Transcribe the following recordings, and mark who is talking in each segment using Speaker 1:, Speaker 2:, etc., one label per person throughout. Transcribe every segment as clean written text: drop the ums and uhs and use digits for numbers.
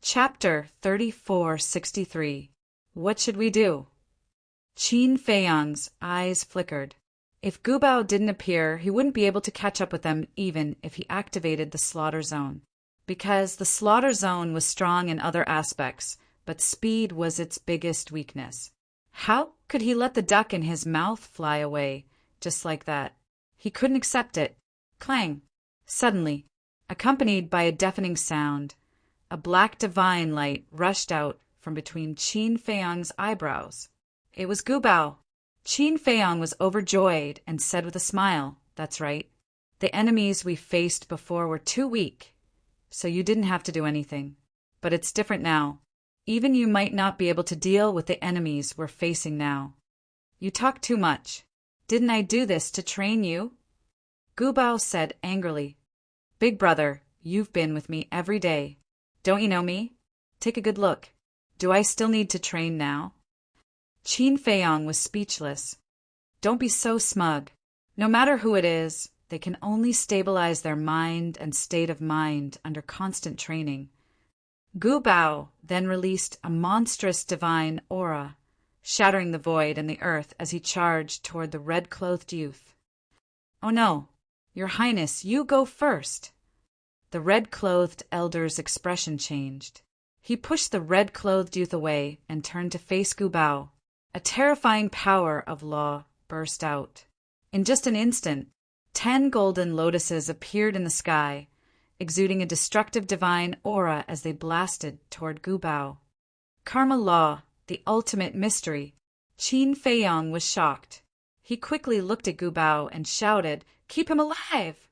Speaker 1: Chapter 3463. What should we do? Qin Feiyang's eyes flickered. If Gu Bao didn't appear, he wouldn't be able to catch up with them even if he activated the slaughter zone. Because the slaughter zone was strong in other aspects, but speed was its biggest weakness. How could he let the duck in his mouth fly away, just like that? He couldn't accept it. Clang! Suddenly, accompanied by a deafening sound, a black divine light rushed out from between Qin Feiyang's eyebrows. It was Gu Bao. Qin Feiyang was overjoyed and said with a smile, "That's right. The enemies we faced before were too weak, so you didn't have to do anything. But it's different now. Even you might not be able to deal with the enemies we're facing now. You talk too much. Didn't I do this to train you?" Gu Bao said angrily, "Big brother, you've been with me every day. Don't you know me? Take a good look. Do I still need to train now?" Qin Feiyang was speechless. Don't be so smug. No matter who it is, they can only stabilize their mind and state of mind under constant training. Gu Bao then released a monstrous divine aura, shattering the void and the earth as he charged toward the red-clothed youth. "Oh no, Your Highness, you go first." The red-clothed elder's expression changed. He pushed the red-clothed youth away and turned to face Gu Bao. A terrifying power of law burst out. In just an instant, 10 golden lotuses appeared in the sky, exuding a destructive divine aura as they blasted toward Gu Bao. Karma law, the ultimate mystery. Qin Feiyang was shocked. He quickly looked at Gu Bao and shouted, "Keep him alive!"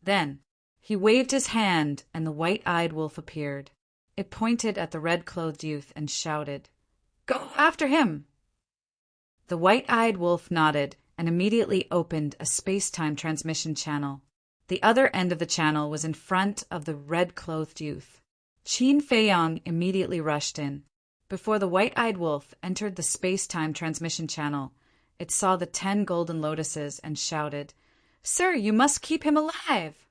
Speaker 1: Then, he waved his hand and the white-eyed wolf appeared. It pointed at the red-clothed youth and shouted, "Go after him!" The white-eyed wolf nodded and immediately opened a space-time transmission channel. The other end of the channel was in front of the red-clothed youth. Qin Feiyang immediately rushed in. Before the white-eyed wolf entered the space-time transmission channel, it saw the 10 golden lotuses and shouted, "Sir, you must keep him alive!"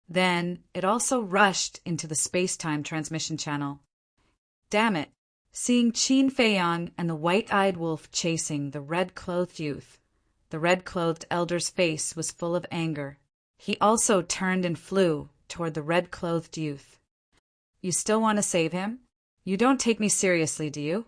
Speaker 1: Then it also rushed into the space-time transmission channel. Damn it! Seeing Qin Feiyang and the white-eyed wolf chasing the red-clothed youth, the red-clothed elder's face was full of anger. He also turned and flew toward the red-clothed youth. "You still want to save him? You don't take me seriously, do you?"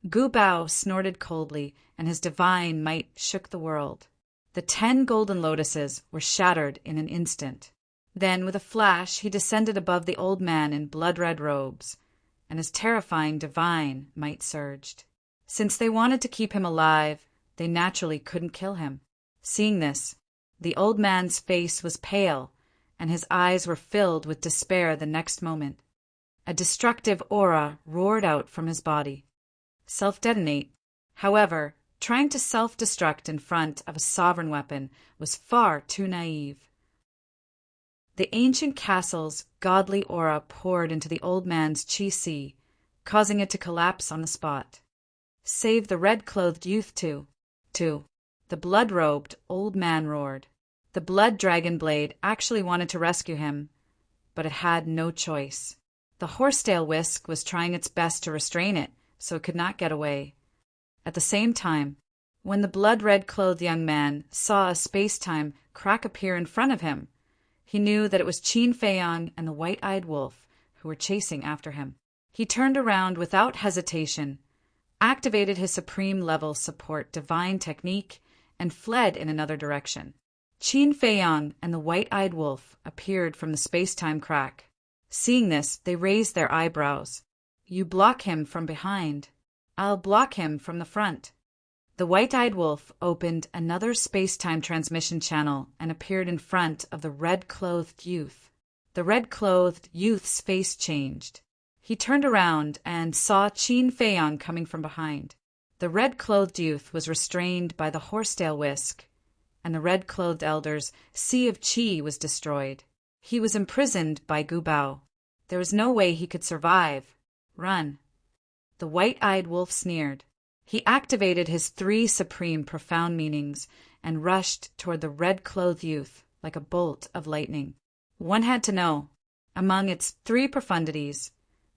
Speaker 1: Gu Bao snorted coldly, and his divine might shook the world. The 10 golden lotuses were shattered in an instant. Then, with a flash, he descended above the old man in blood-red robes, and his terrifying divine might surged. Since they wanted to keep him alive, they naturally couldn't kill him. Seeing this, the old man's face was pale, and his eyes were filled with despair the next moment. A destructive aura roared out from his body. Self-detonate. However, trying to self-destruct in front of a sovereign weapon was far too naive. The ancient castle's godly aura poured into the old man's chi si, causing it to collapse on the spot. "Save the red-clothed youth too." The blood-robed old man roared. The blood dragon blade actually wanted to rescue him, but it had no choice. The horsetail whisk was trying its best to restrain it, so it could not get away. At the same time, when the blood-red-clothed young man saw a space-time crack appear in front of him, he knew that it was Qin Feiyang and the white-eyed wolf who were chasing after him. He turned around without hesitation, activated his supreme-level support divine technique, and fled in another direction. Qin Feiyang and the white-eyed wolf appeared from the space-time crack. Seeing this, they raised their eyebrows. "You block him from behind. I'll block him from the front." The white-eyed wolf opened another space-time transmission channel and appeared in front of the red-clothed youth. The red-clothed youth's face changed. He turned around and saw Qin Feiyang coming from behind. The red-clothed youth was restrained by the horsetail whisk, and the red-clothed elder's sea of qi was destroyed. He was imprisoned by Gu Bao. There was no way he could survive. Run. The white-eyed wolf sneered. He activated his 3 supreme profound meanings and rushed toward the red-clothed youth like a bolt of lightning. One had to know, Among its 3 profundities,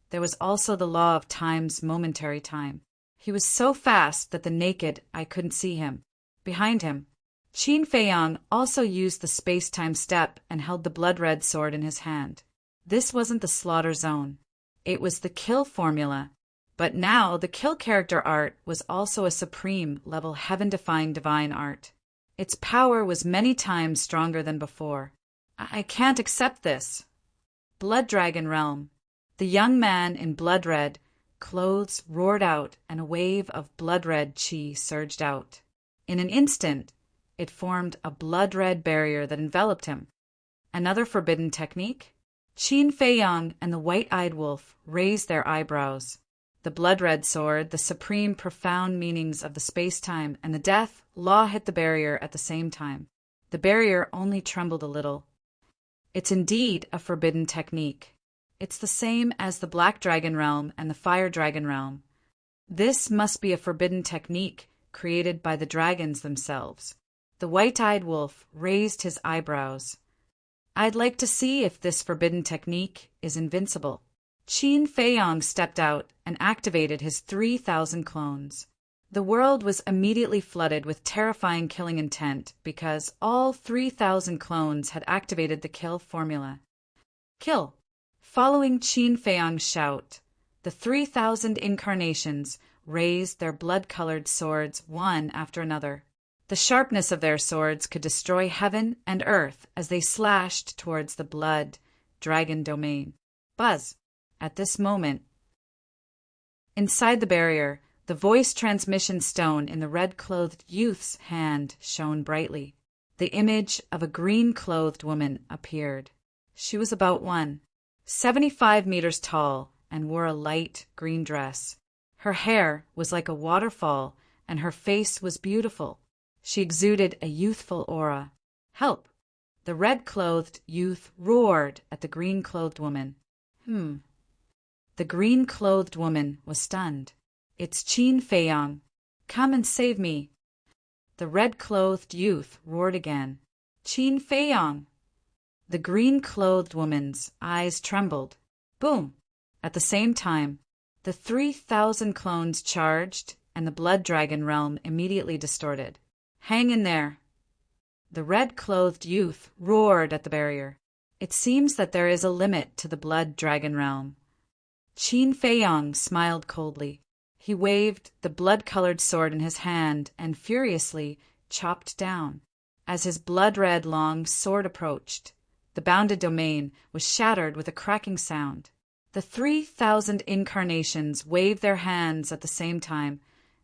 Speaker 1: there was also the law of time's momentary time. He was so fast that the naked eye couldn't see him. Behind him, Qin Feiyang also used the space-time step and held the blood-red sword in his hand. This wasn't the slaughter zone. It was the kill formula. But now the kill character art was also a supreme-level heaven-defying divine art. Its power was many times stronger than before. I can't accept this. Blood Dragon Realm. The young man in blood-red clothes roared out, and a wave of blood-red chi surged out. In an instant, it formed a blood-red barrier that enveloped him. Another forbidden technique? Qin Feiyang and the white-eyed wolf raised their eyebrows. The blood-red sword, the supreme profound meanings of the space-time, and the death law hit the barrier at the same time. The barrier only trembled a little. It's indeed a forbidden technique. It's the same as the Black Dragon Realm and the Fire Dragon Realm. This must be a forbidden technique created by the dragons themselves. The white-eyed wolf raised his eyebrows. I'd like to see if this forbidden technique is invincible. Qin Feiyang stepped out and activated his 3,000 clones. The world was immediately flooded with terrifying killing intent because all 3,000 clones had activated the kill formula. Kill. Following Qin Feiyang's shout, the 3,000 incarnations raised their blood-colored swords one after another. The sharpness of their swords could destroy heaven and earth as they slashed towards the blood dragon domain. Buzz. At this moment, inside the barrier, the voice transmission stone in the red-clothed youth's hand shone brightly. The image of a green-clothed woman appeared. She was about 175 meters tall and wore a light green dress. Her hair was like a waterfall, and her face was beautiful. She exuded a youthful aura. Help! The red-clothed youth roared at the green-clothed woman. The green-clothed woman was stunned. It's Qin Feiyang. Come and save me. The red-clothed youth roared again. Qin Feiyang. The green-clothed woman's eyes trembled. Boom! At the same time, the 3,000 clones charged, and the Blood Dragon Realm immediately distorted. Hang in there. The red-clothed youth roared at the barrier. It seems that there is a limit to the Blood Dragon Realm. Qin Feiyang smiled coldly. He waved the blood-colored sword in his hand and furiously chopped down. As his blood-red long sword approached, the bounded domain was shattered with a cracking sound. The 3,000 incarnations waved their hands at the same time,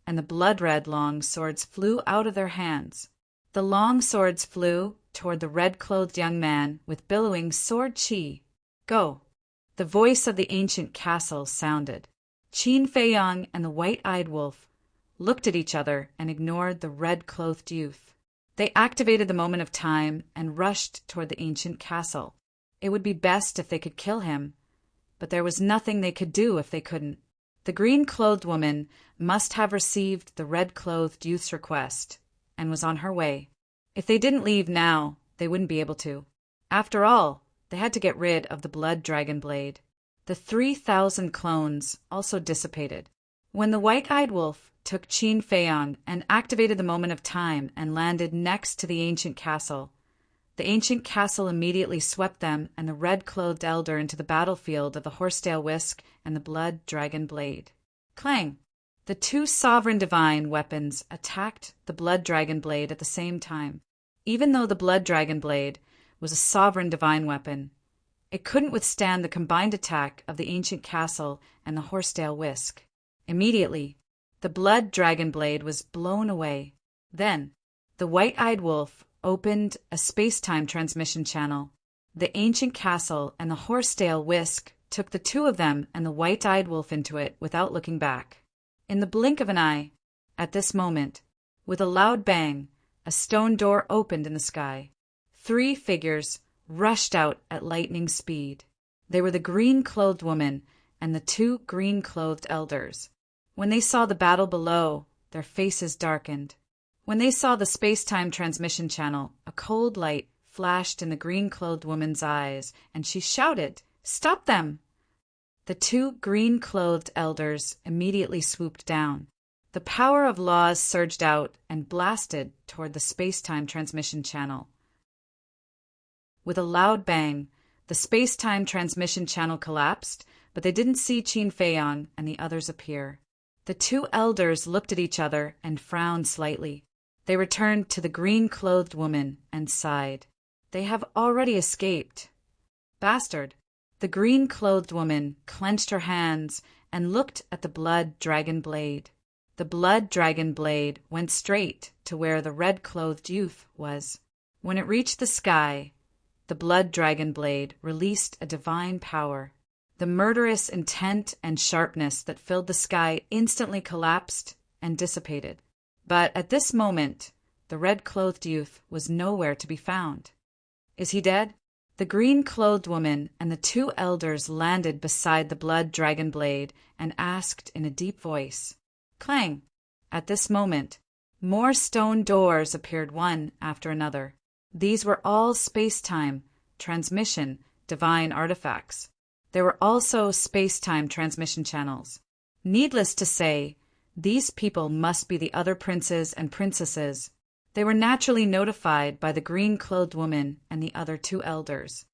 Speaker 1: and the blood-red long swords flew out of their hands. The long swords flew toward the red-clothed young man with billowing sword chi. Go! The voice of the ancient castle sounded. Qin Feiyang and the white-eyed wolf looked at each other and ignored the red-clothed youth. They activated the moment of time and rushed toward the ancient castle. It would be best if they could kill him, but there was nothing they could do if they couldn't. The green-clothed woman must have received the red-clothed youth's request and was on her way. If they didn't leave now, they wouldn't be able to. After all, they had to get rid of the blood dragon blade. The 3,000 clones also dissipated. When the white-eyed wolf took Qin Feiyang and activated the moment of time and landed next to the ancient castle, the ancient castle immediately swept them and the red-clothed elder into the battlefield of the horsetail whisk and the blood dragon blade. Clang! The 2 sovereign divine weapons attacked the blood dragon blade at the same time. Even though the blood dragon blade was a sovereign divine weapon, it couldn't withstand the combined attack of the ancient castle and the horsetail whisk. Immediately, the blood dragon blade was blown away. Then, the white-eyed wolf opened a space-time transmission channel. The ancient castle and the horsetail whisk took the 2 of them and the white-eyed wolf into it without looking back. In the blink of an eye, at this moment, with a loud bang, a stone door opened in the sky. 3 figures rushed out at lightning speed. They were the green-clothed woman and the 2 green-clothed elders. When they saw the battle below, their faces darkened. When they saw the space-time transmission channel, a cold light flashed in the green-clothed woman's eyes, and she shouted, Stop them! The two green-clothed elders immediately swooped down. The power of laws surged out and blasted toward the space-time transmission channel. With a loud bang, the space-time transmission channel collapsed, but they didn't see Qin Feiyang and the others appear. The two elders looked at each other and frowned slightly. They returned to the green-clothed woman and sighed. They have already escaped. Bastard! The green-clothed woman clenched her hands and looked at the blood dragon blade. The blood dragon blade went straight to where the red-clothed youth was. When it reached the sky, the blood dragon blade released a divine power. The murderous intent and sharpness that filled the sky instantly collapsed and dissipated. But at this moment, the red-clothed youth was nowhere to be found. Is he dead? The green-clothed woman and the two elders landed beside the blood dragon blade and asked in a deep voice. Clang! At this moment, more stone doors appeared one after another. These were all space-time, transmission, divine artifacts. There were also space-time transmission channels. Needless to say, these people must be the other princes and princesses. They were naturally notified by the green-clothed woman and the other two elders.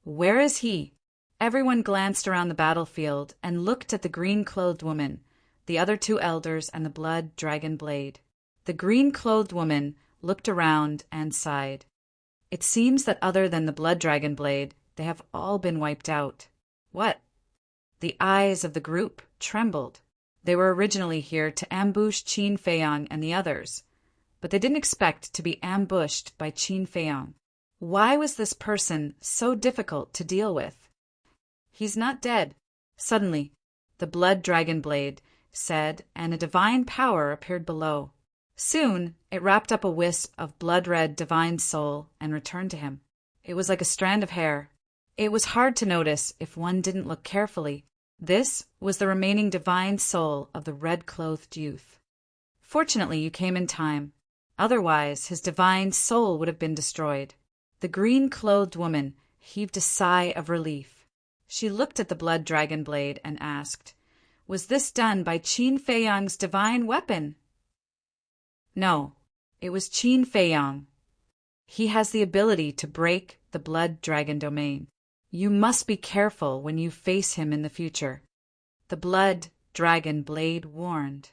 Speaker 1: Where is he? Everyone glanced around the battlefield and looked at the green-clothed woman, the other two elders, and the blood dragon blade. The green-clothed woman looked around and sighed. It seems that other than the blood dragon blade, they have all been wiped out. What? The eyes of the group trembled. They were originally here to ambush Qin Feiyang and the others, but they didn't expect to be ambushed by Qin Feiyang. Why was this person so difficult to deal with? He's not dead. Suddenly, the blood dragon blade said, and a divine power appeared below. Soon, it wrapped up a wisp of blood-red divine soul and returned to him. It was like a strand of hair. It was hard to notice if one didn't look carefully. This was the remaining divine soul of the red-clothed youth. Fortunately, you came in time. Otherwise, his divine soul would have been destroyed. The green-clothed woman heaved a sigh of relief. She looked at the blood dragon blade and asked, "Was this done by Qin Feiyang's divine weapon?" No, it was Qin Feiyang. He has the ability to break the blood dragon domain. You must be careful when you face him in the future. The blood dragon blade warned.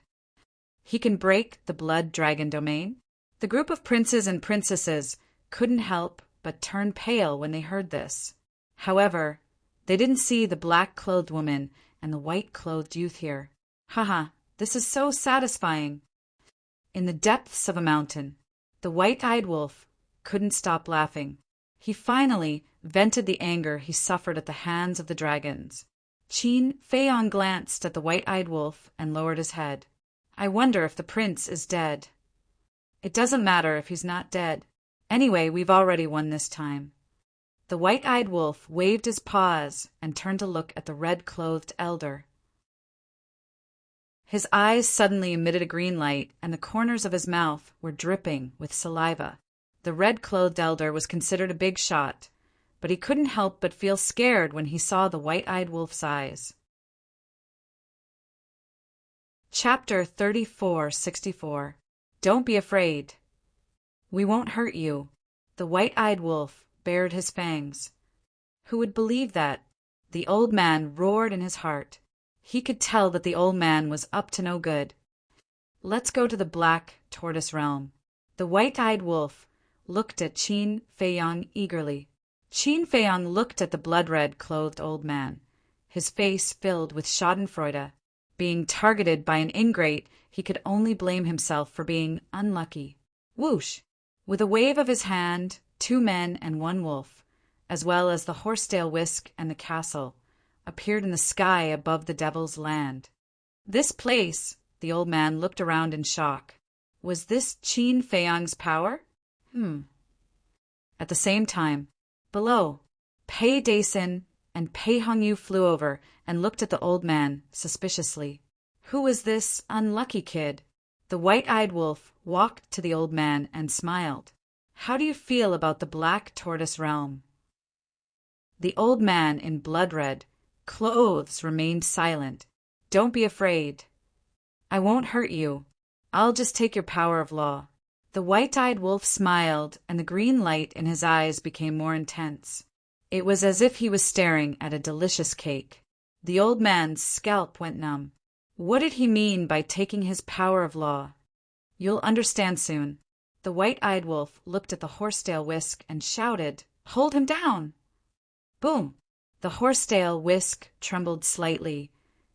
Speaker 1: He can break the blood dragon domain? The group of princes and princesses couldn't help but turn pale when they heard this. However, they didn't see the black-clothed woman and the white-clothed youth here. Haha, this is so satisfying. In the depths of a mountain, the white-eyed wolf couldn't stop laughing. He finally vented the anger he suffered at the hands of the dragons. Qin Feiyang glanced at the white-eyed wolf and lowered his head. I wonder if the prince is dead. It doesn't matter if he's not dead. Anyway, we've already won this time. The white-eyed wolf waved his paws and turned to look at the red-clothed elder. His eyes suddenly emitted a green light, and the corners of his mouth were dripping with saliva. The red-clothed elder was considered a big shot, but he couldn't help but feel scared when he saw the white-eyed wolf's eyes. Chapter 3464. Don't be afraid. We won't hurt you. The white-eyed wolf bared his fangs. Who would believe that? The old man roared in his heart. He could tell that the old man was up to no good. Let's go to the black tortoise realm. The white-eyed wolf looked at Qin Feiyang eagerly. Qin Feiyang looked at the blood-red clothed old man, his face filled with schadenfreude. Being targeted by an ingrate, he could only blame himself for being unlucky. Whoosh! With a wave of his hand, 2 men and 1 wolf, as well as the horsetail whisk and the castle, appeared in the sky above the devil's land. This place, the old man looked around in shock. Was this Qin Feiyang's power? At the same time, below, Pei Dason and Pei Hongyu flew over and looked at the old man suspiciously. Who was this unlucky kid? The white-eyed wolf walked to the old man and smiled. How do you feel about the black tortoise realm? The old man in blood-red clothes remained silent. "Don't be afraid. I won't hurt you. I'll just take your power of law." The white-eyed wolf smiled, and the green light in his eyes became more intense. It was as if he was staring at a delicious cake. The old man's scalp went numb. What did he mean by taking his power of law? "You'll understand soon." The white-eyed wolf looked at the horsetail whisk and shouted, "Hold him down!" Boom! The horsetail whisk trembled slightly,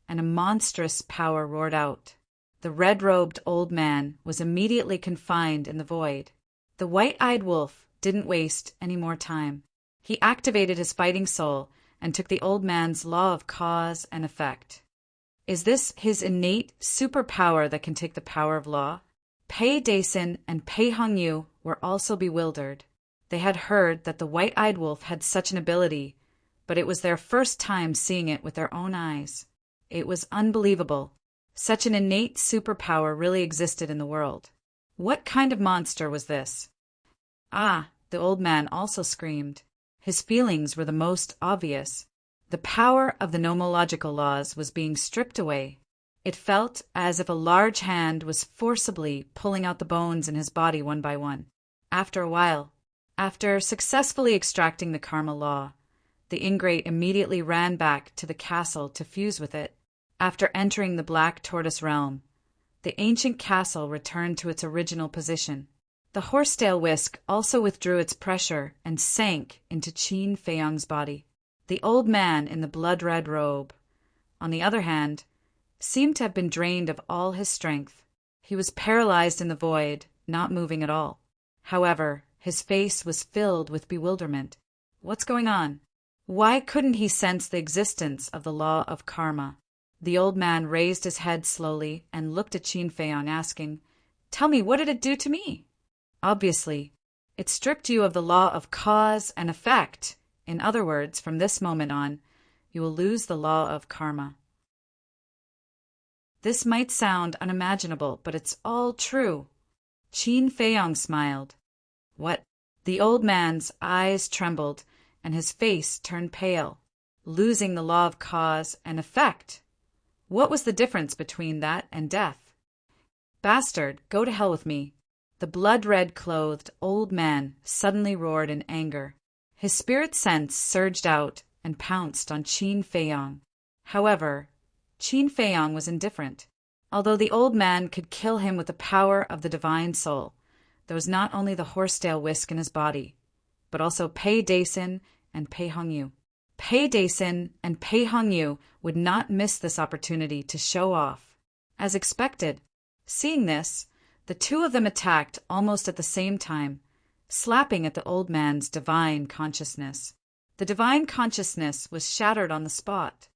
Speaker 1: and a monstrous power roared out. The red-robed old man was immediately confined in the void. The white-eyed wolf didn't waste any more time. He activated his fighting soul and took the old man's law of cause and effect. Is this his innate superpower that can take the power of law? Pei Dason and Pei Hongyu were also bewildered. They had heard that the white-eyed wolf had such an ability, but it was their first time seeing it with their own eyes. It was unbelievable. Such an innate superpower really existed in the world. What kind of monster was this? "Ah!" the old man also screamed. His feelings were the most obvious. The power of the nomological laws was being stripped away. It felt as if a large hand was forcibly pulling out the bones in his body one by one. After a while, after successfully extracting the karma law, the ingrate immediately ran back to the castle to fuse with it. After entering the Black Tortoise realm, the ancient castle returned to its original position. The horsetail whisk also withdrew its pressure and sank into Qin Feiyang's body. The old man in the blood-red robe, on the other hand, seemed to have been drained of all his strength. He was paralyzed in the void, not moving at all. However, his face was filled with bewilderment. What's going on? Why couldn't he sense the existence of the law of karma? The old man raised his head slowly and looked at Qin Feiyang, asking, "Tell me, what did it do to me?" "Obviously, it stripped you of the law of cause and effect. In other words, from this moment on, you will lose the law of karma." This might sound unimaginable, but it's all true. Qin Feiyang smiled. "What?" The old man's eyes trembled, and his face turned pale. "Losing the law of cause and effect? What was the difference between that and death?" "Bastard, go to hell with me." The blood-red clothed old man suddenly roared in anger. His spirit sense surged out and pounced on Qin Feiyang. However, Qin Feiyang was indifferent. Although the old man could kill him with the power of the divine soul, there was not only the horsetail whisk in his body, but also Pei Dason and Pei Hongyu. Pei Dason and Pei Hongyu would not miss this opportunity to show off. As expected, seeing this, the two of them attacked almost at the same time, slapping at the old man's divine consciousness. The divine consciousness was shattered on the spot.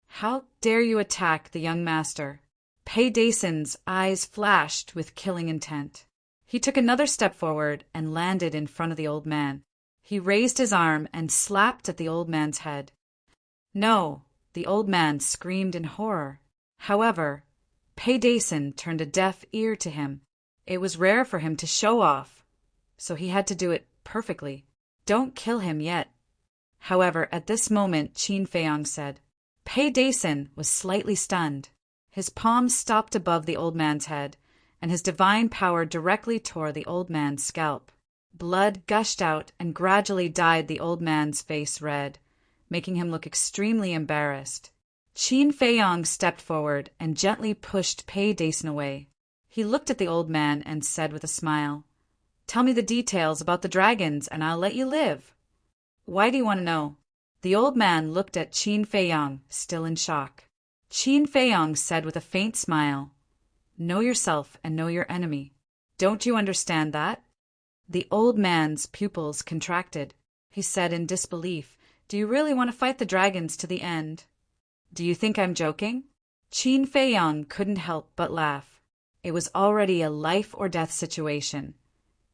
Speaker 1: "How dare you attack the young master?" Pei Dason's eyes flashed with killing intent. He took another step forward and landed in front of the old man. He raised his arm and slapped at the old man's head. "No!" the old man screamed in horror. However, Pei Dason turned a deaf ear to him. It was rare for him to show off, so he had to do it perfectly. "Don't kill him yet." However, at this moment, Qin Feiyang said. Pei Dason was slightly stunned. His palm stopped above the old man's head, and his divine power directly tore the old man's scalp. Blood gushed out and gradually dyed the old man's face red, making him look extremely embarrassed. Qin Feiyang stepped forward and gently pushed Pei Dason away. He looked at the old man and said with a smile, "Tell me the details about the dragons and I'll let you live." "Why do you want to know?" The old man looked at Qin Feiyang, still in shock. Qin Feiyang said with a faint smile, "Know yourself and know your enemy. Don't you understand that?" The old man's pupils contracted. He said in disbelief, "Do you really want to fight the dragons to the end? Do you think I'm joking?" Qin Feiyang couldn't help but laugh. It was already a life-or-death situation,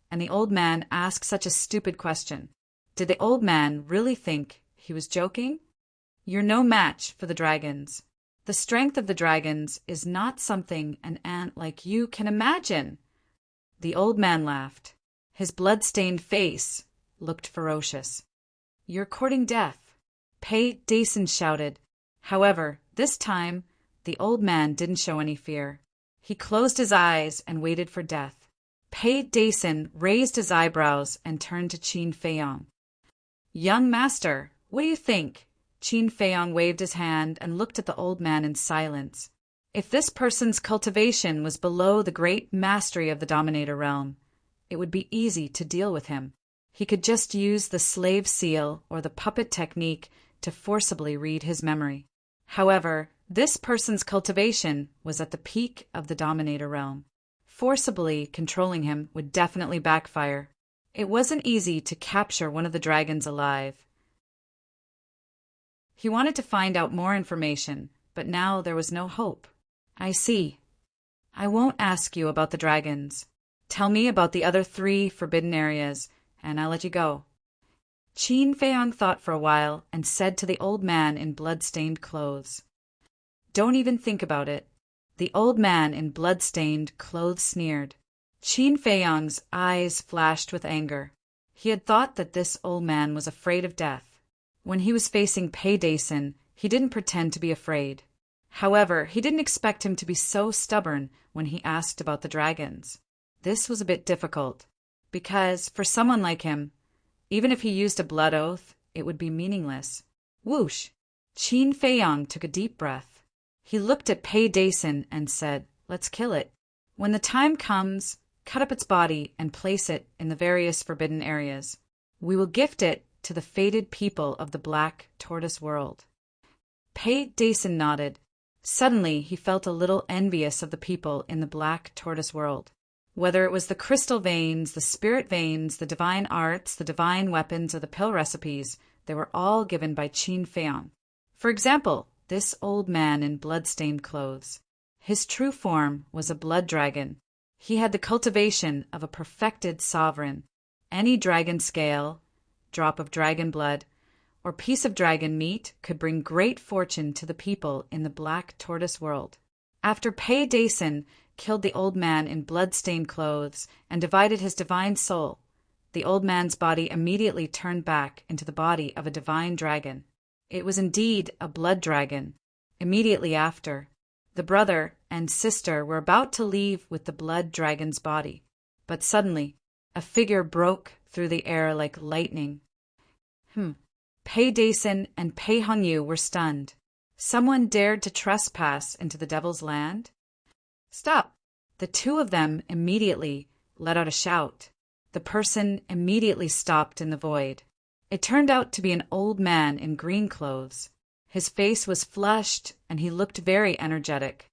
Speaker 1: and the old man asked such a stupid question. Did the old man really think he was joking? "You're no match for the dragons. The strength of the dragons is not something an ant like you can imagine." The old man laughed. His blood-stained face looked ferocious. You're courting death, Pei Dason shouted. However, this time, the old man didn't show any fear. He closed his eyes and waited for death. Pei Dason raised his eyebrows and turned to Qin Feiyong. Young master, what do you think? Qin Feiyong waved his hand and looked at the old man in silence. If this person's cultivation was below the great mastery of the Dominator realm, it would be easy to deal with him. He could just use the slave seal or the puppet technique to forcibly read his memory. However, this person's cultivation was at the peak of the Dominator realm. Forcibly controlling him would definitely backfire. It wasn't easy to capture one of the dragons alive. He wanted to find out more information, but now there was no hope. I see. I won't ask you about the dragons. Tell me about the other 3 forbidden areas, and I'll let you go. Qin Feiyong thought for a while and said to the old man in blood-stained clothes, Don't even think about it. The old man in blood-stained clothes sneered. Qin Feiyong's eyes flashed with anger. He had thought that this old man was afraid of death. When he was facing Pei Dason, he didn't pretend to be afraid. However, he didn't expect him to be so stubborn when he asked about the dragons. This was a bit difficult, because for someone like him, even if he used a blood oath, it would be meaningless. Whoosh! Qin Feiyong took a deep breath. He looked at Pei Dason and said, Let's kill it. When the time comes, cut up its body and place it in the various forbidden areas. We will gift it to the fated people of the Black Tortoise world. Pei Dason nodded. Suddenly, he felt a little envious of the people in the Black Tortoise world. Whether it was the crystal veins, the spirit veins, the divine arts, the divine weapons, or the pill recipes, they were all given by Qin Feiyong. For example, this old man in blood-stained clothes. His true form was a blood dragon. He had the cultivation of a perfected sovereign. Any dragon scale, drop of dragon blood, or piece of dragon meat could bring great fortune to the people in the Black Tortoise world. After Pei Dason killed the old man in blood-stained clothes and divided his divine soul, the old man's body immediately turned back into the body of a divine dragon. It was indeed a blood dragon. Immediately after, the brother and sister were about to leave with the blood dragon's body, but suddenly a figure broke through the air like lightning. Pei Dason and Pei Hongyu were stunned. Someone dared to trespass into the devil's land? Stop! The 2 of them immediately let out a shout. The person immediately stopped in the void. It turned out to be an old man in green clothes. His face was flushed and he looked very energetic.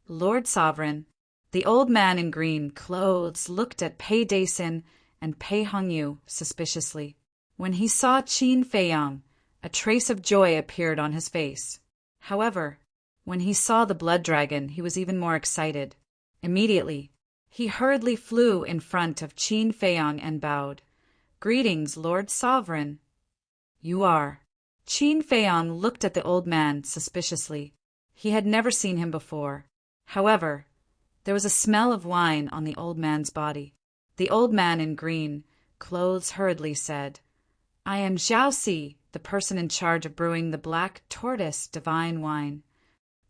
Speaker 1: Lord Sovereign, the old man in green clothes looked at Pei Dason and Pei Hongyu suspiciously. When he saw Qin Feiyong, a trace of joy appeared on his face. However, when he saw the blood dragon, he was even more excited. Immediately, he hurriedly flew in front of Qin Feiyong and bowed. Greetings, Lord Sovereign. You are. Qin Feiyong looked at the old man suspiciously. He had never seen him before. However, there was a smell of wine on the old man's body. The old man in green clothes hurriedly said, I am Zhao Si, the person in charge of brewing the Black Tortoise divine wine.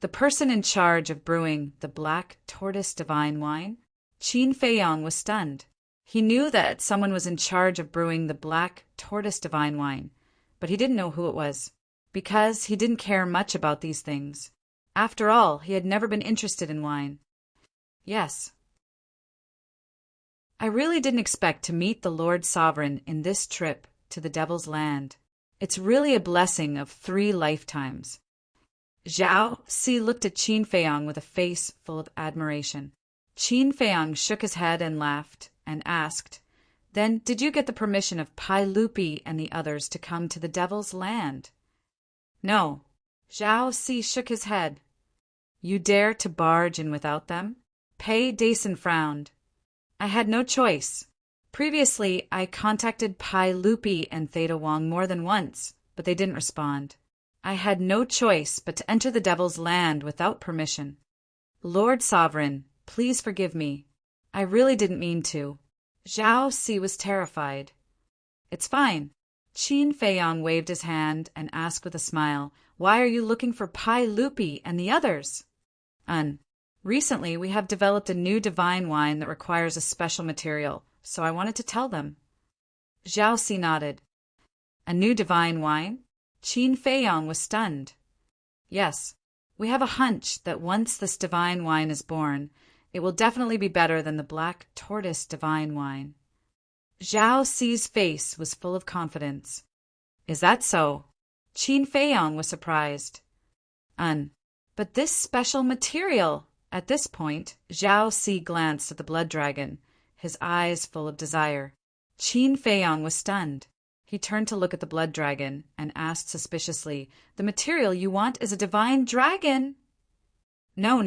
Speaker 1: The person in charge of brewing the Black Tortoise divine wine? Qin Feiyong was stunned. He knew that someone was in charge of brewing the Black Tortoise divine wine, but he didn't know who it was, because he didn't care much about these things. After all, he had never been interested in wine. Yes. I really didn't expect to meet the Lord Sovereign in this trip to the Devil's Land. It's really a blessing of 3 lifetimes. Zhao Si looked at Qin Feiyong with a face full of admiration. Qin Feiyong shook his head and laughed, and asked, Then did you get the permission of Pai Lupi and the others to come to the Devil's Land? No. Zhao Si shook his head. You dare to barge in without them? Pei Dason frowned. I had no choice. Previously, I contacted Pai Lupi and Theta Wong more than once, but they didn't respond. I had no choice but to enter the Devil's Land without permission. Lord Sovereign, please forgive me. I really didn't mean to. Zhao Si was terrified. It's fine. Qin Feiyong waved his hand and asked with a smile, "Why are you looking for Pai Lupi and the others?" Recently we have developed a new divine wine that requires a special material, so I wanted to tell them. Zhao Si nodded. A new divine wine? Qin Feiyong was stunned. Yes, we have a hunch that once this divine wine is born, it will definitely be better than the black tortoise divine wine. Zhao Si's face was full of confidence. Is that so? Qin Feiyong was surprised. But this special material... At this point, Zhao Si glanced at the blood dragon, his eyes full of desire. Qin Feiyong was stunned. He turned to look at the blood dragon and asked suspiciously, "The material you want is a divine dragon?" No.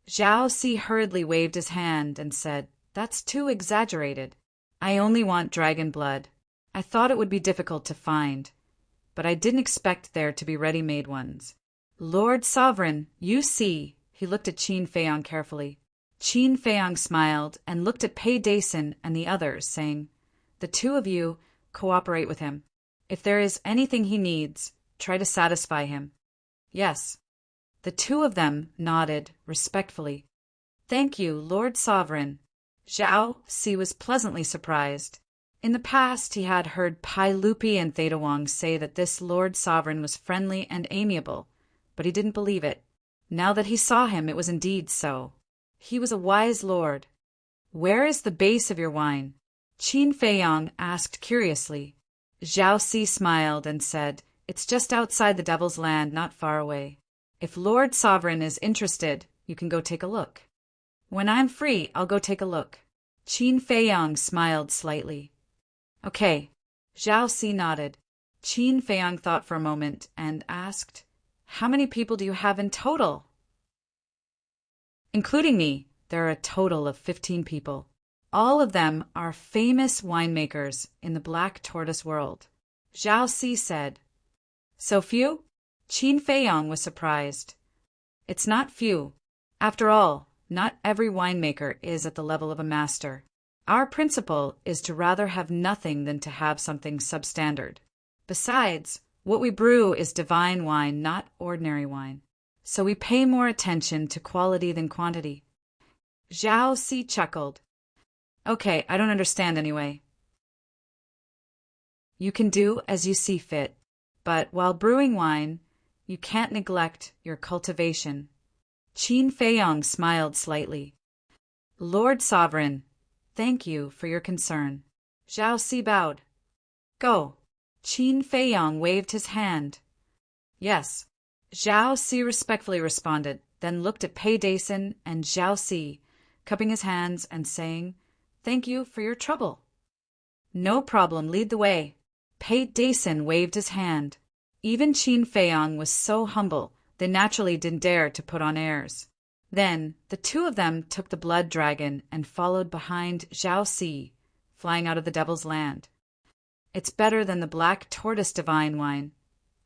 Speaker 1: Zhao Si hurriedly waved his hand and said, "That's too exaggerated. I only want dragon blood. I thought it would be difficult to find, but I didn't expect there to be ready-made ones. Lord Sovereign, you see." He looked at Qin Feiyong carefully. Qin Feiyong smiled and looked at Pei Dason and the others, saying, "The two of you cooperate with him. If there is anything he needs, try to satisfy him." Yes. The two of them nodded respectfully. "Thank you, Lord Sovereign." Zhao Si was pleasantly surprised. In the past, he had heard Pai Lupi and Theta Wang say that this Lord Sovereign was friendly and amiable, but he didn't believe it. Now that he saw him, it was indeed so. He was a wise lord. "Where is the base of your wine?" Qin Feiyong asked curiously. Zhao Si smiled and said, "It's just outside the Devil's Land, not far away. If Lord Sovereign is interested, you can go take a look." "When I'm free, I'll go take a look." Qin Feiyong smiled slightly. "Okay." Zhao Si nodded. Qin Feiyong thought for a moment and asked, "How many people do you have in total?" "Including me, there are a total of 15 people. All of them are famous winemakers in the black tortoise world," Zhao Si said. "So few?" Qin Feiyong was surprised. "It's not few. After all, not every winemaker is at the level of a master. Our principle is to rather have nothing than to have something substandard. Besides, what we brew is divine wine, not ordinary wine. So we pay more attention to quality than quantity." Zhao Si chuckled. "Okay, I don't understand anyway." "You can do as you see fit, but while brewing wine, you can't neglect your cultivation." Qin Feiyong smiled slightly. "Lord Sovereign, thank you for your concern." Zhao Si bowed. "Go." Qin Feiyong waved his hand. "Yes." Zhao Si respectfully responded, then looked at Pei Dason and Zhao Si, cupping his hands and saying, "Thank you for your trouble." "No problem, lead the way." Pei Dason waved his hand. Even Qin Feiyong was so humble, they naturally didn't dare to put on airs. Then the two of them took the blood dragon and followed behind Zhao Si, flying out of the Devil's Land. "It's better than the black tortoise divine wine.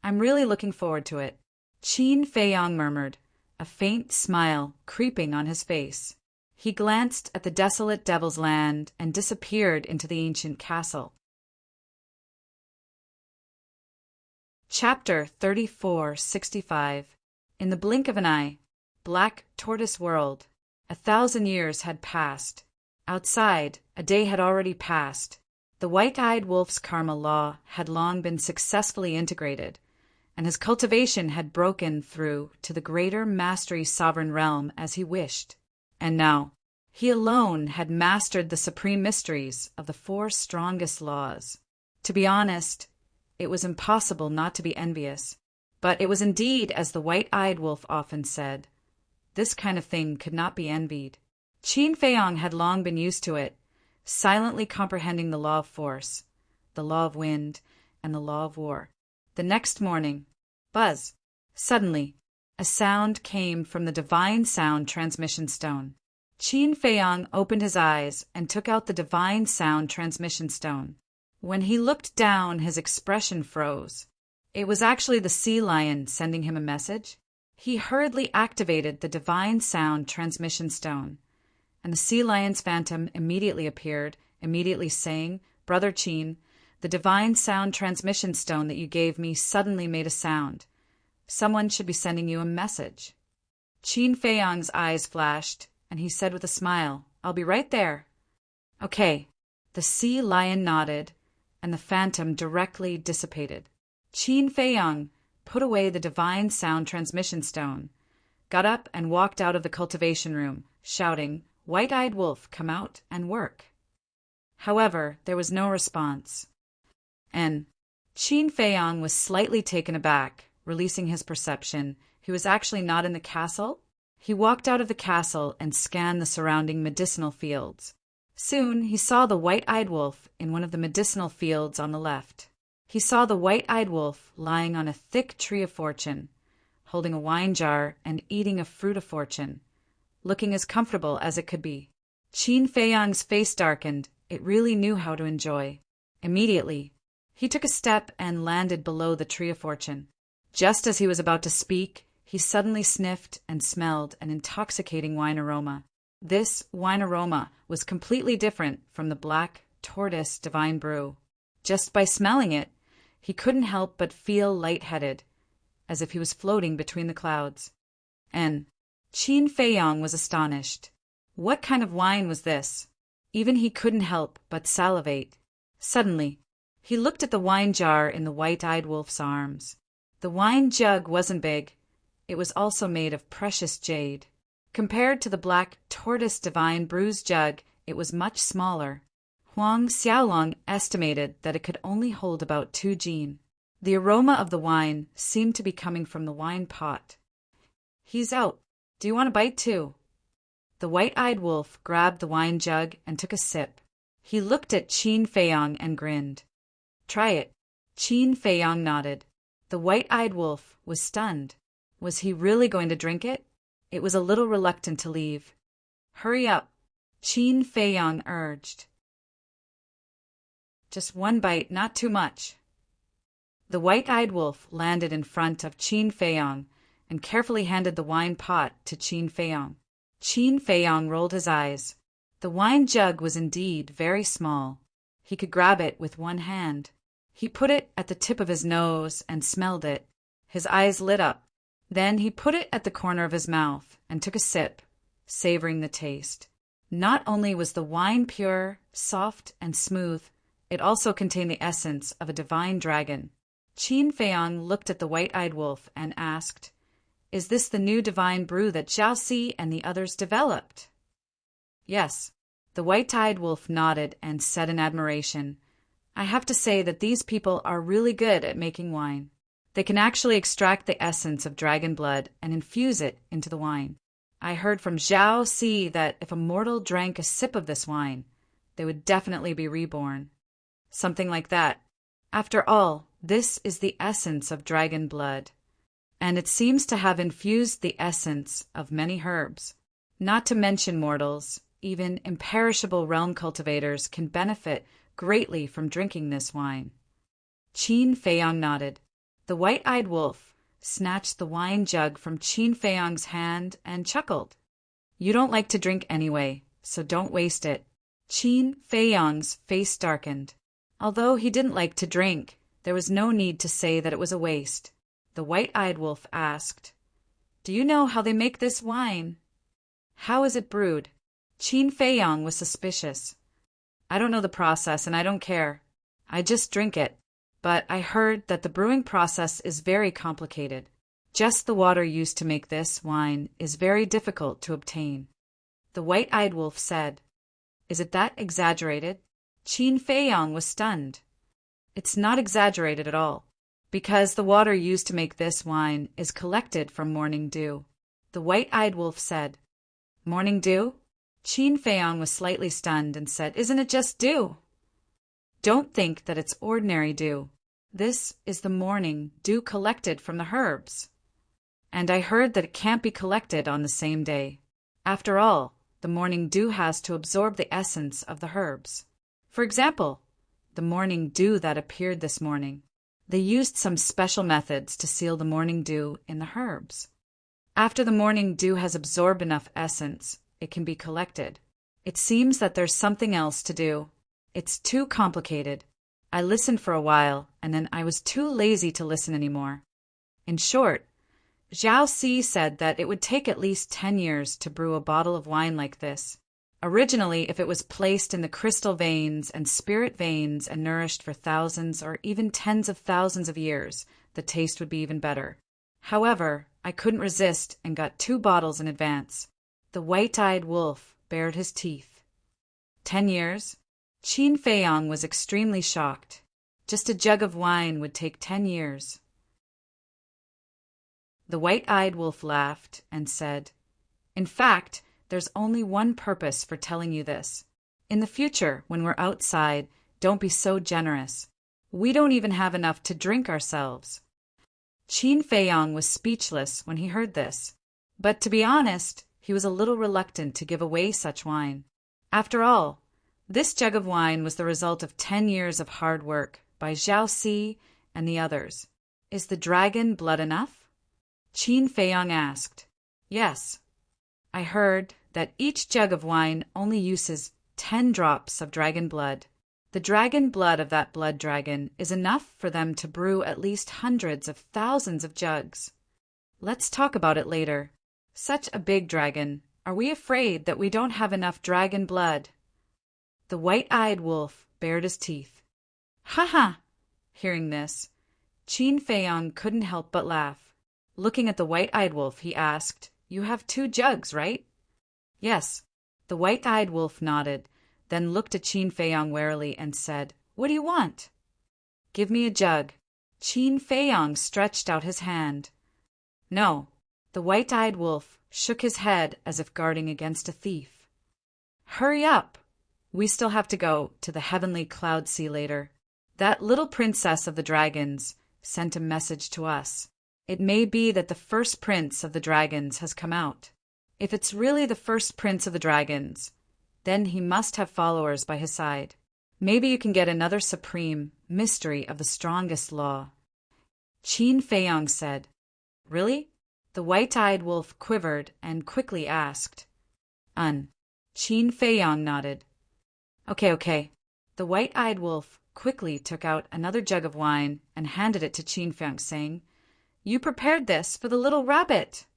Speaker 1: I'm really looking forward to it," Qin Feiyong murmured, a faint smile creeping on his face. He glanced at the desolate Devil's Land and disappeared into the ancient castle. Chapter 3465. In the blink of an eye. Black Tortoise World. 1,000 years had passed. Outside, a day had already passed. The white-eyed wolf's karma law had long been successfully integrated, and his cultivation had broken through to the greater mastery sovereign realm as he wished. And now, he alone had mastered the supreme mysteries of the 4 strongest laws. To be honest, it was impossible not to be envious. But it was indeed as the white-eyed wolf often said, this kind of thing could not be envied. Qin Feiyong had long been used to it, silently comprehending the law of force, the law of wind, and the law of war. The next morning, buzz! Suddenly, a sound came from the divine sound transmission stone. Qin Feiyong opened his eyes and took out the divine sound transmission stone. When he looked down, his expression froze. It was actually the sea lion sending him a message. He hurriedly activated the divine sound transmission stone, and the sea lion's phantom immediately appeared, immediately saying, "Brother Qin, The divine sound transmission stone that you gave me suddenly made a sound. Someone should be sending you a message. Qin Feiyang's eyes flashed, and he said with a smile, I'll be right there. Okay. The sea lion nodded, and the phantom directly dissipated. Qin Feiyang put away the divine sound transmission stone, got up and walked out of the cultivation room, shouting, White-eyed wolf, come out and work. However, there was no response. And Qin Feiyang was slightly taken aback, releasing his perception. He was actually not in the castle. He walked out of the castle and scanned the surrounding medicinal fields. Soon he saw the white-eyed wolf in one of the medicinal fields on the left. He saw the white-eyed wolf lying on a thick tree of fortune, holding a wine jar and eating a fruit of fortune, looking as comfortable as it could be. Qin Feiyang's face darkened. It really knew how to enjoy. Immediately, he took a step and landed below the tree of fortune. Just as he was about to speak, he suddenly sniffed and smelled an intoxicating wine aroma. This wine aroma was completely different from the black tortoise divine brew. Just by smelling it, he couldn't help but feel lightheaded, as if he was floating between the clouds. And Qin Feiyang was astonished. What kind of wine was this? Even he couldn't help but salivate. Suddenly, he looked at the wine jar in the white-eyed wolf's arms. The wine jug wasn't big. It was also made of precious jade. Compared to the black tortoise divine brew's jug, it was much smaller. Huang Xiaolong estimated that it could only hold about 2 jin. The aroma of the wine seemed to be coming from the wine pot. He's out. Do you want a bite too? The white-eyed wolf grabbed the wine jug and took a sip. He looked at Qin Feiyang and grinned. Try it. Qin Feiyang nodded. The white-eyed wolf was stunned. Was he really going to drink it? It was a little reluctant to leave. Hurry up, Qin Feiyang urged. Just one bite, not too much. The white-eyed wolf landed in front of Qin Feiyang and carefully handed the wine pot to Qin Feiyang. Qin Feiyang rolled his eyes. The wine jug was indeed very small. He could grab it with one hand. He put it at the tip of his nose and smelled it. His eyes lit up. Then he put it at the corner of his mouth and took a sip, savoring the taste. Not only was the wine pure, soft, and smooth, it also contained the essence of a divine dragon. Qin Feiyang looked at the white-eyed wolf and asked, Is this the new divine brew that Xiaoxi and the others developed? Yes. The white-eyed wolf nodded and said in admiration, I have to say that these people are really good at making wine. They can actually extract the essence of dragon blood and infuse it into the wine. I heard from Zhao Si that if a mortal drank a sip of this wine, they would definitely be reborn. Something like that. After all, this is the essence of dragon blood, and it seems to have infused the essence of many herbs. Not to mention mortals, even imperishable realm cultivators can benefit greatly from drinking this wine. Qin Feiyang nodded. The white-eyed wolf snatched the wine jug from Qin Feiyang's hand and chuckled. You don't like to drink anyway, so don't waste it. Qin Feiyang's face darkened. Although he didn't like to drink, there was no need to say that it was a waste. The white-eyed wolf asked, Do you know how they make this wine? How is it brewed? Qin Feiyang was suspicious. I don't know the process and I don't care. I just drink it. But I heard that the brewing process is very complicated. Just the water used to make this wine is very difficult to obtain. The white-eyed wolf said, Is it that exaggerated? Qin Feiyang was stunned. It's not exaggerated at all, because the water used to make this wine is collected from morning dew. The white-eyed wolf said, Morning dew? Qin Feiyang was slightly stunned and said, Isn't it just dew? Don't think that it's ordinary dew. This is the morning dew collected from the herbs. And I heard that it can't be collected on the same day. After all, the morning dew has to absorb the essence of the herbs. For example, the morning dew that appeared this morning. They used some special methods to seal the morning dew in the herbs. After the morning dew has absorbed enough essence, it can be collected. It seems that there's something else to do. It's too complicated. I listened for a while, and then I was too lazy to listen anymore. In short, Zhao Si said that it would take at least 10 years to brew a bottle of wine like this. Originally, if it was placed in the crystal veins and spirit veins and nourished for thousands or even tens of thousands of years, the taste would be even better. However, I couldn't resist and got 2 bottles in advance. The white-eyed wolf bared his teeth. 10 years? Qin Feiyang was extremely shocked. Just a jug of wine would take 10 years. The white-eyed wolf laughed and said, "In fact, there's only one purpose for telling you this. In the future, when we're outside, don't be so generous. We don't even have enough to drink ourselves." Qin Feiyang was speechless when he heard this. But to be honest, he was a little reluctant to give away such wine. After all, this jug of wine was the result of 10 years of hard work by Zhao Si and the others. Is the dragon blood enough? Qin Feiyang asked. Yes. I heard that each jug of wine only uses 10 drops of dragon blood. The dragon blood of that blood dragon is enough for them to brew at least hundreds of thousands of jugs. Let's talk about it later. Such a big dragon. Are we afraid that we don't have enough dragon blood? The white-eyed wolf bared his teeth. Ha ha! Hearing this, Qin Feiyang couldn't help but laugh. Looking at the white-eyed wolf, he asked, "You have 2 jugs, right?" Yes. The white-eyed wolf nodded, then looked at Qin Feiyang warily and said, "What do you want?" "Give me a jug." Qin Feiyang stretched out his hand. No. The white-eyed wolf shook his head as if guarding against a thief. "Hurry up! We still have to go to the heavenly cloud sea later. That little princess of the dragons sent a message to us. It may be that the first prince of the dragons has come out. If it's really the first prince of the dragons, then he must have followers by his side. Maybe you can get another supreme mystery of the strongest law." Qin Feiyang said. "Really?" The white-eyed wolf quivered and quickly asked. Qin Feiyang nodded. Okay. The white-eyed wolf quickly took out another jug of wine and handed it to Qin Feiyang, saying, "You prepared this for the little rabbit."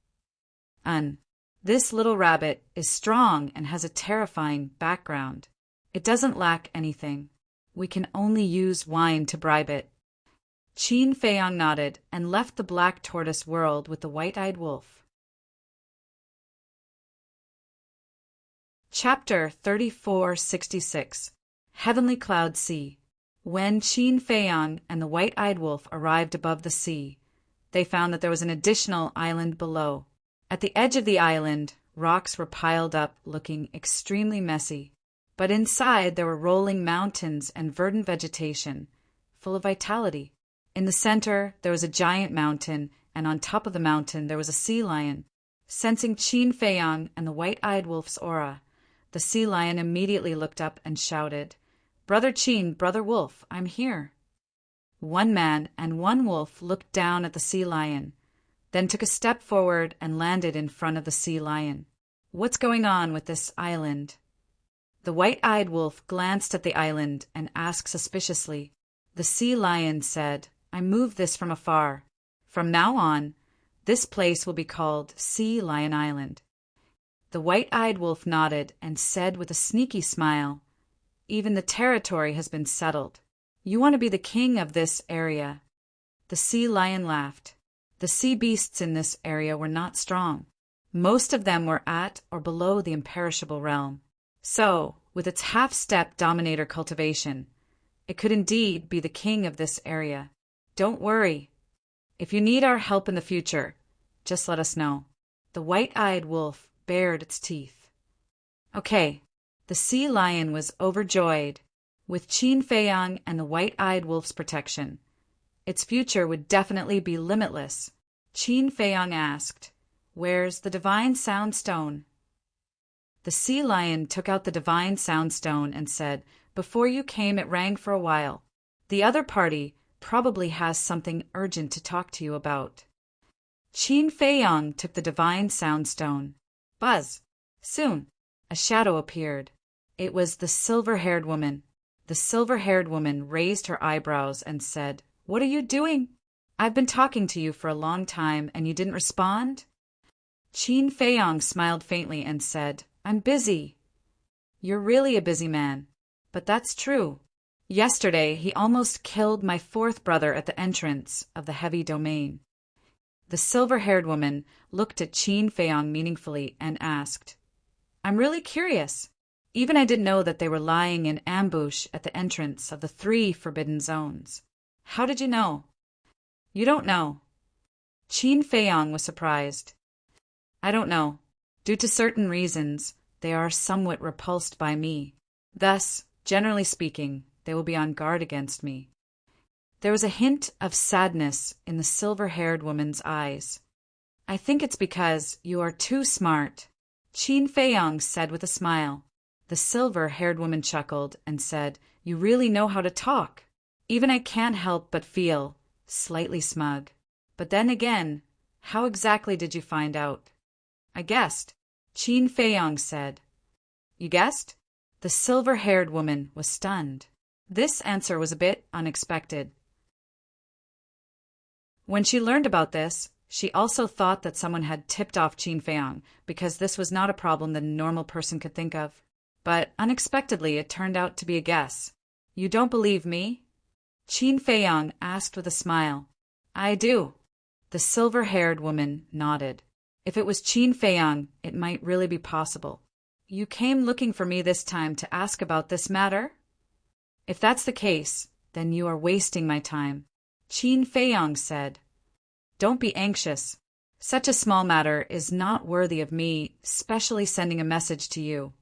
Speaker 1: This little rabbit is strong and has a terrifying background. It doesn't lack anything. We can only use wine to bribe it. Qin Feiyang nodded and left the black tortoise world with the white-eyed wolf. Chapter 3466 Heavenly Cloud Sea. When Qin Feiyang and the white-eyed wolf arrived above the sea, they found that there was an additional island below. At the edge of the island, rocks were piled up looking extremely messy, but inside there were rolling mountains and verdant vegetation, full of vitality. In the center, there was a giant mountain, and on top of the mountain there was a sea lion. Sensing Qin Feiyang and the white-eyed wolf's aura, the sea lion immediately looked up and shouted, "Brother Qin, Brother Wolf, I'm here." One man and one wolf looked down at the sea lion, then took a step forward and landed in front of the sea lion. "What's going on with this island?" The white-eyed wolf glanced at the island and asked suspiciously. The sea lion said, "I moved this from afar. From now on, this place will be called Sea Lion Island." The white-eyed wolf nodded and said with a sneaky smile, "Even the territory has been settled. You want to be the king of this area." The sea lion laughed. The sea beasts in this area were not strong. Most of them were at or below the imperishable realm. So, with its half-step dominator cultivation, it could indeed be the king of this area. "Don't worry. If you need our help in the future, just let us know." The white-eyed wolf bared its teeth. Okay, the sea lion was overjoyed. With Qin Feiyang and the white-eyed wolf's protection, its future would definitely be limitless. Qin Feiyang asked, "Where's the divine sound stone?" The sea lion took out the divine sound stone and said, "Before you came it rang for a while. The other party probably has something urgent to talk to you about." Qin Feiyang took the divine sound stone. Buzz! Soon, a shadow appeared. It was the silver-haired woman. The silver-haired woman raised her eyebrows and said, "What are you doing? I've been talking to you for a long time and you didn't respond?" Qin Feiyong smiled faintly and said, "I'm busy." "You're really a busy man. But that's true. Yesterday, he almost killed my fourth brother at the entrance of the heavy domain." The silver-haired woman looked at Qin Feiyong meaningfully and asked, "I'm really curious. Even I didn't know that they were lying in ambush at the entrance of the 3 forbidden zones. How did you know?" "You don't know." Qin Feiyong was surprised. "I don't know. Due to certain reasons, they are somewhat repulsed by me. Thus, generally speaking, they will be on guard against me." There was a hint of sadness in the silver-haired woman's eyes. "I think it's because you are too smart," Qin Feiyong said with a smile. The silver-haired woman chuckled and said, "You really know how to talk. Even I can't help but feel slightly smug. But then again, how exactly did you find out?" "I guessed," Qin Feiyong said. "You guessed?" The silver-haired woman was stunned. This answer was a bit unexpected. When she learned about this, she also thought that someone had tipped off Qin Feiyong, because this was not a problem that a normal person could think of. But unexpectedly, it turned out to be a guess. "You don't believe me?" Qin Feiyong asked with a smile. "I do." The silver-haired woman nodded. If it was Qin Feiyong, it might really be possible. "You came looking for me this time to ask about this matter?" "If that's the case, then you are wasting my time," Qin Feiyong said. "Don't be anxious. Such a small matter is not worthy of me specially sending a message to you."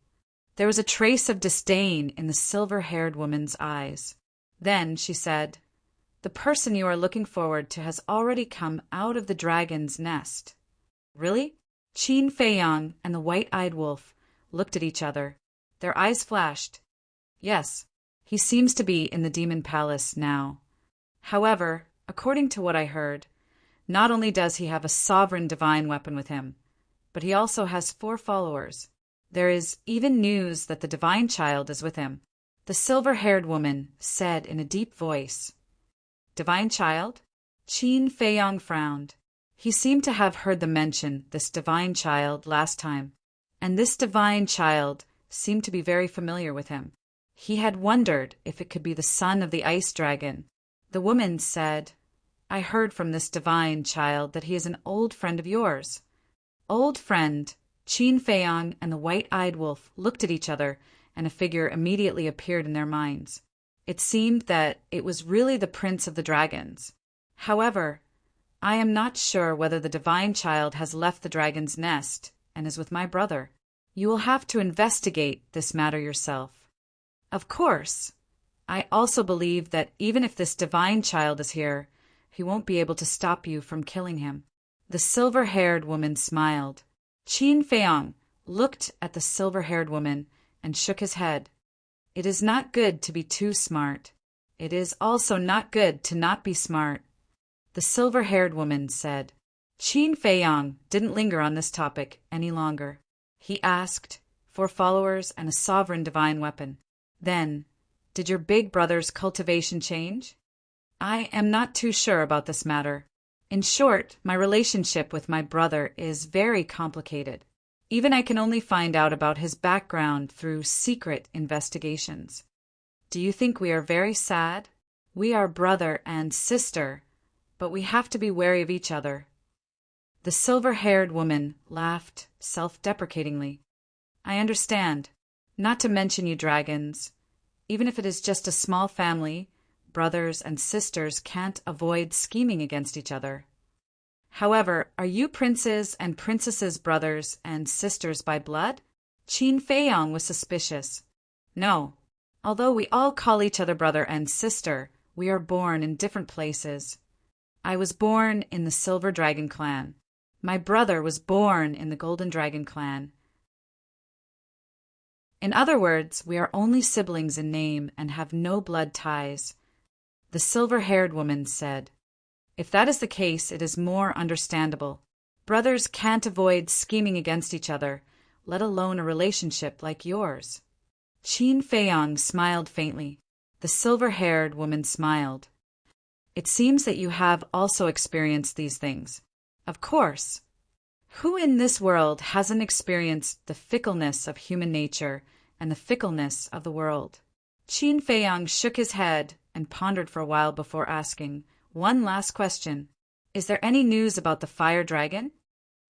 Speaker 1: There was a trace of disdain in the silver-haired woman's eyes. Then she said, "The person you are looking forward to has already come out of the dragon's nest." "Really?" Qin Feiyong and the white-eyed wolf looked at each other. Their eyes flashed. "Yes, he seems to be in the demon palace now. However, according to what I heard, not only does he have a sovereign divine weapon with him, but he also has 4 followers. There is even news that the divine child is with him." The silver-haired woman said in a deep voice. "Divine child?" Qin Feiyong frowned. He seemed to have heard them mention this divine child last time, and this divine child seemed to be very familiar with him. He had wondered if it could be the son of the ice dragon. The woman said, "I heard from this divine child that he is an old friend of yours." "Old friend?" Qin Feiyong and the white-eyed wolf looked at each other, and a figure immediately appeared in their minds. It seemed that it was really the Prince of the Dragons. "However, I am not sure whether the divine child has left the dragon's nest and is with my brother. You will have to investigate this matter yourself." "Of course. I also believe that even if this divine child is here, he won't be able to stop you from killing him." The silver-haired woman smiled. Qin Feiyong looked at the silver-haired woman and shook his head. "It is not good to be too smart. It is also not good to not be smart," the silver-haired woman said. Qin Feiyong didn't linger on this topic any longer. He asked, "4 followers and a sovereign divine weapon. Then, did your big brother's cultivation change?" "I am not too sure about this matter. In short, my relationship with my brother is very complicated. Even I can only find out about his background through secret investigations." "Do you think we are very sad? We are brother and sister, but we have to be wary of each other." The silver-haired woman laughed self-deprecatingly. "I understand. Not to mention you dragons. Even if it is just a small family, brothers and sisters can't avoid scheming against each other. However, are you princes and princesses brothers and sisters by blood?" Qin Feiyong was suspicious. "No. Although we all call each other brother and sister, we are born in different places. I was born in the Silver Dragon clan. My brother was born in the Golden Dragon clan. In other words, we are only siblings in name and have no blood ties," the silver-haired woman said. "If that is the case, it is more understandable. Brothers can't avoid scheming against each other, let alone a relationship like yours." Qin Feiyong smiled faintly. The silver-haired woman smiled. It seems that you have also experienced these things. Of course. Who in this world hasn't experienced the fickleness of human nature and the fickleness of the world? Qin Feiyang shook his head and pondered for a while before asking one last question. Is there any news about the fire dragon?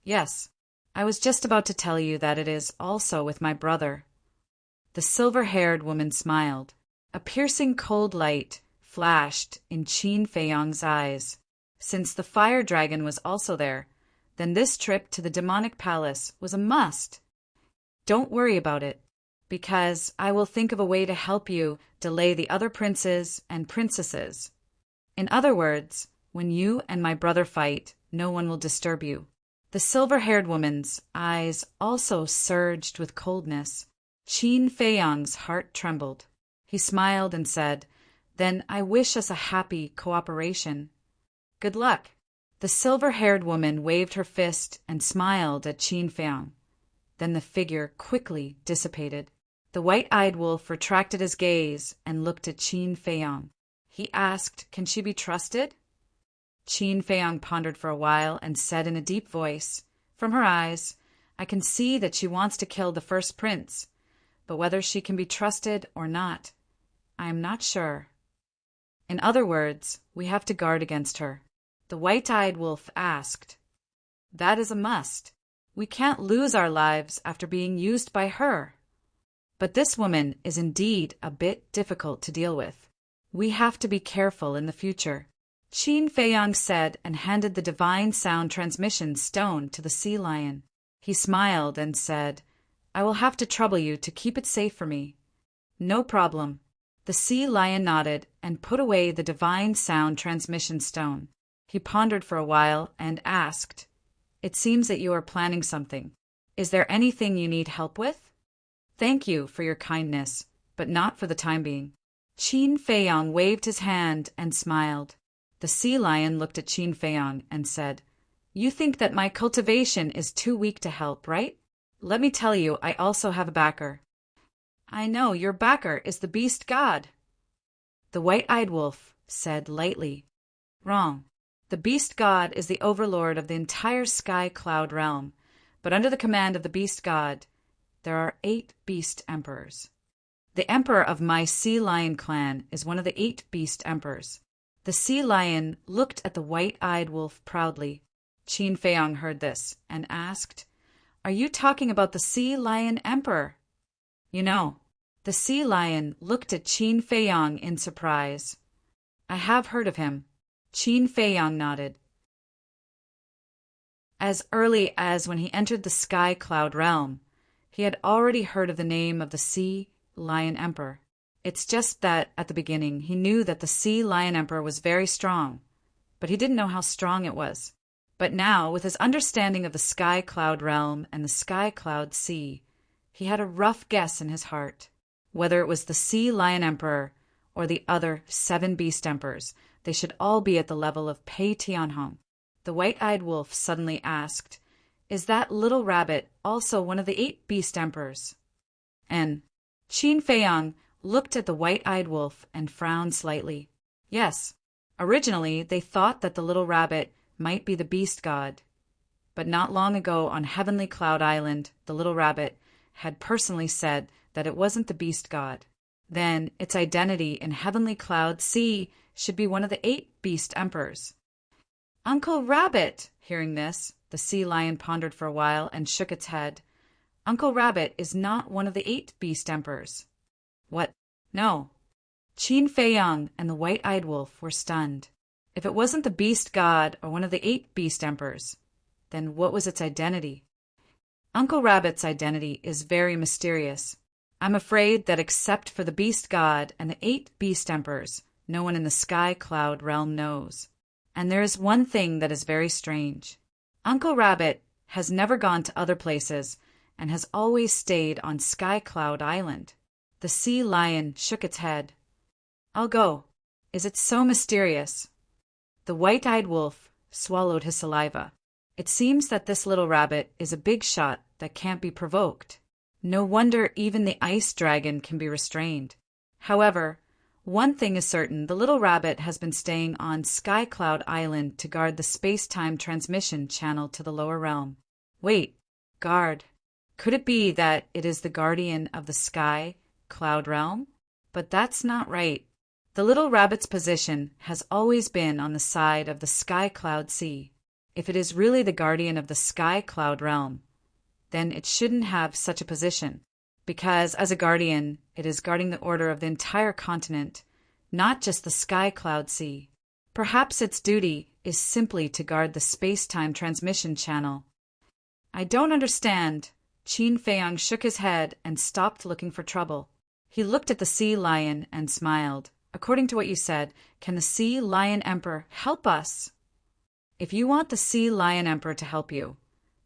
Speaker 1: Yes. I was just about to tell you that it is also with my brother. The silver-haired woman smiled. A piercing cold light flashed in Qin Feiyang's eyes. Since the fire dragon was also there, then this trip to the demonic palace was a must. Don't worry about it, because I will think of a way to help you delay the other princes and princesses. In other words, when you and my brother fight, no one will disturb you. The silver-haired woman's eyes also surged with coldness. Qin Feiyang's heart trembled. He smiled and said, Then I wish us a happy cooperation. Good luck. The silver-haired woman waved her fist and smiled at Qin Feiyang. Then the figure quickly dissipated. The white-eyed wolf retracted his gaze and looked at Qin Feiyang. He asked, Can she be trusted? Qin Feiyang pondered for a while and said in a deep voice, From her eyes, I can see that she wants to kill the first prince, but whether she can be trusted or not, I am not sure. In other words, we have to guard against her. The white-eyed wolf asked, That is a must. We can't lose our lives after being used by her. But this woman is indeed a bit difficult to deal with. We have to be careful in the future. Qin Feiyang said and handed the divine sound transmission stone to the sea lion. He smiled and said, I will have to trouble you to keep it safe for me. No problem. The sea lion nodded and put away the divine sound transmission stone. He pondered for a while and asked, It seems that you are planning something. Is there anything you need help with? Thank you for your kindness, but not for the time being. Qin Feiyang waved his hand and smiled. The sea lion looked at Qin Feiyang and said, You think that my cultivation is too weak to help, right? Let me tell you, I also have a backer. I know, your backer is the beast god. The white-eyed wolf said lightly, Wrong. The beast god is the overlord of the entire sky cloud realm, but under the command of the beast god, there are 8 beast emperors. The emperor of my sea lion clan is one of the 8 beast emperors. The sea lion looked at the white-eyed wolf proudly. Qin Feiyang heard this and asked, Are you talking about the sea lion emperor? You know, the sea lion looked at Qin Feiyang in surprise. I have heard of him. Qin Feiyang nodded. As early as when he entered the sky cloud realm, he had already heard of the name of the sea lion emperor. It's just that, at the beginning, he knew that the sea lion emperor was very strong, but he didn't know how strong it was. But now, with his understanding of the sky cloud realm and the sky cloud sea, he had a rough guess in his heart. Whether it was the sea lion emperor or the other 7 beast emperors, they should all be at the level of Pei Tianhong. The white-eyed wolf suddenly asked, Is that little rabbit also one of the 8 beast emperors? And Qin Feiyang looked at the white-eyed wolf and frowned slightly. Yes, originally they thought that the little rabbit might be the beast god. But not long ago on Heavenly Cloud Island, the little rabbit had personally said that it wasn't the beast god. Then its identity in Heavenly Cloud Sea should be one of the 8 beast emperors. Uncle Rabbit! Hearing this, the sea lion pondered for a while and shook its head. Uncle Rabbit is not one of the 8 beast emperors. What? No. Qin Feiyang and the white-eyed wolf were stunned. If it wasn't the beast god or one of the 8 beast emperors, then what was its identity? Uncle Rabbit's identity is very mysterious. I'm afraid that except for the beast god and the 8 beast emperors, no one in the sky cloud realm knows. And there is one thing that is very strange. Uncle Rabbit has never gone to other places and has always stayed on Sky Cloud Island. The sea lion shook its head. I'll go. Is it so mysterious? The white-eyed wolf swallowed his saliva. It seems that this little rabbit is a big shot that can't be provoked. No wonder even the ice dragon can be restrained. However, One thing is certain, the little rabbit has been staying on Sky Cloud Island to guard the space-time transmission channel to the lower realm. Wait, guard. Could it be that it is the guardian of the Sky Cloud realm? But that's not right. The little rabbit's position has always been on the side of the Sky Cloud Sea. If it is really the guardian of the Sky Cloud realm, then it shouldn't have such a position, because as a guardian, it is guarding the order of the entire continent, not just the Sky Cloud Sea. Perhaps its duty is simply to guard the space-time transmission channel. I don't understand. Qin Feiyang shook his head and stopped looking for trouble. He looked at the sea lion and smiled. According to what you said, can the sea lion emperor help us? If you want the sea lion emperor to help you,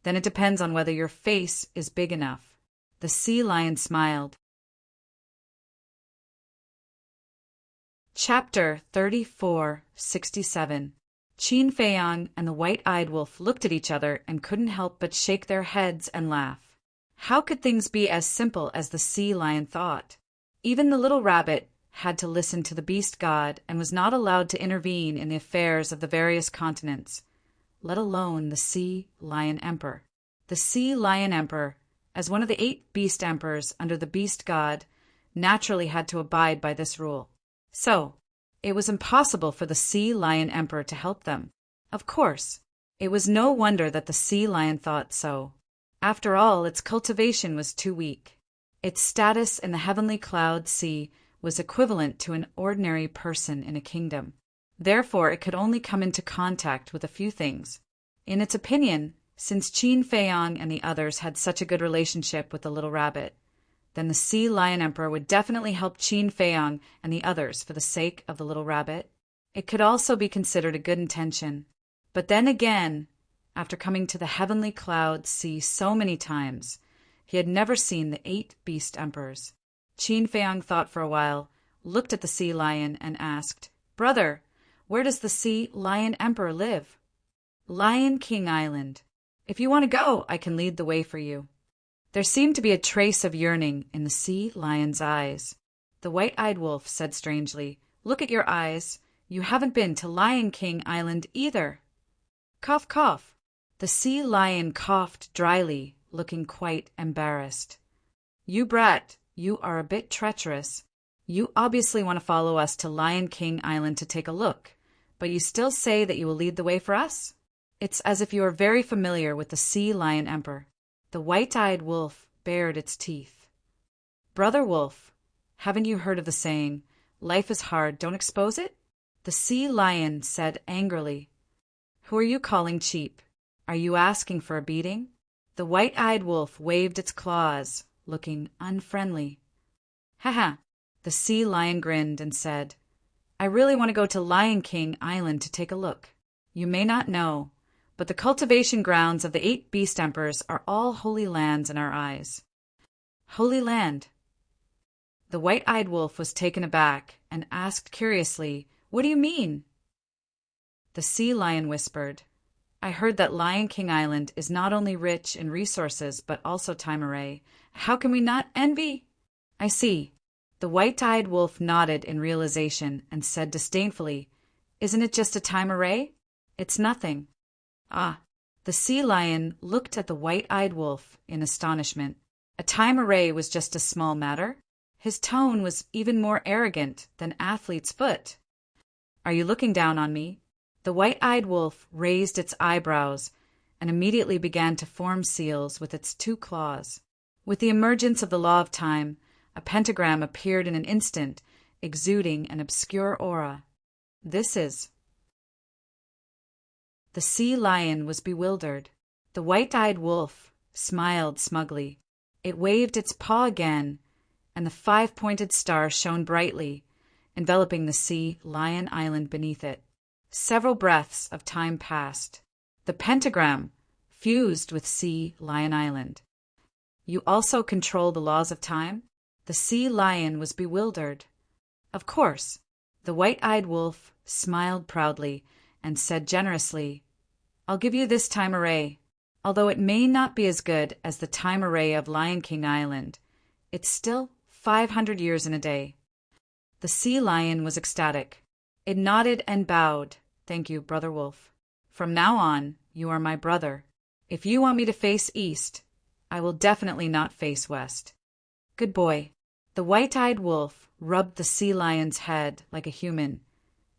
Speaker 1: then it depends on whether your face is big enough. The sea lion smiled. Chapter 34:67. Qin Feiyang and the white-eyed wolf looked at each other and couldn't help but shake their heads and laugh. How could things be as simple as the sea lion thought? Even the little rabbit had to listen to the beast god and was not allowed to intervene in the affairs of the various continents, let alone the sea lion emperor. The sea lion emperor, as one of the 8 beast emperors under the beast god, naturally had to abide by this rule. So, it was impossible for the sea lion emperor to help them. Of course, it was no wonder that the sea lion thought so. After all, its cultivation was too weak. Its status in the heavenly cloud sea was equivalent to an ordinary person in a kingdom. Therefore, it could only come into contact with a few things. In its opinion, since Qin Feiyang and the others had such a good relationship with the little rabbit, then the sea lion emperor would definitely help Qin Feiyang and the others for the sake of the little rabbit. It could also be considered a good intention. But then again, after coming to the heavenly cloud sea so many times, he had never seen the 8 beast emperors. Qin Feiyang thought for a while, looked at the sea lion, and asked, "Brother, where does the sea lion emperor live?" "Lion King Island. If you want to go, I can lead the way for you." There seemed to be a trace of yearning in the sea lion's eyes. The white-eyed wolf said strangely, "Look at your eyes. You haven't been to Lion King Island either." Cough, cough. The sea lion coughed dryly, looking quite embarrassed. "You brat, you are a bit treacherous. You obviously want to follow us to Lion King Island to take a look, but you still say that you will lead the way for us? It's as if you are very familiar with the sea lion emperor." The white-eyed wolf bared its teeth. "Brother Wolf, haven't you heard of the saying, 'Life is hard, don't expose it'?" The sea lion said angrily. "Who are you calling cheap? Are you asking for a beating?" The white-eyed wolf waved its claws, looking unfriendly. "Ha ha!" The sea lion grinned and said, "I really want to go to Lion King Island to take a look. You may not know, but the cultivation grounds of the 8 beast emperors are all holy lands in our eyes." "Holy land?" The white-eyed wolf was taken aback and asked curiously, "What do you mean?" The sea lion whispered, "I heard that Lion King Island is not only rich in resources but also time-array. How can we not envy?" "I see." The white-eyed wolf nodded in realization and said disdainfully, "Isn't it just a time-array? It's nothing." "Ah." The sea lion looked at the white-eyed wolf in astonishment. A time-array was just a small matter. His tone was even more arrogant than athlete's foot. "Are you looking down on me?" The white-eyed wolf raised its eyebrows and immediately began to form seals with its 2 claws. With the emergence of the law of time, a pentagram appeared in an instant, exuding an obscure aura. "This is—" The sea lion was bewildered. The white-eyed wolf smiled smugly. It waved its paw again, and the 5-pointed star shone brightly, enveloping the sea lion island beneath it. Several breaths of time passed. The pentagram fused with sea lion island. "You also control the laws of time?" The sea lion was bewildered. "Of course." The white-eyed wolf smiled proudly and said generously, "I'll give you this time-array. Although it may not be as good as the time-array of Lion King Island, it's still 500 years in a day." The sea lion was ecstatic. It nodded and bowed. "Thank you, Brother Wolf. From now on, you are my brother. If you want me to face east, I will definitely not face west." "Good boy." The white-eyed wolf rubbed the sea lion's head like a human,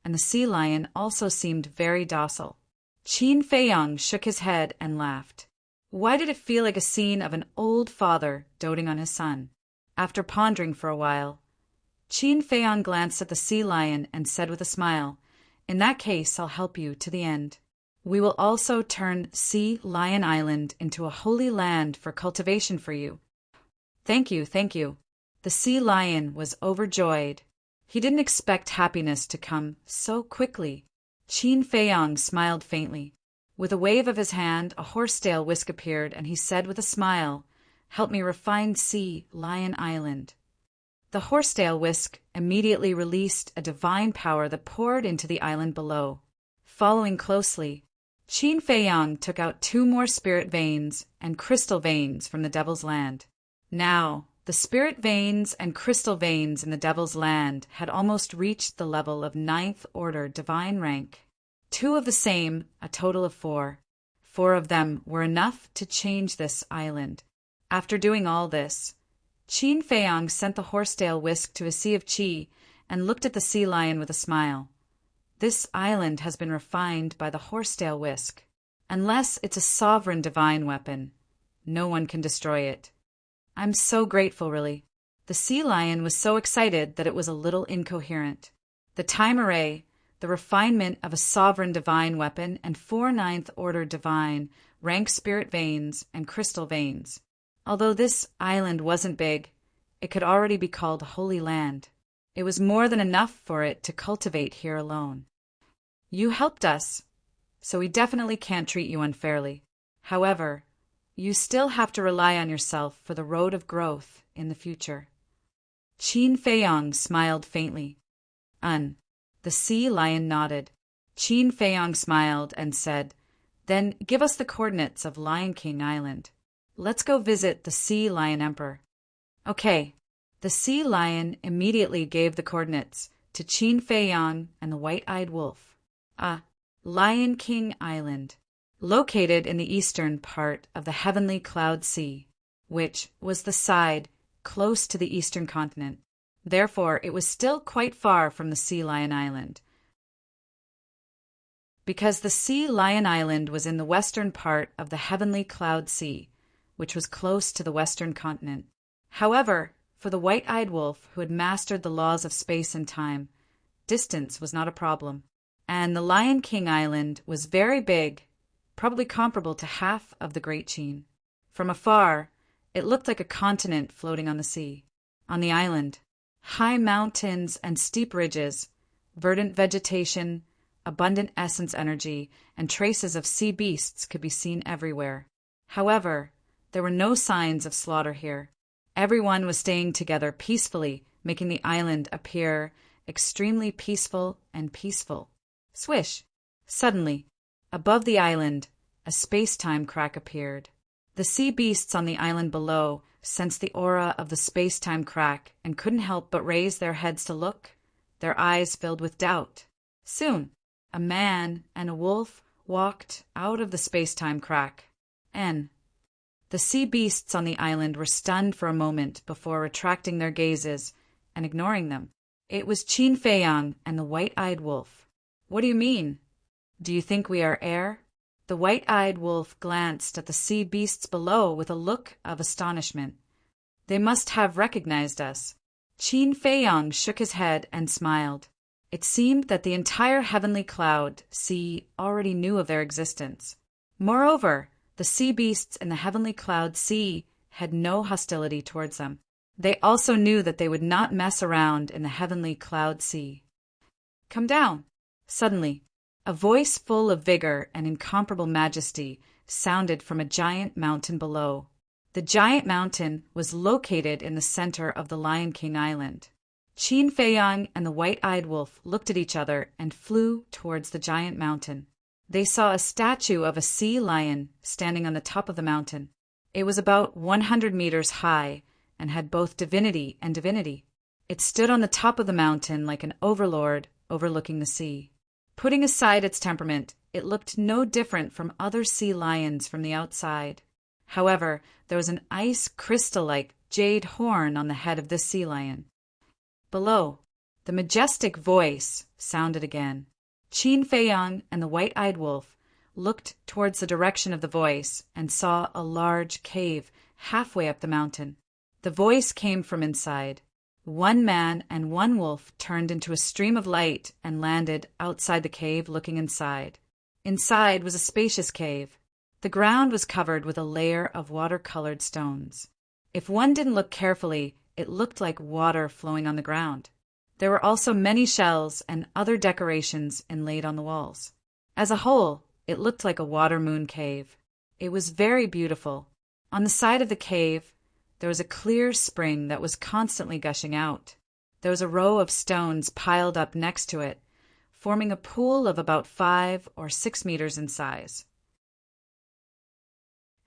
Speaker 1: and the sea lion also seemed very docile. Qin Feiyang shook his head and laughed. Why did it feel like a scene of an old father doting on his son? After pondering for a while, Qin Feiyang glanced at the sea lion and said with a smile, "In that case, I'll help you to the end. We will also turn Sea Lion Island into a holy land for cultivation for you." "Thank you, thank you." The sea lion was overjoyed. He didn't expect happiness to come so quickly. Qin Feiyang smiled faintly. With a wave of his hand, a horsetail whisk appeared, and he said with a smile, "Help me refine Sea Lion Island." The horsetail whisk immediately released a divine power that poured into the island below. Following closely, Qin Feiyang took out 2 more spirit veins and crystal veins from the Devil's Land. Now, the spirit veins and crystal veins in the Devil's Land had almost reached the level of 9th order divine rank. 2 of the same, a total of 4. 4 of them were enough to change this island. After doing all this, Qin Feiyang sent the horsetail whisk to a sea of qi and looked at the sea lion with a smile. "This island has been refined by the horsetail whisk. Unless it's a sovereign divine weapon, no one can destroy it. I'm so grateful, really." The sea lion was so excited that it was a little incoherent. The time array, the refinement of a sovereign divine weapon, and 4 9th order divine rank spirit veins and crystal veins. Although this island wasn't big, it could already be called a holy land. It was more than enough for it to cultivate here alone. "You helped us, so we definitely can't treat you unfairly. However, you still have to rely on yourself for the road of growth in the future." Qin Feiyang smiled faintly. The sea lion nodded. Qin Feiyang smiled and said, "Then give us the coordinates of Lion King Island. Let's go visit the Sea Lion Emperor." "Okay." The sea lion immediately gave the coordinates to Qin Feiyang and the white-eyed wolf. Lion King Island, located in the eastern part of the Heavenly Cloud Sea, which was the side close to the eastern continent. Therefore, it was still quite far from the Sea Lion Island, because the Sea Lion Island was in the western part of the Heavenly Cloud Sea, which was close to the western continent. However, for the white-eyed wolf who had mastered the laws of space and time, distance was not a problem, and the Lion King Island was very big, probably comparable to half of the Great Qin. From afar, it looked like a continent floating on the sea. On the island, high mountains and steep ridges, verdant vegetation, abundant essence energy, and traces of sea beasts could be seen everywhere. However, there were no signs of slaughter here. Everyone was staying together peacefully, making the island appear extremely peaceful and peaceful. Swish! Suddenly, above the island, a space-time crack appeared. The sea beasts on the island below sensed the aura of the space-time crack and couldn't help but raise their heads to look, their eyes filled with doubt. Soon, a man and a wolf walked out of the space-time crack. The sea beasts on the island were stunned for a moment before retracting their gazes and ignoring them. It was Qin Feiyang and the white-eyed wolf. "What do you mean? Do you think we are air?" The white-eyed wolf glanced at the sea beasts below with a look of astonishment. They must have recognized us. Qin Feiyang shook his head and smiled. It seemed that the entire heavenly cloud sea already knew of their existence. Moreover, the sea beasts in the heavenly cloud sea had no hostility towards them. They also knew that they would not mess around in the heavenly cloud sea. "Come down." Suddenly, a voice full of vigor and incomparable majesty sounded from a giant mountain below. The giant mountain was located in the center of the Lion King Island. Qin Feiyang and the white-eyed wolf looked at each other and flew towards the giant mountain. They saw a statue of a sea lion standing on the top of the mountain. It was about 100 meters high and had both divinity and divinity. It stood on the top of the mountain like an overlord overlooking the sea. Putting aside its temperament, it looked no different from other sea lions from the outside. However, there was an ice crystal-like jade horn on the head of this sea lion. Below, the majestic voice sounded again. Qin Feiyang and the white-eyed wolf looked towards the direction of the voice and saw a large cave halfway up the mountain. The voice came from inside. One man and one wolf turned into a stream of light and landed outside the cave, looking inside. Inside was a spacious cave. The ground was covered with a layer of water-colored stones. If one didn't look carefully, it looked like water flowing on the ground. There were also many shells and other decorations inlaid on the walls. As a whole, it looked like a water moon cave. It was very beautiful. On the side of the cave, there was a clear spring that was constantly gushing out. There was a row of stones piled up next to it, forming a pool of about 5 or 6 meters in size.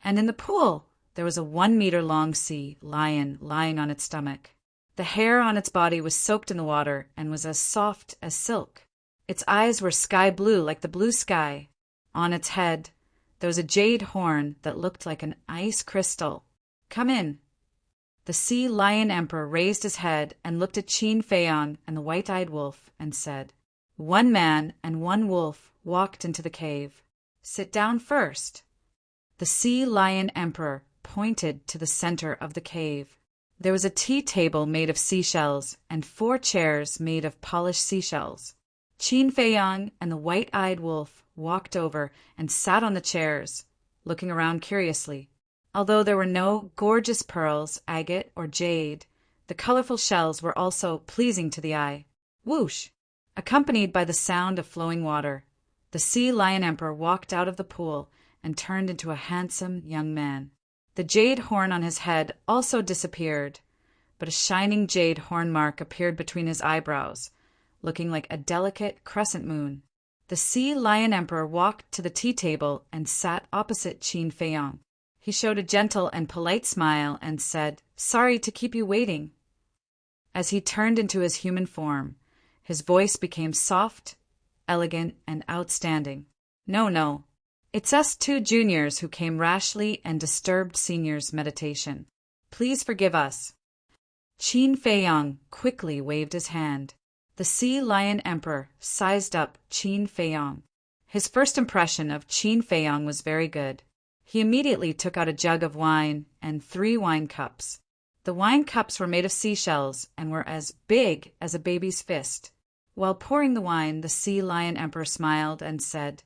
Speaker 1: And in the pool, there was a 1-meter-long sea lion lying on its stomach. The hair on its body was soaked in the water and was as soft as silk. Its eyes were sky blue like the blue sky. On its head, there was a jade horn that looked like an ice crystal. "Come in." The sea lion emperor raised his head and looked at Qin Feiyang and the white-eyed wolf and said, "One man and one wolf walked into the cave. Sit down first." The sea lion emperor pointed to the center of the cave. There was a tea table made of seashells and 4 chairs made of polished seashells. Qin Feiyang and the white-eyed wolf walked over and sat on the chairs, looking around curiously. Although there were no gorgeous pearls, agate, or jade, the colorful shells were also pleasing to the eye. Whoosh! Accompanied by the sound of flowing water, the sea lion emperor walked out of the pool and turned into a handsome young man. The jade horn on his head also disappeared, but a shining jade horn mark appeared between his eyebrows, looking like a delicate crescent moon. The sea lion emperor walked to the tea table and sat opposite Qin Feiyang. He showed a gentle and polite smile and said, "Sorry to keep you waiting." As he turned into his human form, his voice became soft, elegant, and outstanding. No. It's us 2 juniors who came rashly and disturbed seniors' meditation. Please forgive us." Qin Feiyang quickly waved his hand. The sea lion emperor sized up Qin Feiyang. His first impression of Qin Feiyang was very good. He immediately took out a jug of wine and 3 wine cups. The wine cups were made of seashells and were as big as a baby's fist. While pouring the wine, the sea lion emperor smiled and said,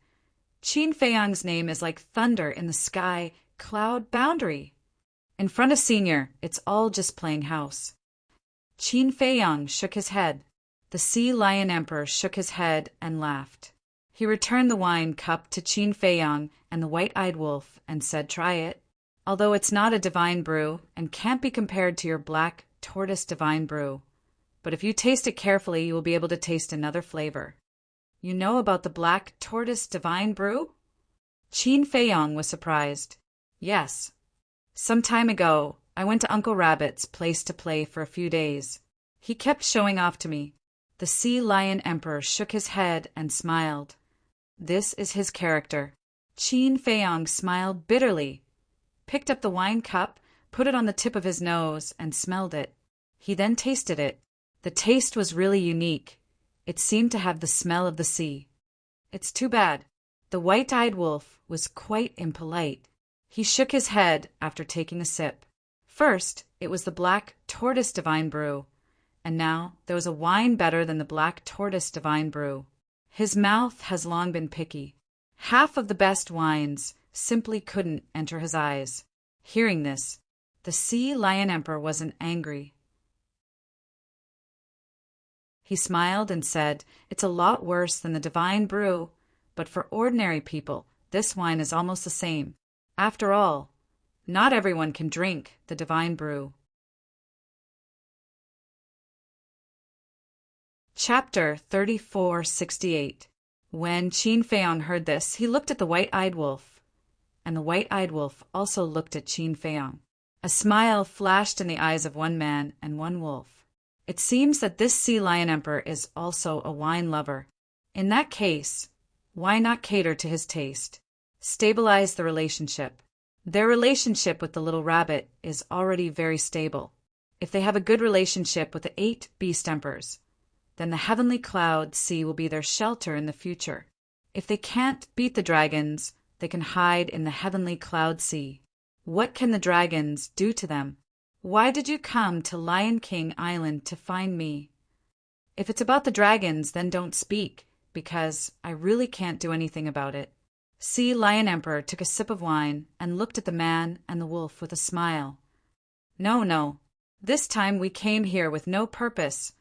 Speaker 1: "Qin Feiyang's name is like thunder in the sky, cloud boundary. In front of senior, it's all just playing house." Qin Feiyang shook his head. The sea lion emperor shook his head and laughed. He returned the wine cup to Qin Feiyang and the white-eyed wolf and said, "Try it. Although it's not a divine brew and can't be compared to your black tortoise divine brew. But if you taste it carefully, you will be able to taste another flavor." "You know about the black tortoise divine brew?" Qin Feiyang was surprised. "Yes. Some time ago, I went to Uncle Rabbit's place to play for a few days. He kept showing off to me." The sea lion emperor shook his head and smiled. "This is his character." Qin Feiyang smiled bitterly, picked up the wine cup, put it on the tip of his nose, and smelled it. He then tasted it. The taste was really unique. It seemed to have the smell of the sea. "It's too bad." The white-eyed wolf was quite impolite. He shook his head after taking a sip. First, it was the black tortoise divine brew, and now there was a wine better than the black tortoise divine brew. His mouth has long been picky. Half of the best wines simply couldn't enter his eyes. Hearing this, the sea lion emperor wasn't angry. He smiled and said, "It's a lot worse than the divine brew, but for ordinary people, this wine is almost the same. After all, not everyone can drink the divine brew." Chapter 3468. When Qin Feiyang heard this, he looked at the white-eyed wolf, and the white-eyed wolf also looked at Qin Feiyang. A smile flashed in the eyes of one man and one wolf. It seems that this sea lion emperor is also a wine lover. In that case, why not cater to his taste? Stabilize the relationship. Their relationship with the little rabbit is already very stable. If they have a good relationship with the 8 beast emperors, then the heavenly cloud sea will be their shelter in the future. If they can't beat the dragons, they can hide in the heavenly cloud sea. What can the dragons do to them? Why did you come to Lion King Island to find me? If it's about the dragons, then don't speak, because I really can't do anything about it. Sea Lion Emperor took a sip of wine and looked at the man and the wolf with a smile. No. This time we came here with no purpose,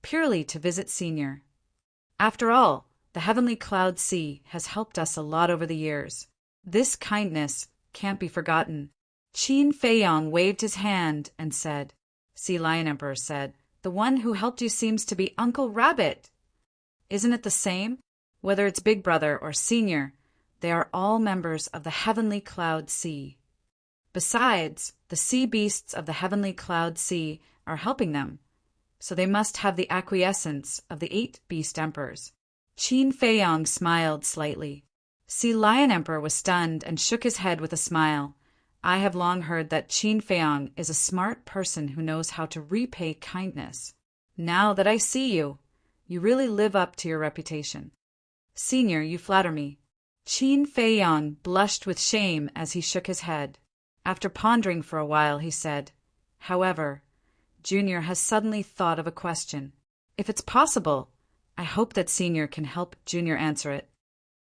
Speaker 1: purely to visit Senior. After all, the heavenly cloud sea has helped us a lot over the years. This kindness can't be forgotten. Qin Feiyong waved his hand and said, Sea Lion Emperor said, the one who helped you seems to be Uncle Rabbit. Isn't it the same? Whether it's Big Brother or Senior, they are all members of the heavenly cloud sea. Besides, the sea beasts of the heavenly cloud sea are helping them, so they must have the acquiescence of the 8 beast emperors. Qin Feiyong smiled slightly. Sea Lion Emperor was stunned and shook his head with a smile. I have long heard that Qin Feiyong is a smart person who knows how to repay kindness. Now that I see you, you really live up to your reputation. Senior, you flatter me. Qin Feiyong blushed with shame as he shook his head. After pondering for a while, he said, However, Junior has suddenly thought of a question. If it's possible, I hope that Senior can help Junior answer it.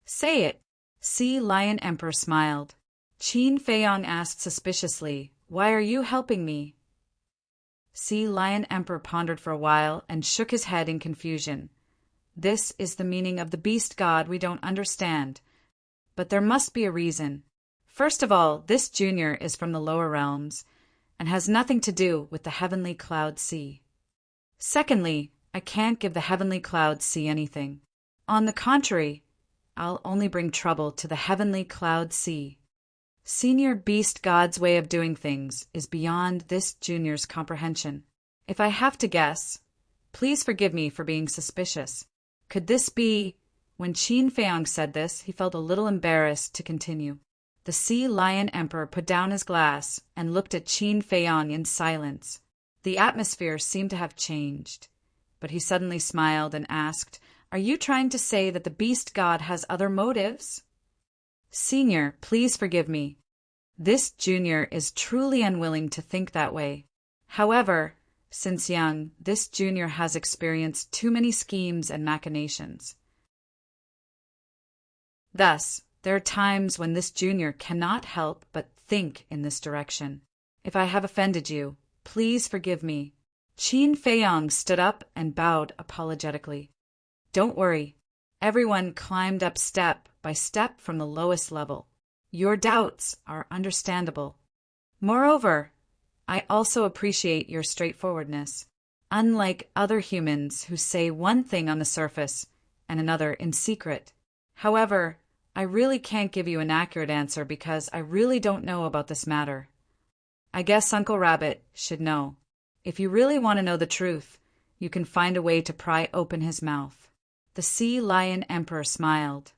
Speaker 1: Say it. Sea Lion Emperor smiled. Qin Feiyong asked suspiciously, Why are you helping me? Sea Lion Emperor pondered for a while and shook his head in confusion. This is the meaning of the beast god we don't understand. But there must be a reason. First of all, this Junior is from the lower realms and has nothing to do with the heavenly cloud sea. Secondly, I can't give the heavenly cloud sea anything. On the contrary, I'll only bring trouble to the heavenly cloud sea. Senior Beast God's way of doing things is beyond this Junior's comprehension. If I have to guess, please forgive me for being suspicious. Could this be... When Qin Feiyong said this, he felt a little embarrassed to continue. The Sea Lion Emperor put down his glass and looked at Qin Feiyong in silence. The atmosphere seemed to have changed, but he suddenly smiled and asked, Are you trying to say that the beast god has other motives? Senior, please forgive me. This Junior is truly unwilling to think that way. However, since young, this Junior has experienced too many schemes and machinations. Thus, there are times when this Junior cannot help but think in this direction. If I have offended you, please forgive me. Qin Feiyong stood up and bowed apologetically. Don't worry. Everyone climbed up step by step from the lowest level. Your doubts are understandable. Moreover, I also appreciate your straightforwardness. Unlike other humans who say one thing on the surface and another in secret. However, I really can't give you an accurate answer because I really don't know about this matter. I guess Uncle Rabbit should know. If you really want to know the truth, you can find a way to pry open his mouth. The Sea Lion Emperor smiled.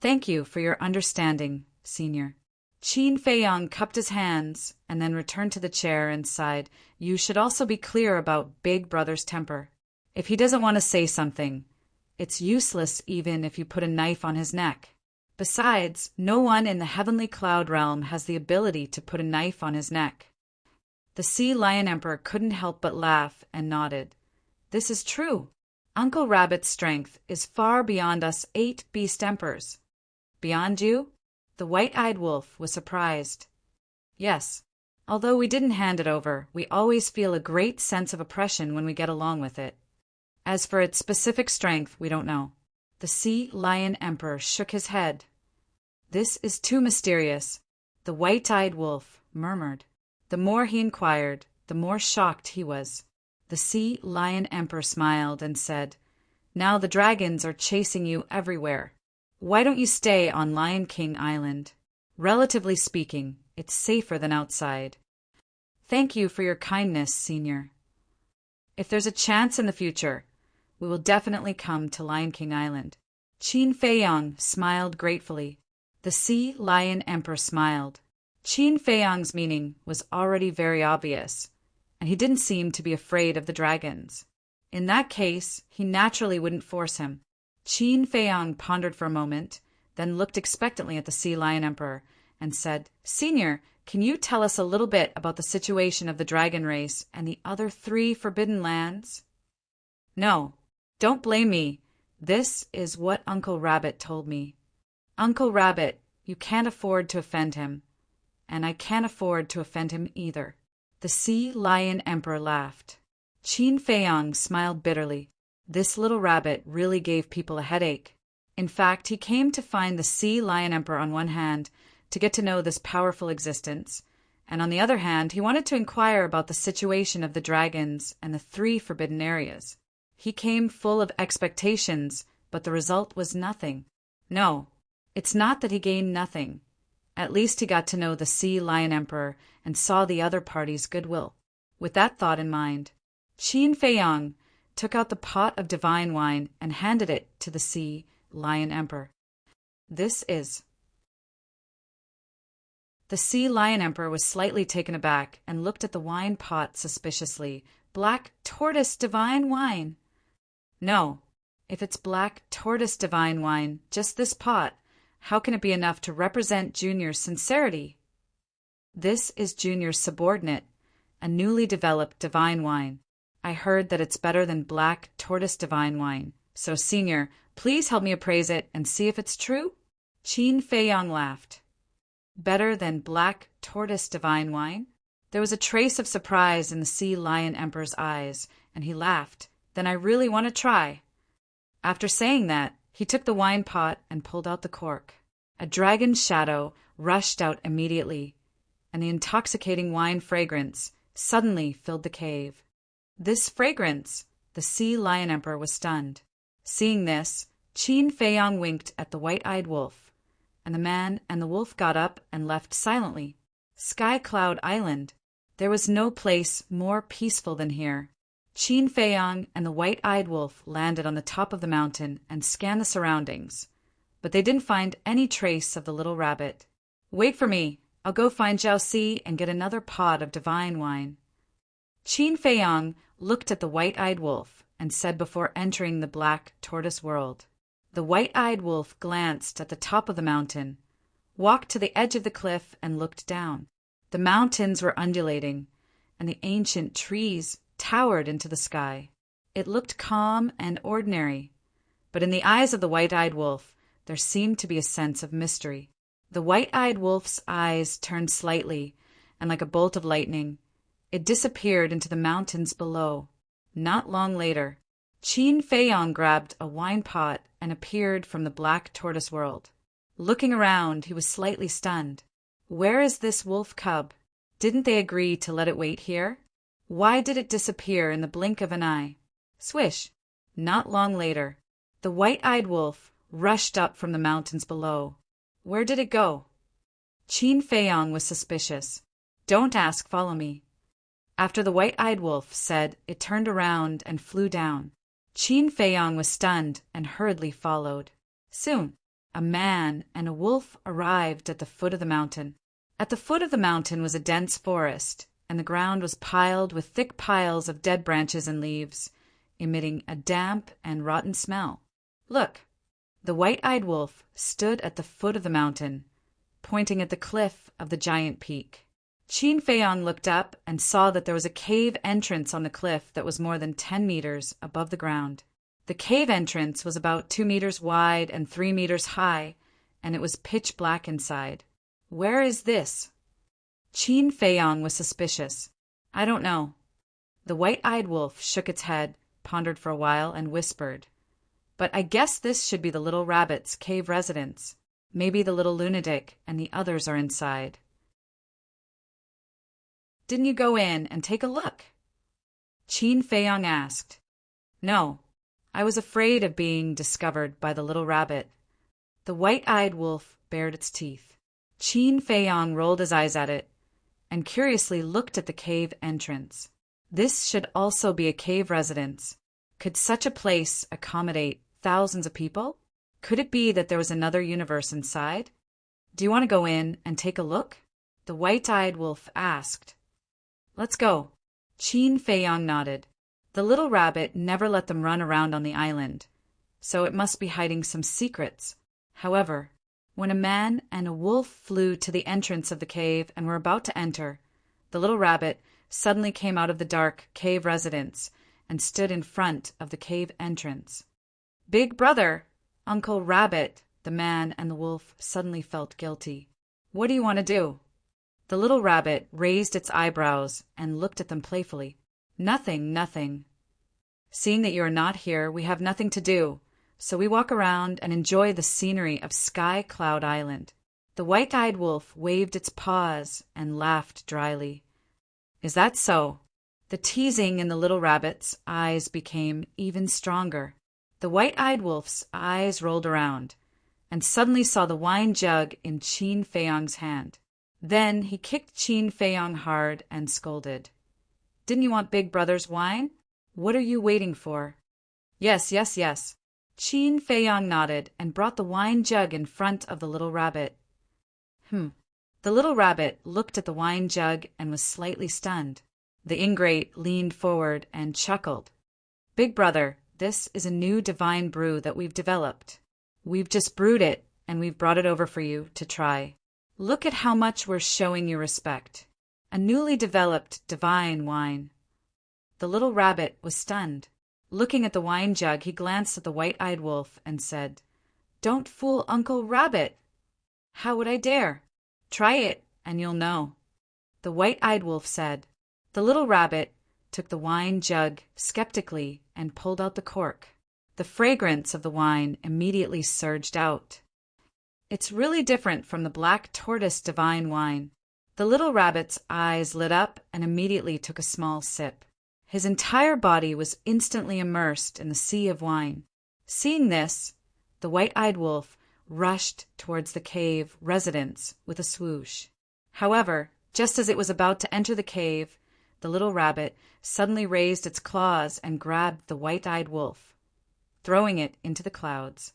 Speaker 1: Thank you for your understanding, Senior. Qin Feiyong cupped his hands and then returned to the chair and sighed. You should also be clear about Big Brother's temper. If he doesn't want to say something, it's useless even if you put a knife on his neck. Besides, no one in the heavenly cloud realm has the ability to put a knife on his neck. The Sea Lion Emperor couldn't help but laugh and nodded. This is true. Uncle Rabbit's strength is far beyond us 8 beast emperors. Beyond you? The white-eyed wolf was surprised. Yes. Although we didn't hand it over, we always feel a great sense of oppression when we get along with it. As for its specific strength, we don't know. The Sea Lion Emperor shook his head. This is too mysterious, the white-eyed wolf murmured. The more he inquired, the more shocked he was. The Sea Lion Emperor smiled and said, Now the dragons are chasing you everywhere. Why don't you stay on Lion King Island? Relatively speaking, it's safer than outside. Thank you for your kindness, Senior. If there's a chance in the future, we will definitely come to Lion King Island." Qin Feiyang smiled gratefully. The Sea Lion Emperor smiled. Qin Feiyang's meaning was already very obvious, and he didn't seem to be afraid of the dragons. In that case, he naturally wouldn't force him. Qin Feiyang pondered for a moment, then looked expectantly at the Sea Lion Emperor and said, "Senior, can you tell us a little bit about the situation of the dragon race and the other 3 forbidden lands?" "No, don't blame me. This is what Uncle Rabbit told me." "Uncle Rabbit, you can't afford to offend him. And I can't afford to offend him either." The Sea Lion Emperor laughed. Qin Feiyang smiled bitterly. This little rabbit really gave people a headache. In fact, he came to find the Sea Lion Emperor on one hand to get to know this powerful existence, and on the other hand, he wanted to inquire about the situation of the dragons and the 3 forbidden areas. He came full of expectations, but the result was nothing. No, it's not that he gained nothing. At least he got to know the Sea Lion Emperor and saw the other party's goodwill. With that thought in mind, Qin Feiyang took out the pot of divine wine and handed it to the Sea Lion Emperor. "This is—" The Sea Lion Emperor was slightly taken aback and looked at the wine pot suspiciously. "Black tortoise divine wine?" "No. If it's black tortoise divine wine, just this pot, how can it be enough to represent Junior's sincerity?" "This is Junior's subordinate, a newly developed divine wine. I heard that it's better than black tortoise divine wine. So, Senior, please help me appraise it and see if it's true?" Qin Feiyang laughed. "Better than black tortoise divine wine?" There was a trace of surprise in the Sea Lion Emperor's eyes, and he laughed. "Then I really want to try." After saying that, he took the wine pot and pulled out the cork. A dragon's shadow rushed out immediately, and the intoxicating wine fragrance suddenly filled the cave. This fragrance! The Sea Lion Emperor was stunned. Seeing this, Qin Feiyang winked at the white-eyed wolf, and the man and the wolf got up and left silently. Sky Cloud Island. There was no place more peaceful than here. Qin Feiyang and the white-eyed wolf landed on the top of the mountain and scanned the surroundings, but they didn't find any trace of the little rabbit. "Wait for me. I'll go find Zhao Si and get another pot of divine wine." Qin Feiyang looked at the white-eyed wolf and said before entering the black tortoise world. The white-eyed wolf glanced at the top of the mountain, walked to the edge of the cliff, and looked down. The mountains were undulating, and the ancient trees towered into the sky. It looked calm and ordinary, but in the eyes of the white-eyed wolf there seemed to be a sense of mystery. The white-eyed wolf's eyes turned slightly, and like a bolt of lightning, it disappeared into the mountains below. Not long later, Qin Feiyang grabbed a wine pot and appeared from the black tortoise world. Looking around, he was slightly stunned. Where is this wolf cub? Didn't they agree to let it wait here? Why did it disappear in the blink of an eye? Swish! Not long later, the white-eyed wolf rushed up from the mountains below. Where did it go? Qin Feiyang was suspicious. "Don't ask, follow me." After the white-eyed wolf said, it turned around and flew down. Qin Feiyang was stunned and hurriedly followed. Soon, a man and a wolf arrived at the foot of the mountain. At the foot of the mountain was a dense forest, and the ground was piled with thick piles of dead branches and leaves, emitting a damp and rotten smell. Look! The white-eyed wolf stood at the foot of the mountain, pointing at the cliff of the giant peak. Qin Feiyang looked up and saw that there was a cave entrance on the cliff that was more than 10 meters above the ground. The cave entrance was about 2 meters wide and 3 meters high, and it was pitch black inside. Where is this? Qin Feiyang was suspicious. I don't know. The white-eyed wolf shook its head, pondered for a while, and whispered, But I guess this should be the little rabbit's cave residence. Maybe the little lunatic and the others are inside. Didn't you go in and take a look? Qin Feiyang asked. No, I was afraid of being discovered by the little rabbit. The white-eyed wolf bared its teeth. Qin Feiyang rolled his eyes at it and curiously looked at the cave entrance. This should also be a cave residence. Could such a place accommodate thousands of people? Could it be that there was another universe inside? Do you want to go in and take a look? The white-eyed wolf asked. Let's go. Qin Feiyang nodded. The little rabbit never let them run around on the island, so it must be hiding some secrets. However, when a man and a wolf flew to the entrance of the cave and were about to enter, the little rabbit suddenly came out of the dark cave residence and stood in front of the cave entrance. Big brother, Uncle Rabbit, the man and the wolf suddenly felt guilty. What do you want to do? The little rabbit raised its eyebrows and looked at them playfully. Nothing, nothing. Seeing that you are not here, we have nothing to do, so we walk around and enjoy the scenery of Sky Cloud Island. The white-eyed wolf waved its paws and laughed dryly. Is that so? The teasing in the little rabbit's eyes became even stronger. The white-eyed wolf's eyes rolled around and suddenly saw the wine jug in Qin Feiyang's hand. Then he kicked Qin Feiyang hard and scolded. Didn't you want Big Brother's wine? What are you waiting for? Yes, yes, yes. Qin Feiyang nodded and brought the wine jug in front of the little rabbit. The little rabbit looked at the wine jug and was slightly stunned. The ingrate leaned forward and chuckled. Big Brother, this is a new divine brew that we've developed. We've just brewed it, and we've brought it over for you to try. Look at how much we're showing you respect. A newly developed divine wine. The little rabbit was stunned. Looking at the wine jug, he glanced at the white-eyed wolf and said, Don't fool Uncle Rabbit. How would I dare? Try it, and you'll know. The white-eyed wolf said. The little rabbit took the wine jug skeptically and pulled out the cork. The fragrance of the wine immediately surged out. It's really different from the black tortoise divine wine. The little rabbit's eyes lit up and immediately took a small sip. His entire body was instantly immersed in the sea of wine. Seeing this, the white-eyed wolf rushed towards the cave residence with a swoosh. However, just as it was about to enter the cave, the little rabbit suddenly raised its claws and grabbed the white-eyed wolf, throwing it into the clouds.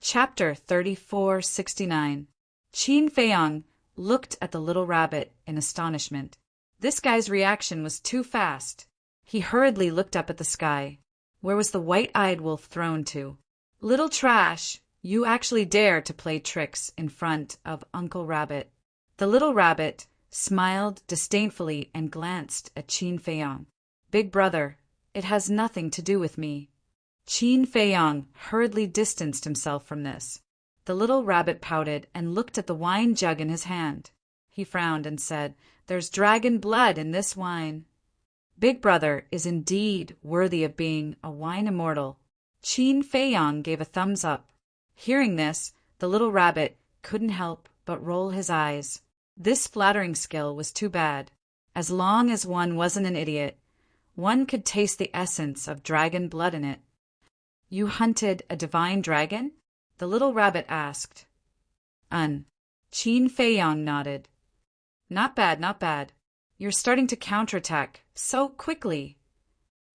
Speaker 1: Chapter 3469. Qin Feiyang looked at the little rabbit in astonishment. This guy's reaction was too fast. He hurriedly looked up at the sky. Where was the white-eyed wolf thrown to? Little trash, you actually dare to play tricks in front of Uncle Rabbit. The little rabbit smiled disdainfully and glanced at Qin Feiyang. Big brother, it has nothing to do with me. Qin Feiyang hurriedly distanced himself from this. The little rabbit pouted and looked at the wine jug in his hand. He frowned and said, There's dragon blood in this wine. Big Brother is indeed worthy of being a wine immortal. Qin Feiyang gave a thumbs up. Hearing this, the little rabbit couldn't help but roll his eyes. This flattering skill was too bad. As long as one wasn't an idiot, one could taste the essence of dragon blood in it. You hunted a divine dragon? The little rabbit asked. Qin Feiyang nodded. Not bad, not bad. You're starting to counterattack so quickly.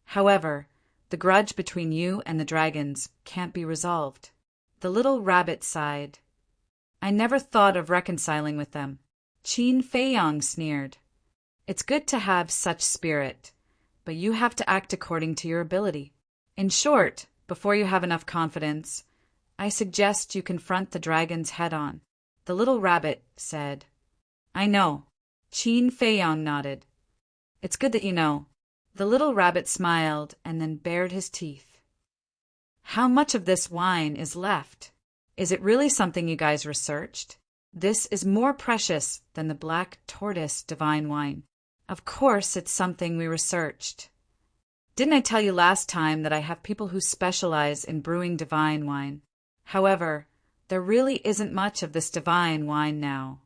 Speaker 1: However, the grudge between you and the dragons can't be resolved. The little rabbit sighed. I never thought of reconciling with them. Qin Feiyang sneered. It's good to have such spirit, but you have to act according to your ability. In short, before you have enough confidence, I suggest you confront the dragons head-on. The little rabbit said. I know. Qin Feiyang nodded. It's good that you know. The little rabbit smiled and then bared his teeth. How much of this wine is left? Is it really something you guys researched? This is more precious than the black tortoise divine wine. Of course it's something we researched. Didn't I tell you last time that I have people who specialize in brewing divine wine? However, there really isn't much of this divine wine now,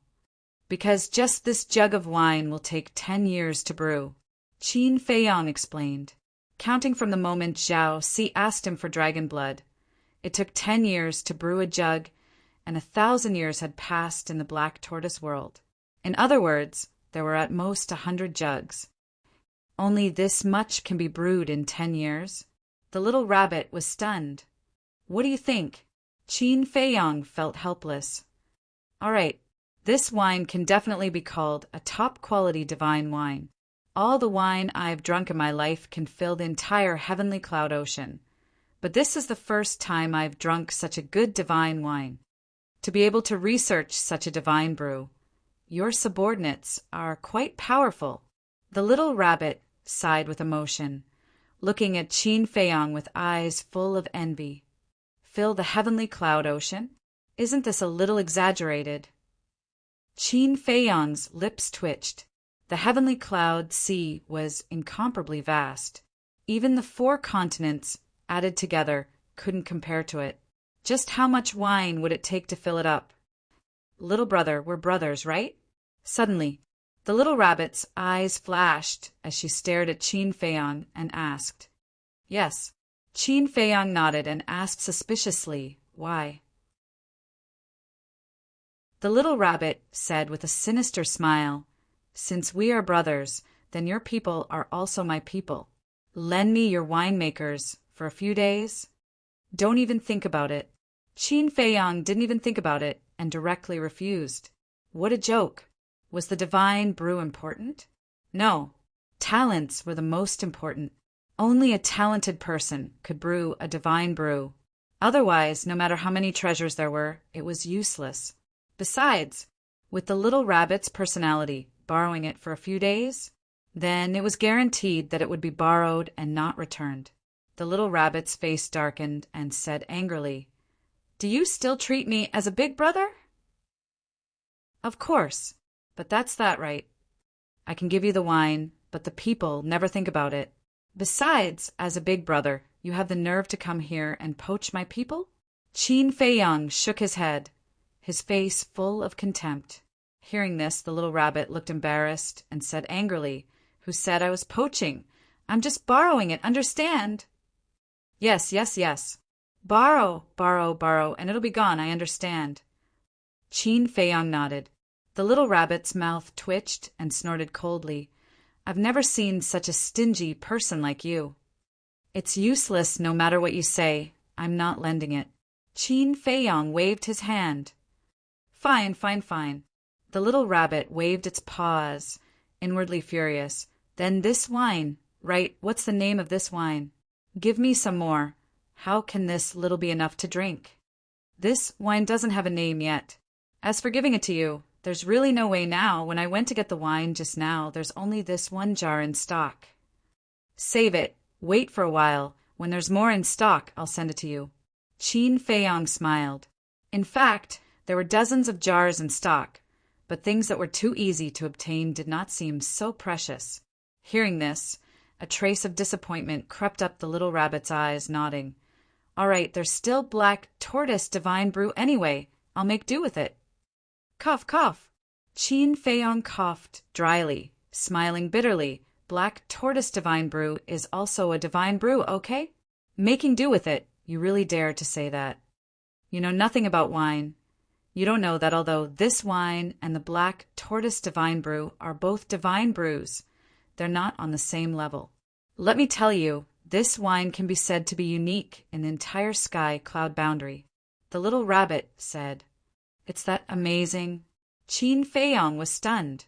Speaker 1: because just this jug of wine will take 10 years to brew. Qin Feiyang explained. Counting from the moment Zhao Si asked him for dragon blood, it took 10 years to brew a jug, and 1,000 years had passed in the black tortoise world. In other words, there were at most 100 jugs. Only this much can be brewed in 10 years? The little rabbit was stunned. What do you think? Qin Feiyang felt helpless. All right, this wine can definitely be called a top-quality divine wine. All the wine I've drunk in my life can fill the entire heavenly cloud ocean. But this is the first time I've drunk such a good divine wine. To be able to research such a divine brew, your subordinates are quite powerful. The little rabbit sighed with emotion, looking at Qin Feiyang with eyes full of envy. Fill the heavenly cloud ocean? Isn't this a little exaggerated? Qin Feiyang's lips twitched. The heavenly cloud sea was incomparably vast. Even the 4 continents added together couldn't compare to it. Just how much wine would it take to fill it up? Little brother, we're brothers, right? Suddenly, the little rabbit's eyes flashed as she stared at Qin Feiyang and asked. Yes. Qin Feiyang nodded and asked suspiciously, why? The little rabbit said with a sinister smile, Since we are brothers, then your people are also my people. Lend me your winemakers for a few days? Don't even think about it. Qin Feiyang didn't even think about it and directly refused. What a joke. Was the divine brew important? No. Talents were the most important. Only a talented person could brew a divine brew. Otherwise, no matter how many treasures there were, it was useless. Besides, with the little rabbit's personality, borrowing it for a few days, then it was guaranteed that it would be borrowed and not returned. The little rabbit's face darkened and said angrily, Do you still treat me as a big brother? Of course, but that's that, right? I can give you the wine, but the people never think about it. Besides, as a big brother, you have the nerve to come here and poach my people? Qin Feiyang shook his head, his face full of contempt. Hearing this, the little rabbit looked embarrassed and said angrily, Who said I was poaching? I'm just borrowing it, understand? Yes. Borrow, and it'll be gone, I understand. Qin Feiyang nodded. The little rabbit's mouth twitched and snorted coldly. I've never seen such a stingy person like you. It's useless no matter what you say. I'm not lending it. Qin Feiyang waved his hand. Fine. The little rabbit waved its paws, inwardly furious. Then this wine, right, what's the name of this wine? Give me some more. How can this little be enough to drink? This wine doesn't have a name yet. As for giving it to you, there's really no way now. When I went to get the wine just now, there's only this one jar in stock. Save it. Wait for a while. When there's more in stock, I'll send it to you. Qin Feiyang smiled. In fact, there were dozens of jars in stock, but things that were too easy to obtain did not seem so precious. Hearing this, a trace of disappointment crept up the little rabbit's eyes, nodding. All right, there's still black tortoise divine brew anyway. I'll make do with it. Cough. Qin Feiyang coughed dryly, smiling bitterly. Black tortoise divine brew is also a divine brew, okay? Making do with it. You really dare to say that. You know nothing about wine. You don't know that although this wine and the black tortoise divine brew are both divine brews, they're not on the same level. Let me tell you, this wine can be said to be unique in the entire sky cloud boundary. The little rabbit said, It's that amazing. Qin Feiyang was stunned.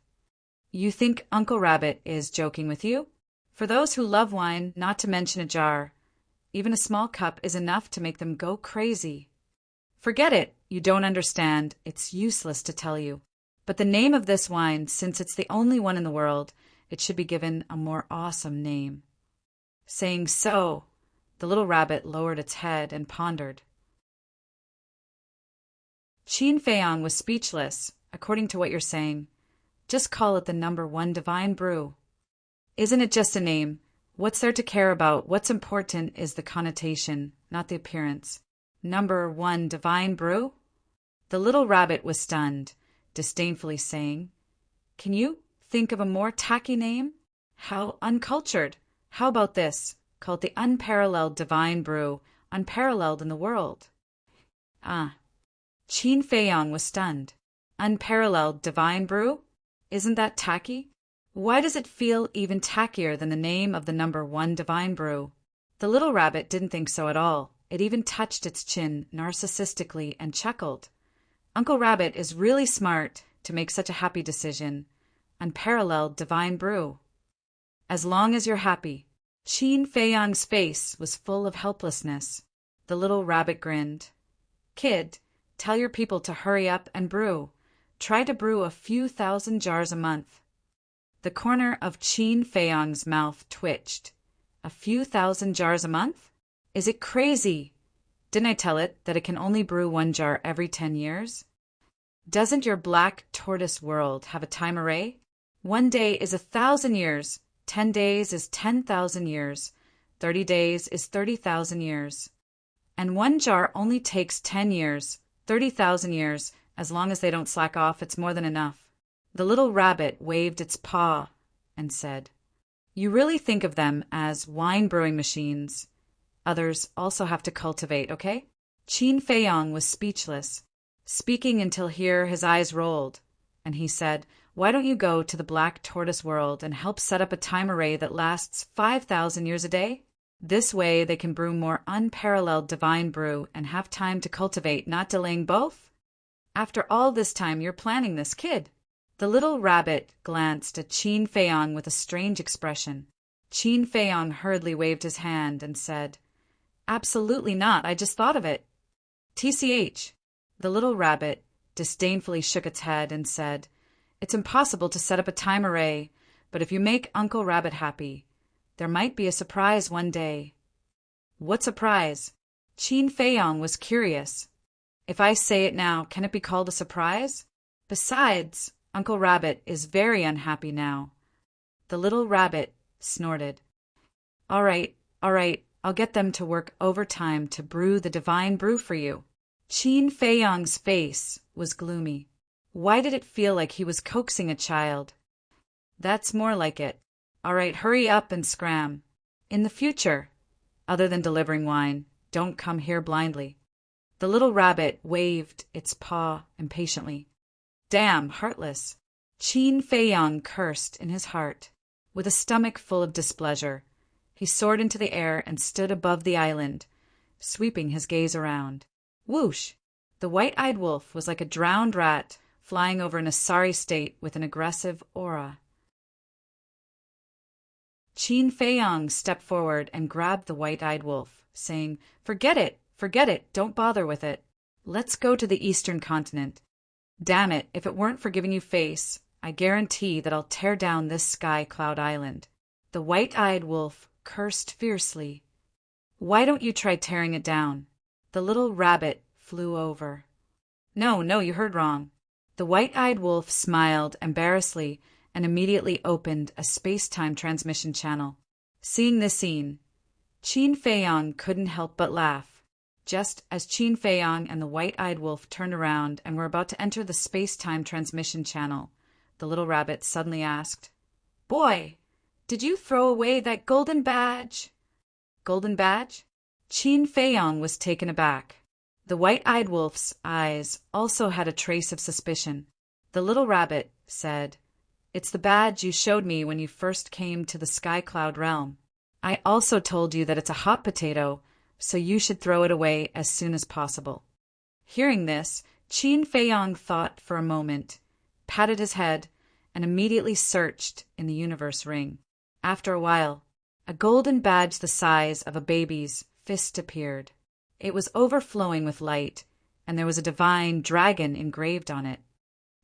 Speaker 1: You think Uncle Rabbit is joking with you? For those who love wine, not to mention a jar, even a small cup is enough to make them go crazy. Forget it. You don't understand. It's useless to tell you. But the name of this wine, since it's the only one in the world, it should be given a more awesome name. Saying so, the little rabbit lowered its head and pondered. Qin Feiyang was speechless, according to what you're saying. Just call it the number 1 divine brew. Isn't it just a name? What's there to care about? What's important is the connotation, not the appearance. Number 1 divine brew? The little rabbit was stunned, disdainfully saying, Can you think of a more tacky name? How uncultured. How about this? Call it the unparalleled divine brew, unparalleled in the world. Ah. Qin Feiyang was stunned. Unparalleled divine brew? Isn't that tacky? Why does it feel even tackier than the name of the number one divine brew? The little rabbit didn't think so at all. It even touched its chin narcissistically and chuckled. Uncle Rabbit is really smart to make such a happy decision. Unparalleled divine brew. As long as you're happy. Qin Feiyang's face was full of helplessness. The little rabbit grinned. Kid, tell your people to hurry up and brew. Try to brew a few thousand jars a month. The corner of Qin Feiyang's mouth twitched. A few thousand jars a month? Is it crazy? Didn't I tell it that it can only brew one jar every 10 years? Doesn't your black tortoise world have a time array? 1 day is 1,000 years, 10 days is 10,000 years, 30 days is 30,000 years. And one jar only takes 10 years, 30,000 years. As long as they don't slack off, it's more than enough. The little rabbit waved its paw and said, You really think of them as wine brewing machines. Others also have to cultivate, okay? Qin Feiyang was speechless, speaking until here his eyes rolled, and he said, Why don't you go to the black tortoise world and help set up a time array that lasts 5,000 years a day? This way they can brew more unparalleled divine brew and have time to cultivate, not delaying both? After all this time you're planning this, kid. The little rabbit glanced at Qin Feiyang with a strange expression. Qin Feiyang hurriedly waved his hand and said, Absolutely not, I just thought of it. TCH. The little rabbit disdainfully shook its head and said, It's impossible to set up a time array, but if you make Uncle Rabbit happy, there might be a surprise one day. What surprise? Qin Feiyang was curious. If I say it now, can it be called a surprise? Besides, Uncle Rabbit is very unhappy now. The little rabbit snorted. All right, I'll get them to work overtime to brew the divine brew for you. Qin Feiyang's face was gloomy. Why did it feel like he was coaxing a child? That's more like it. All right, hurry up and scram. In the future, other than delivering wine, don't come here blindly. The little rabbit waved its paw impatiently. Damn, heartless. Qin Feiyang cursed in his heart. With a stomach full of displeasure, he soared into the air and stood above the island, sweeping his gaze around. Whoosh! The white-eyed wolf was like a drowned rat flying over in a sorry state with an aggressive aura. Qin Feiyang stepped forward and grabbed the white-eyed wolf, saying, Forget it, don't bother with it. Let's go to the eastern continent. Damn it, if it weren't for giving you face, I guarantee that I'll tear down this Sky Cloud Island. The white-eyed wolf cursed fiercely. Why don't you try tearing it down? The little rabbit flew over. No, you heard wrong. The white-eyed wolf smiled embarrassedly and immediately opened a space-time transmission channel. Seeing this scene, Qin Feiyang couldn't help but laugh. Just as Qin Feiyang and the white-eyed wolf turned around and were about to enter the space-time transmission channel, the little rabbit suddenly asked, Boy, did you throw away that golden badge? Golden badge? Qin Feiyang was taken aback. The white-eyed wolf's eyes also had a trace of suspicion. The little rabbit said, It's the badge you showed me when you first came to the Sky Cloud realm. I also told you that it's a hot potato, so you should throw it away as soon as possible. Hearing this, Qin Feiyang thought for a moment, patted his head, and immediately searched in the universe ring. After a while, a golden badge the size of a baby's fist appeared. It was overflowing with light, and there was a divine dragon engraved on it.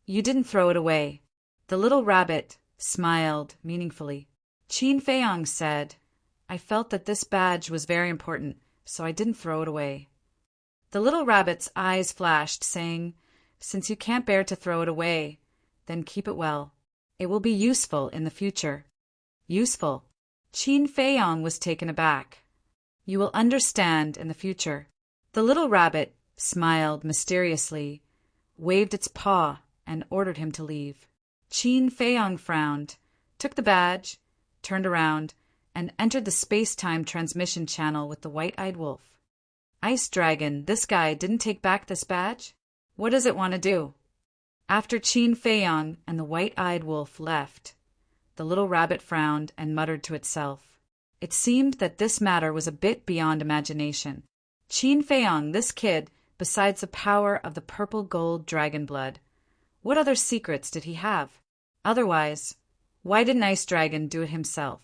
Speaker 1: You didn't throw it away. The little rabbit smiled meaningfully. Qin Feiyang said, I felt that this badge was very important, so I didn't throw it away. The little rabbit's eyes flashed, saying, Since you can't bear to throw it away, then keep it well. It will be useful in the future. Useful? Qin Feiyang was taken aback. You will understand in the future. The little rabbit smiled mysteriously, waved its paw, and ordered him to leave. Qin Feiyang frowned, took the badge, turned around, and entered the space-time transmission channel with the white-eyed wolf. Ice Dragon, this guy didn't take back this badge? What does it want to do? After Qin Feiyang and the white-eyed wolf left, the little rabbit frowned and muttered to itself. It seemed that this matter was a bit beyond imagination. Qin Feiyang, this kid, besides the power of the purple gold dragon blood, what other secrets did he have? Otherwise, why didn't Ice Dragon do it himself?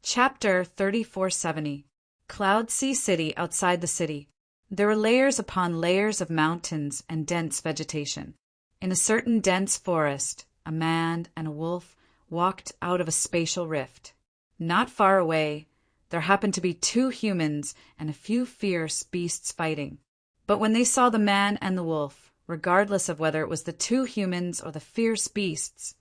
Speaker 1: Chapter 3470. Cloud Sea City outside the city. There were layers upon layers of mountains and dense vegetation. In a certain dense forest, a man and a wolf walked out of a spatial rift. Not far away, there happened to be 2 humans and a few fierce beasts fighting. But when they saw the man and the wolf, regardless of whether it was the 2 humans or the fierce beasts,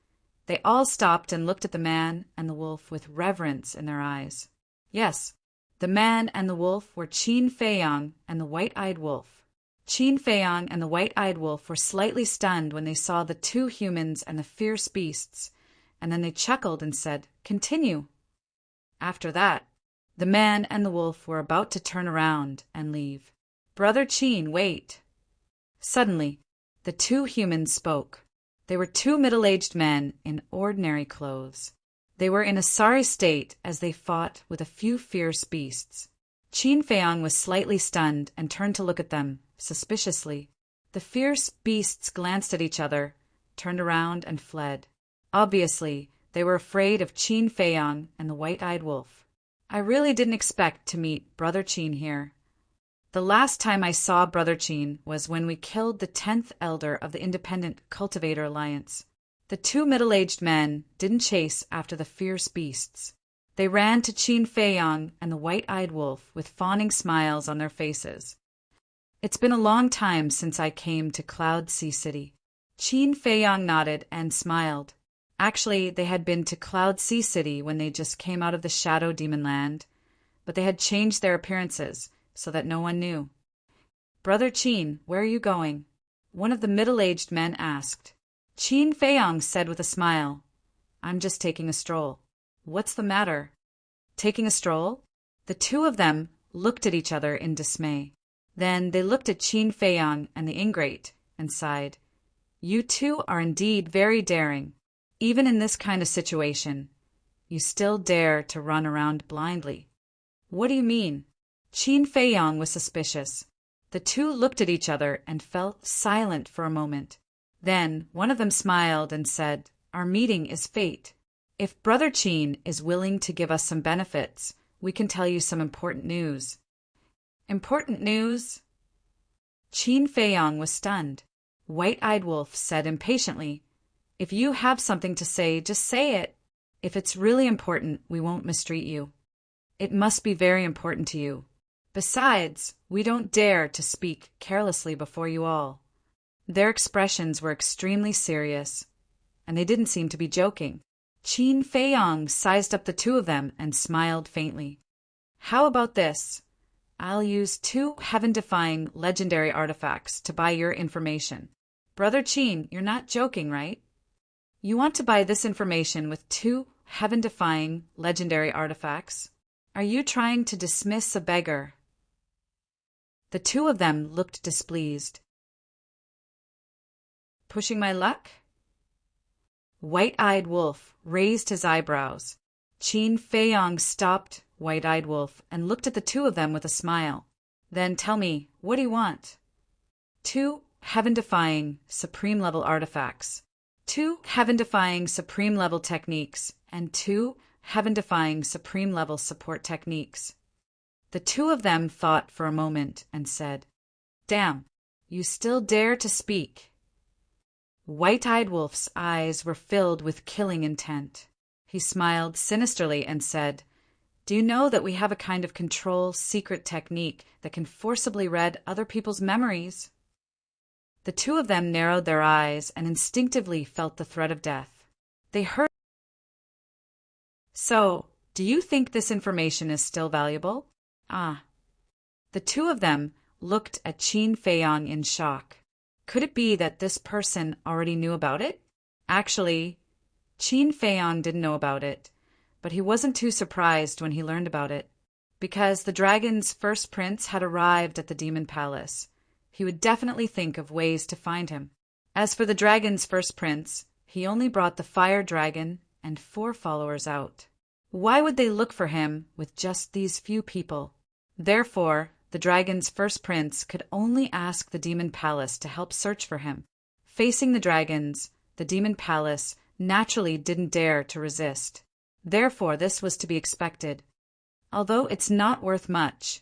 Speaker 1: they all stopped and looked at the man and the wolf with reverence in their eyes. Yes, the man and the wolf were Qin Feiyang and the white-eyed wolf. Qin Feiyang and the white-eyed wolf were slightly stunned when they saw the 2 humans and the fierce beasts, and then they chuckled and said, "Continue." After that, the man and the wolf were about to turn around and leave. "Brother Qin, wait." Suddenly, the 2 humans spoke. They were 2 middle-aged men in ordinary clothes. They were in a sorry state as they fought with a few fierce beasts. Qin Feiyang was slightly stunned and turned to look at them, suspiciously. The fierce beasts glanced at each other, turned around and fled. Obviously, they were afraid of Qin Feiyang and the white-eyed wolf. I really didn't expect to meet Brother Qin here. The last time I saw Brother Qin was when we killed the 10th elder of the Independent Cultivator Alliance. The 2 middle-aged men didn't chase after the fierce beasts. They ran to Qin Feiyang and the white-eyed wolf with fawning smiles on their faces. It's been a long time since I came to Cloud Sea City. Qin Feiyang nodded and smiled. Actually, they had been to Cloud Sea City when they just came out of the Shadow Demon Land, but they had changed their appearances so that no one knew. "Brother Qin, where are you going?" one of the middle-aged men asked. Qin Feiyang said with a smile, "I'm just taking a stroll." "What's the matter?" "Taking a stroll?" The 2 of them looked at each other in dismay. Then they looked at Qin Feiyang and the ingrate and sighed. "You 2 are indeed very daring. Even in this kind of situation, you still dare to run around blindly." "What do you mean?" Qin Feiyang was suspicious. The 2 looked at each other and fell silent for a moment. Then one of them smiled and said, "Our meeting is fate. If Brother Qin is willing to give us some benefits, we can tell you some important news." "Important news?" Qin Feiyang was stunned. White-eyed Wolf said impatiently, "If you have something to say, just say it. If it's really important, we won't mistreat you. It must be very important to you. Besides, we don't dare to speak carelessly before you all." Their expressions were extremely serious, and they didn't seem to be joking. Qin Feiyang sized up the 2 of them and smiled faintly. "How about this? I'll use 2 heaven-defying legendary artifacts to buy your information. Brother Qin, you're not joking, right? You want to buy this information with 2 heaven-defying legendary artifacts? Are you trying to dismiss a beggar?" The 2 of them looked displeased. "Pushing my luck?" White-eyed Wolf raised his eyebrows. Qin Feiyang stopped White-eyed Wolf and looked at the 2 of them with a smile. "Then tell me, what do you want?" 2 heaven-defying, supreme-level artifacts, 2 heaven-defying, supreme-level techniques, and 2 heaven-defying, supreme-level support techniques. The 2 of them thought for a moment and said, "Damn, you still dare to speak." White-eyed Wolf's eyes were filled with killing intent. He smiled sinisterly and said, "Do you know that we have a kind of control secret technique that can forcibly read other people's memories?" The 2 of them narrowed their eyes and instinctively felt the threat of death. They heard. "So, do you think this information is still valuable?" "Ah." The 2 of them looked at Qin Feiyang in shock. Could it be that this person already knew about it? Actually, Qin Feiyang didn't know about it, but he wasn't too surprised when he learned about it. because the dragon's first prince had arrived at the demon palace. He would definitely think of ways to find him. As for the dragon's first prince, he only brought the fire dragon and 4 followers out. Why would they look for him with just these few people? Therefore, the dragon's first prince could only ask the demon palace to help search for him. Facing the dragons, the demon palace naturally didn't dare to resist. Therefore, this was to be expected. Although it's not worth much,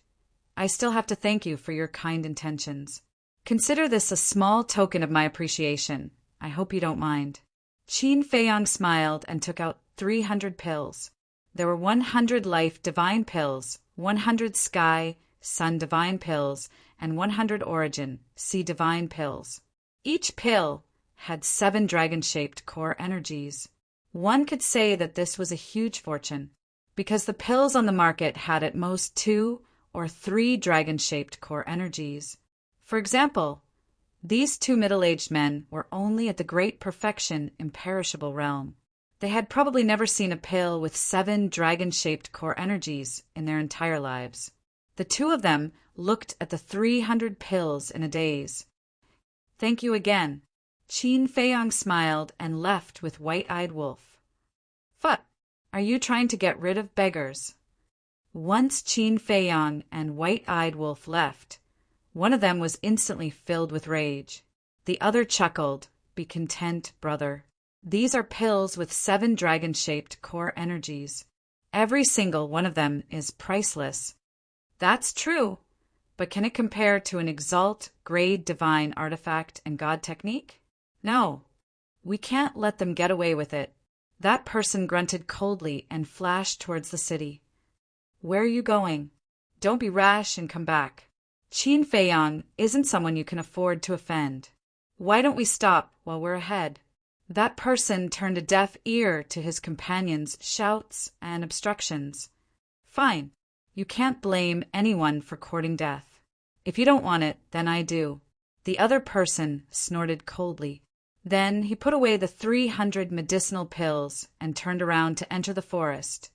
Speaker 1: I still have to thank you for your kind intentions. Consider this a small token of my appreciation. I hope you don't mind. Qin Feiyang smiled and took out 300 pills. There were 100 life divine pills, 100 sky, sun divine pills, and 100 origin, sea divine pills. Each pill had 7 dragon-shaped core energies. One could say that this was a huge fortune, because the pills on the market had at most 2 or 3 dragon-shaped core energies. For example, these 2 middle-aged men were only at the great perfection imperishable realm. They had probably never seen a pill with 7 dragon-shaped core energies in their entire lives. The 2 of them looked at the 300 pills in a daze. Thank you again. Qin Feiyang smiled and left with White-Eyed Wolf. Phut, are you trying to get rid of beggars? Once Qin Feiyang and White-Eyed Wolf left, one of them was instantly filled with rage. The other chuckled, "Be content, brother. These are pills with 7 dragon-shaped core energies. Every single one of them is priceless." That's true, but can it compare to an Exalt grade divine artifact and god technique? No, we can't let them get away with it. That person grunted coldly and flashed towards the city. Where are you going? Don't be rash and come back. Qin Feiyang isn't someone you can afford to offend. Why don't we stop while we're ahead? That person turned a deaf ear to his companions' shouts and obstructions. Fine, you can't blame anyone for courting death. If you don't want it, then I do. The other person snorted coldly. Then he put away the 300 medicinal pills and turned around to enter the forest,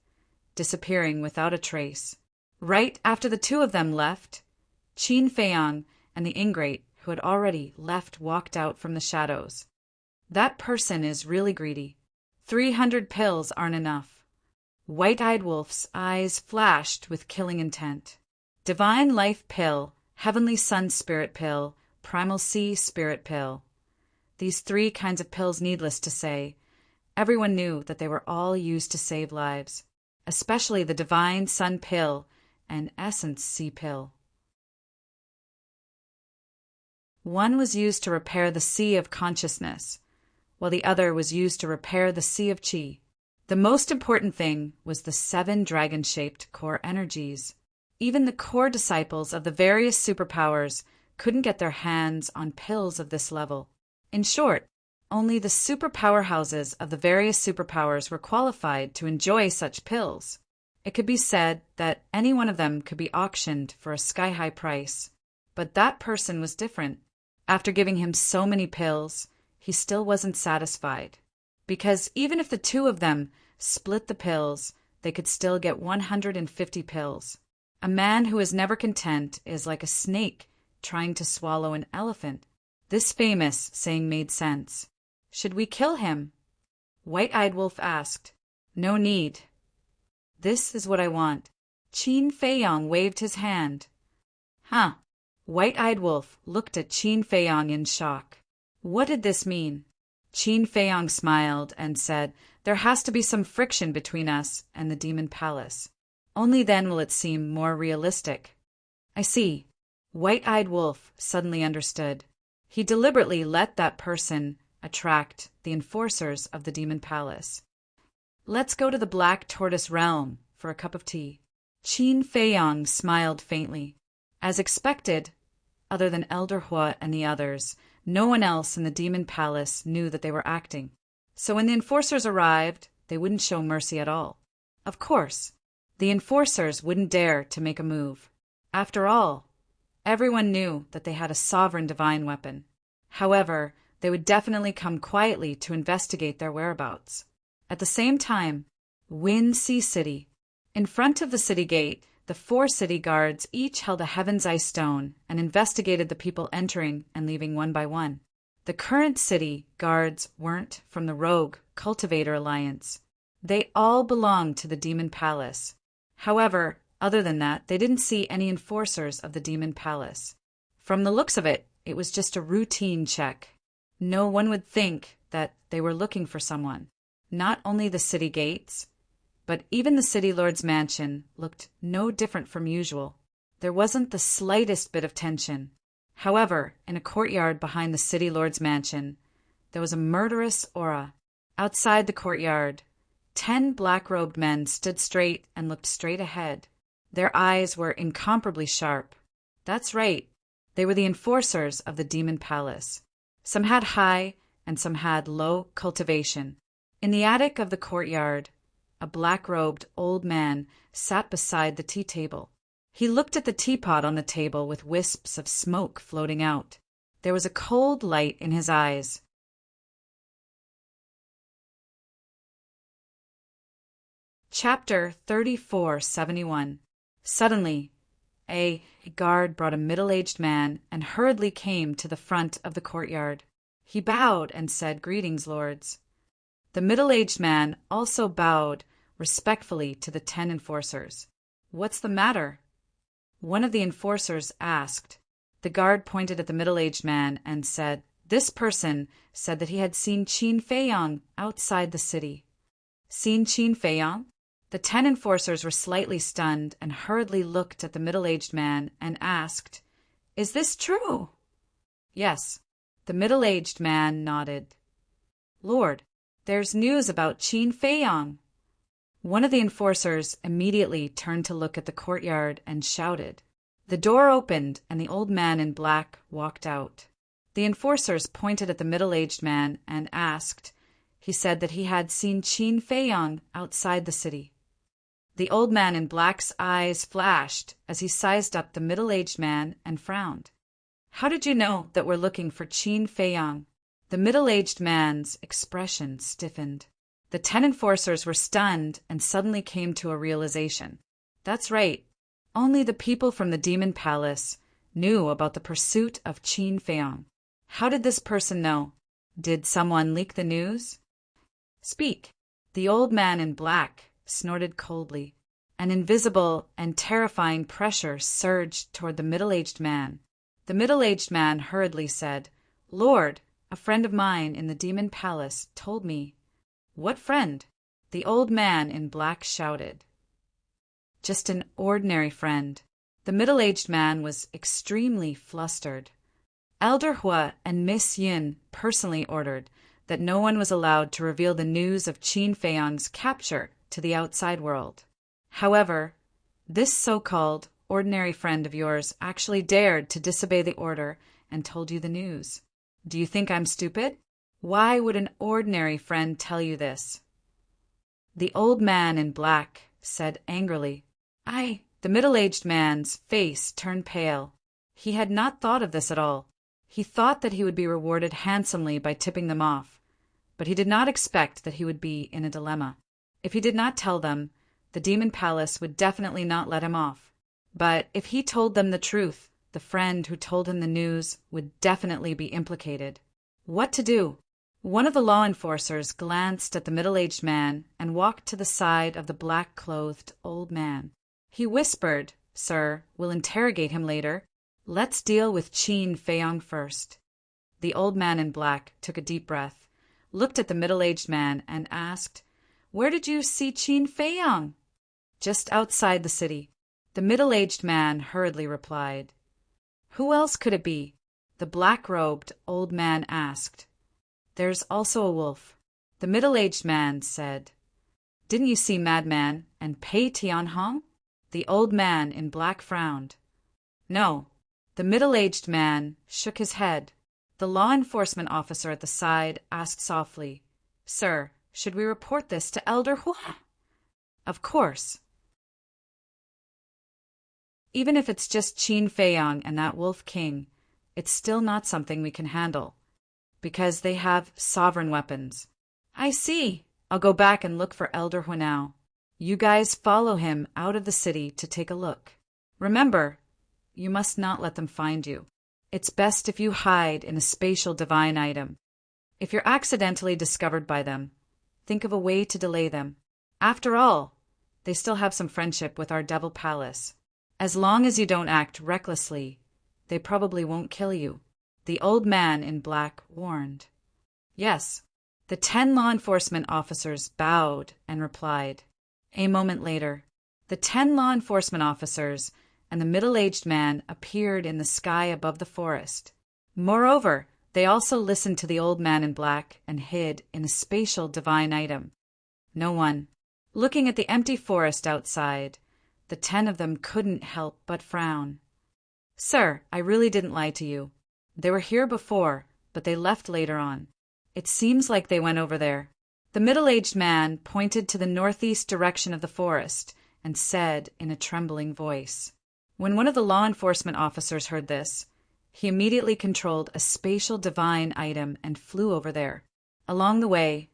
Speaker 1: disappearing without a trace. Right after the 2 of them left, Qin Feiyang and the ingrate who had already left walked out from the shadows. That person is really greedy. 300 pills aren't enough. White-Eyed Wolf's eyes flashed with killing intent. Divine Life Pill, Heavenly Sun Spirit Pill, Primal Sea Spirit Pill. These 3 kinds of pills, needless to say, everyone knew that they were all used to save lives, especially the Divine Sun Pill and Essence Sea Pill. One was used to repair the Sea of Consciousness, while the other was used to repair the Sea of Qi. The most important thing was the 7 dragon-shaped core energies. Even the core disciples of the various superpowers couldn't get their hands on pills of this level. In short, only the super powerhouses of the various superpowers were qualified to enjoy such pills. It could be said that any one of them could be auctioned for a sky-high price. But that person was different. After giving him so many pills, he still wasn't satisfied. Because even if the 2 of them split the pills, they could still get 150 pills. A man who is never content is like a snake trying to swallow an elephant. This famous saying made sense. Should we kill him? White-Eyed Wolf asked. No need. This is what I want. Qin Feiyang waved his hand. Huh. White-Eyed Wolf looked at Qin Feiyang in shock. What did this mean? Qin Feiyang smiled and said, there has to be some friction between us and the Demon Palace. Only then will it seem more realistic. I see. White-Eyed Wolf suddenly understood. He deliberately let that person attract the enforcers of the Demon Palace. Let's go to the Black Tortoise Realm for a cup of tea. Qin Feiyang smiled faintly. As expected, other than Elder Hua and the others, no one else in the Demon Palace knew that they were acting. So when the enforcers arrived, they wouldn't show mercy at all. Of course, the enforcers wouldn't dare to make a move. After all, everyone knew that they had a sovereign divine weapon. However, they would definitely come quietly to investigate their whereabouts. At the same time, Wind Sea City. In front of the city gate, The 4 city guards each held a heaven's eye stone and investigated the people entering and leaving one by one. The current city guards weren't from the Rogue Cultivator Alliance. They all belonged to the Demon Palace. However, other than that, they didn't see any enforcers of the Demon Palace. From the looks of it, it was just a routine check. No one would think that they were looking for someone. Not only the city gates, but even the City Lord's mansion looked no different from usual. There wasn't the slightest bit of tension. However, in a courtyard behind the City Lord's mansion, there was a murderous aura. Outside the courtyard, 10 black-robed men stood straight and looked straight ahead. Their eyes were incomparably sharp. That's right, they were the enforcers of the Demon Palace. Some had high and some had low cultivation. In the attic of the courtyard, a black-robed old man sat beside the tea table. He looked at the teapot on the table with wisps of smoke floating out. There was a cold light in his eyes. Chapter 3471. Suddenly, a guard brought a middle-aged man and hurriedly came to the front of the courtyard. He bowed and said, "Greetings, lords." The middle-aged man also bowed respectfully to the 10 enforcers. "What's the matter?" one of the enforcers asked. The guard pointed at the middle-aged man and said, "This person said that he had seen Qin Feiyang outside the city." "Seen Qin Feiyang?" The 10 enforcers were slightly stunned and hurriedly looked at the middle-aged man and asked, "Is this true?" "Yes." The middle-aged man nodded. "Lord, there's news about Qin Feiyang." One of the enforcers immediately turned to look at the courtyard and shouted. The door opened and the old man in black walked out. The enforcers pointed at the middle-aged man and asked. He said that he had seen Qin Feiyang outside the city. The old man in black's eyes flashed as he sized up the middle-aged man and frowned. "How did you know that we're looking for Qin Feiyang?" The middle-aged man's expression stiffened. The 10 enforcers were stunned and suddenly came to a realization. That's right. Only the people from the Demon Palace knew about the pursuit of Qin Feiyang. How did this person know? Did someone leak the news? "Speak." The old man in black snorted coldly. An invisible and terrifying pressure surged toward the middle-aged man. The middle-aged man hurriedly said, "Lord, a friend of mine in the Demon Palace told me." "What friend?" the old man in black shouted. "Just an ordinary friend." The middle-aged man was extremely flustered. Elder Hua and Miss Yin personally ordered that no one was allowed to reveal the news of Qin Feiyang's capture to the outside world. However, this so-called ordinary friend of yours actually dared to disobey the order and told you the news. Do you think I'm stupid? Why would an ordinary friend tell you this? The old man in black said angrily. The middle-aged man's face turned pale. He had not thought of this at all. He thought that he would be rewarded handsomely by tipping them off, but he did not expect that he would be in a dilemma. If he did not tell them, the Demon Palace would definitely not let him off. But if he told them the truth, the friend who told him the news would definitely be implicated. What to do? One of the law enforcers glanced at the middle-aged man and walked to the side of the black-clothed old man. He whispered, "Sir, we'll interrogate him later. Let's deal with Qin Feiyang first." The old man in black took a deep breath, looked at the middle-aged man, and asked, "Where did you see Qin Feiyang?" "Just outside the city." The middle-aged man hurriedly replied. "Who else could it be?" the black-robed old man asked. "There's also a wolf." The middle-aged man said. "Didn't you see Madman and Pei Tianhong?" The old man in black frowned. "No." The middle-aged man shook his head. The law enforcement officer at the side asked softly, "Sir, should we report this to Elder Hua?" "Of course." "Even if it's just Qin Feiyang and that Wolf King, it's still not something we can handle, because they have sovereign weapons." "I see. I'll go back and look for Elder Hua now." You guys follow him out of the city to take a look. Remember, you must not let them find you. It's best if you hide in a spatial divine item. If you're accidentally discovered by them, think of a way to delay them. After all, they still have some friendship with our Devil Palace. As long as you don't act recklessly, they probably won't kill you, the old man in black warned. Yes, the 10 law enforcement officers bowed and replied. A moment later, the 10 law enforcement officers and the middle-aged man appeared in the sky above the forest. Moreover, they also listened to the old man in black and hid in a spatial divine item. No one. Looking at the empty forest outside, the 10 of them couldn't help but frown. Sir, I really didn't lie to you. They were here before, but they left later on. It seems like they went over there. The middle-aged man pointed to the northeast direction of the forest and said in a trembling voice. When one of the law enforcement officers heard this, he immediately controlled a spatial divine item and flew over there. Along the way,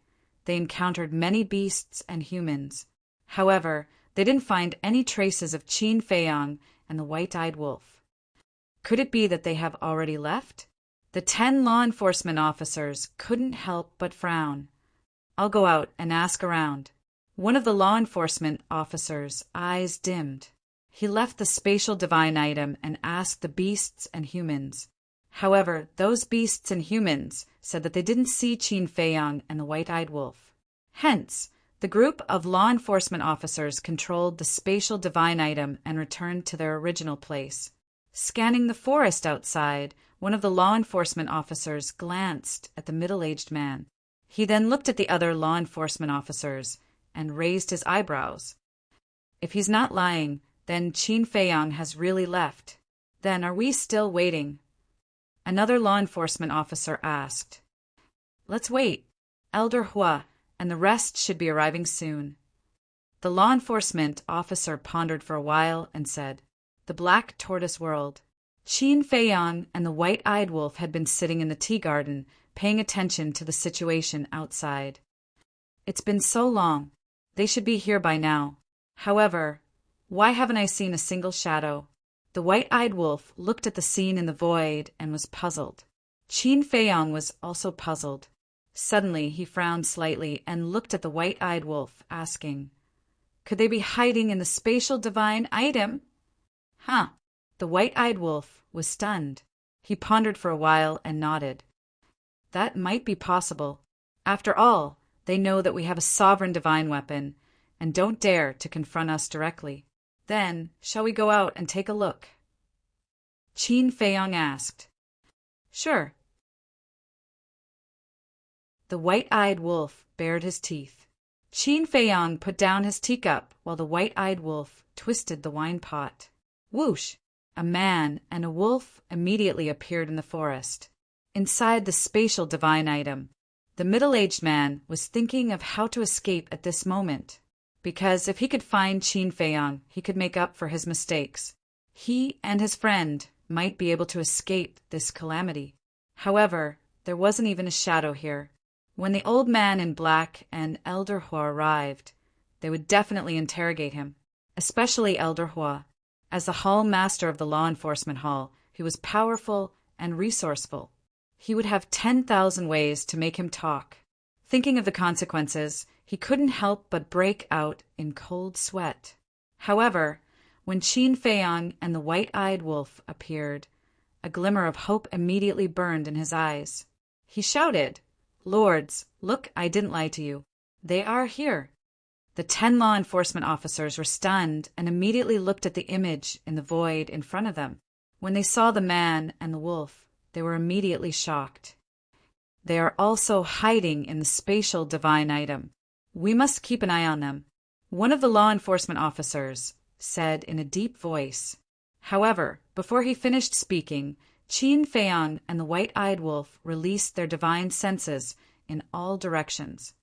Speaker 1: they encountered many beasts and humans. However, they didn't find any traces of Qin Feiyang and the white-eyed wolf. Could it be that they have already left? The 10 law enforcement officers couldn't help but frown. I'll go out and ask around. One of the law enforcement officers' eyes dimmed. He left the spatial divine item and asked the beasts and humans. However, those beasts and humans said that they didn't see Qin Feiyang and the white-eyed wolf. Hence, the group of law enforcement officers controlled the spatial divine item and returned to their original place. Scanning the forest outside, one of the law enforcement officers glanced at the middle-aged man. He then looked at the other law enforcement officers and raised his eyebrows. If he's not lying, then Qin Feiyang has really left. Then are we still waiting? Another law enforcement officer asked. Let's wait. Elder Hua and the rest should be arriving soon. The law enforcement officer pondered for a while and said, The Black Tortoise World. Qin Feiyang and the white-eyed wolf had been sitting in the tea garden, paying attention to the situation outside. It's been so long. They should be here by now. However, why haven't I seen a single shadow? The white-eyed wolf looked at the scene in the void and was puzzled. Qin Feiyang was also puzzled. Suddenly, he frowned slightly and looked at the white-eyed wolf, asking, Could they be hiding in the spatial divine item? Huh. The white-eyed wolf was stunned. He pondered for a while and nodded. That might be possible. After all, they know that we have a sovereign divine weapon and don't dare to confront us directly. Then, shall we go out and take a look? Qin Feiyang asked. Sure. The white-eyed wolf bared his teeth. Qin Feiyang put down his teacup while the white-eyed wolf twisted the wine pot. Whoosh! A man and a wolf immediately appeared in the forest. Inside the spatial divine item, the middle-aged man was thinking of how to escape at this moment, because if he could find Qin Feiyang, he could make up for his mistakes. He and his friend might be able to escape this calamity. However, there wasn't even a shadow here. When the old man in black and Elder Hua arrived, they would definitely interrogate him, especially Elder Hua. As the hall master of the law enforcement hall, he was powerful and resourceful. He would have 10,000 ways to make him talk. Thinking of the consequences, he couldn't help but break out in cold sweat. However, when Qin Feiyang and the white-eyed wolf appeared, a glimmer of hope immediately burned in his eyes. He shouted, Lords, look, I didn't lie to you. They are here. The 10 law enforcement officers were stunned and immediately looked at the image in the void in front of them. When they saw the man and the wolf, they were immediately shocked. They are also hiding in the spatial divine item. We must keep an eye on them. One of the law enforcement officers said in a deep voice. However, before he finished speaking, Qin Feiyang and the white-eyed wolf released their divine senses in all directions.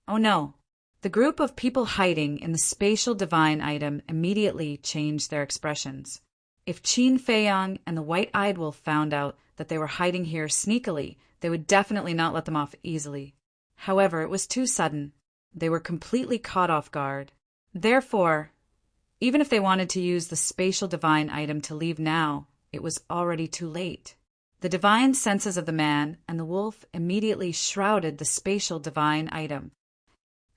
Speaker 1: Oh no! The group of people hiding in the spatial divine item immediately changed their expressions. If Qin Feiyang and the white-eyed wolf found out that they were hiding here sneakily, they would definitely not let them off easily. However, it was too sudden. They were completely caught off guard. Therefore, even if they wanted to use the spatial divine item to leave now, it was already too late. The divine senses of the man and the wolf immediately shrouded the spatial divine item.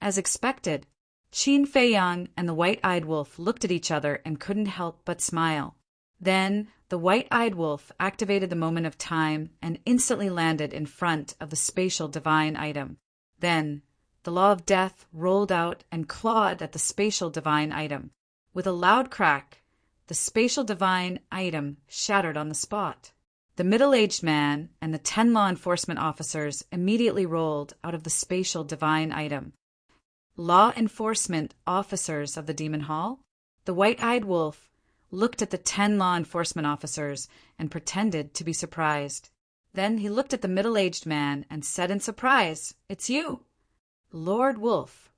Speaker 1: As expected, Qin Fei Yang and the white-eyed wolf looked at each other and couldn't help but smile. Then, the white-eyed wolf activated the moment of time and instantly landed in front of the spatial divine item. Then, the law of death rolled out and clawed at the spatial divine item. With a loud crack, the spatial divine item shattered on the spot. The middle-aged man and the 10 law enforcement officers immediately rolled out of the spatial divine item. Law enforcement officers of the Demon Hall? The white-eyed wolf looked at the 10 law enforcement officers and pretended to be surprised. Then he looked at the middle-aged man and said in surprise, "It's you." "Lord Wolf."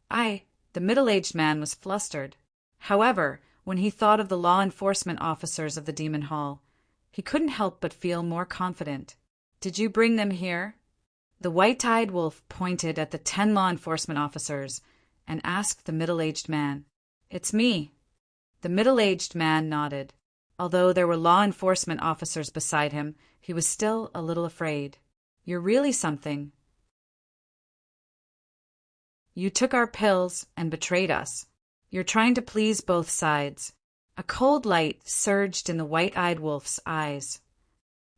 Speaker 1: The middle-aged man was flustered. However, when he thought of the law enforcement officers of the Demon Hall, he couldn't help but feel more confident. "Did you bring them here?" The white-eyed wolf pointed at the 10 law enforcement officers and asked the middle-aged man, "It's me." The middle-aged man nodded. Although there were law enforcement officers beside him, he was still a little afraid. "You're really something. You took our pills and betrayed us. You're trying to please both sides." A cold light surged in the white-eyed wolf's eyes.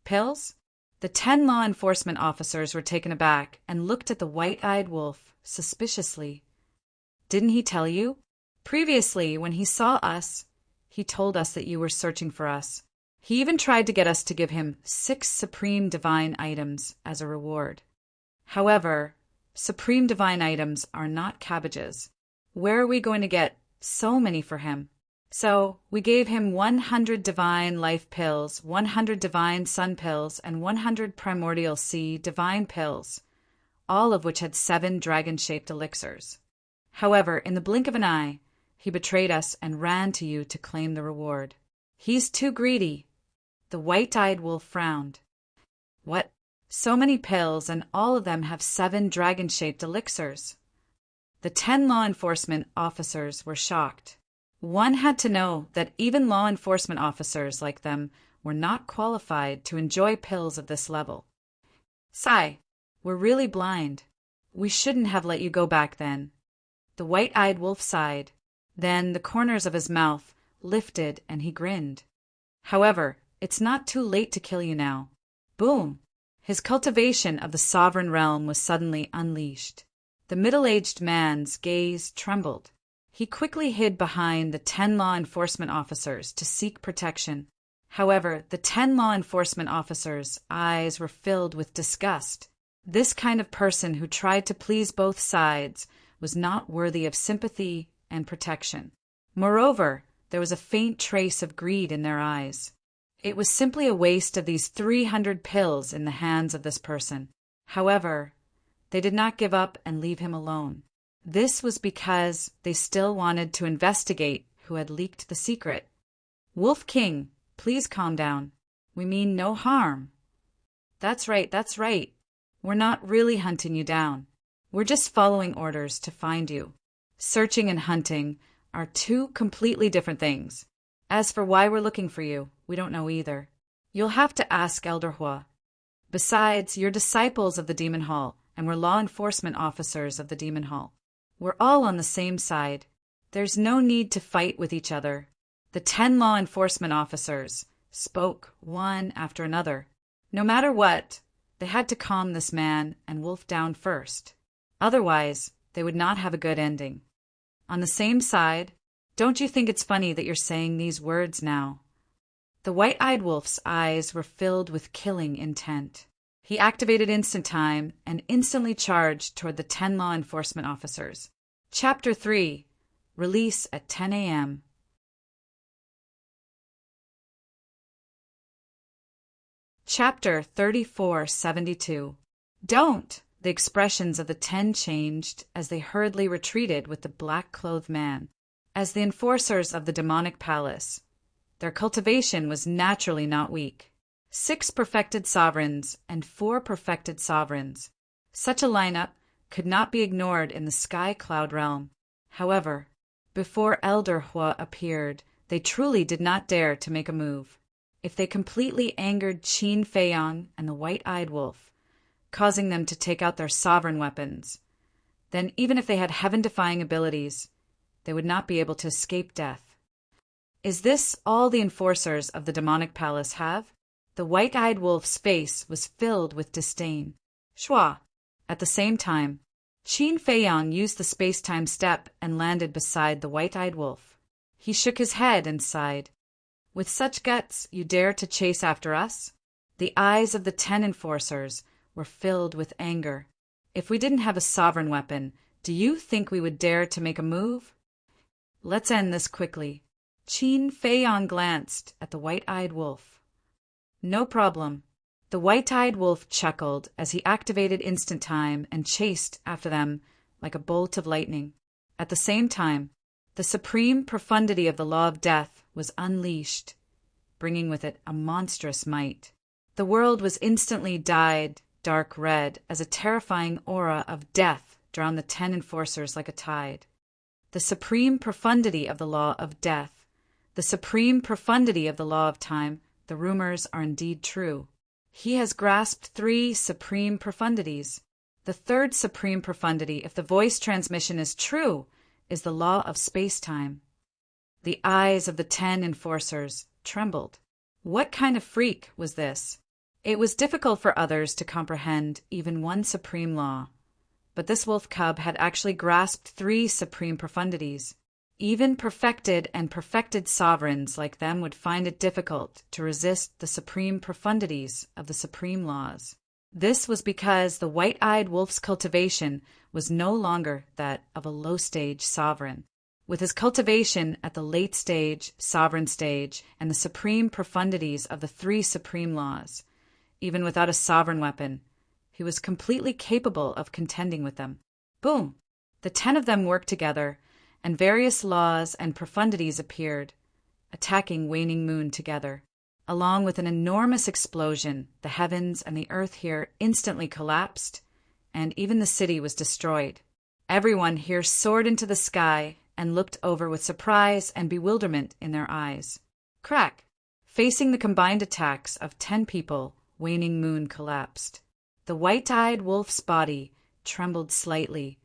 Speaker 1: "Pills?" The 10 law enforcement officers were taken aback and looked at the white-eyed wolf suspiciously. "Didn't he tell you? Previously, when he saw us, he told us that you were searching for us. He even tried to get us to give him 6 supreme divine items as a reward. However, supreme divine items are not cabbages. Where are we going to get so many for him? So we gave him 100 divine life pills, 100 divine sun pills, and 100 primordial sea divine pills, all of which had 7 dragon-shaped elixirs. However, in the blink of an eye, he betrayed us and ran to you to claim the reward. He's too greedy." The white-eyed wolf frowned. "What? So many pills, and all of them have 7 dragon-shaped elixirs?" The 10 law enforcement officers were shocked. One had to know that even law enforcement officers like them were not qualified to enjoy pills of this level. "Sigh, we're really blind. We shouldn't have let you go back then." The white-eyed wolf sighed. Then the corners of his mouth lifted and he grinned. "However, it's not too late to kill you now." Boom! His cultivation of the sovereign realm was suddenly unleashed. The middle-aged man's gaze trembled. He quickly hid behind the 10 law enforcement officers to seek protection. However, the 10 law enforcement officers' eyes were filled with disgust. This kind of person who tried to please both sides was not worthy of sympathy and protection. Moreover, there was a faint trace of greed in their eyes. It was simply a waste of these 300 pills in the hands of this person. However, they did not give up and leave him alone. This was because they still wanted to investigate who had leaked the secret. "Wolf King, please calm down. We mean no harm." That's right. We're not really hunting you down. We're just following orders to find you. Searching and hunting are 2 completely different things. As for why we're looking for you, we don't know either. You'll have to ask Elder Hua. Besides, you're disciples of the Demon Hall, and we're law enforcement officers of the Demon Hall. We're all on the same side. There's no need to fight with each other. The 10 law enforcement officers spoke one after another. No matter what, they had to calm this man and Wolf down first. Otherwise, they would not have a good ending. On the same side, don't you think it's funny that you're saying these words now? The white-eyed wolf's eyes were filled with killing intent. He activated Instant Time and instantly charged toward the 10 law enforcement officers. Chapter 3. Release at 10 a.m. Chapter 3472. Don't! The expressions of the 10 changed as they hurriedly retreated with the black-clothed man. As the enforcers of the demonic palace, their cultivation was naturally not weak. 6 perfected sovereigns and 4 perfected sovereigns. Such a lineup could not be ignored in the sky cloud realm. However, Before Elder Hua appeared, they truly did not dare to make a move. If they completely angered Qin Feiyang and the White-Eyed Wolf, causing them to take out their sovereign weapons, then even if they had heaven-defying abilities, they would not be able to escape death. Is this all the enforcers of the demonic palace have? The White-Eyed Wolf's face was filled with disdain. Shua. At the same time, Qin Feiyang used the space-time step and landed beside the White-Eyed Wolf. He shook his head and sighed. With such guts, you dare to chase after us? The eyes of the 10 enforcers were filled with anger. If we didn't have a sovereign weapon, do you think we would dare to make a move? Let's end this quickly. Qin Feiyang glanced at the White-Eyed Wolf. No problem. The White-Eyed Wolf chuckled as he activated instant time and chased after them like a bolt of lightning. At the same time, the supreme profundity of the law of death was unleashed, bringing with it a monstrous might. The world was instantly dyed dark red as a terrifying aura of death drowned the 10 enforcers like a tide. The supreme profundity of the law of death, the supreme profundity of the law of time, the rumors are indeed true. He has grasped 3 supreme profundities. The third supreme profundity, if the voice transmission is true, is the law of space-time. The eyes of the 10 enforcers trembled. What kind of freak was this? It was difficult for others to comprehend even one supreme law, but this wolf cub had actually grasped 3 supreme profundities. Even perfected and perfected sovereigns like them would find it difficult to resist the supreme profundities of the supreme laws. This was because the White-Eyed Wolf's cultivation was no longer that of a low-stage sovereign. With his cultivation at the late-stage, sovereign stage, and the supreme profundities of the 3 supreme laws, even without a sovereign weapon, he was completely capable of contending with them. Boom! The 10 of them worked together, and various laws and profundities appeared, attacking Waning Moon together. Along with an enormous explosion, the heavens and the earth here instantly collapsed, and even the city was destroyed. Everyone here soared into the sky and looked over with surprise and bewilderment in their eyes. Crack! Facing the combined attacks of 10 people, Waning Moon collapsed. The White-Eyed Wolf's body trembled slightly,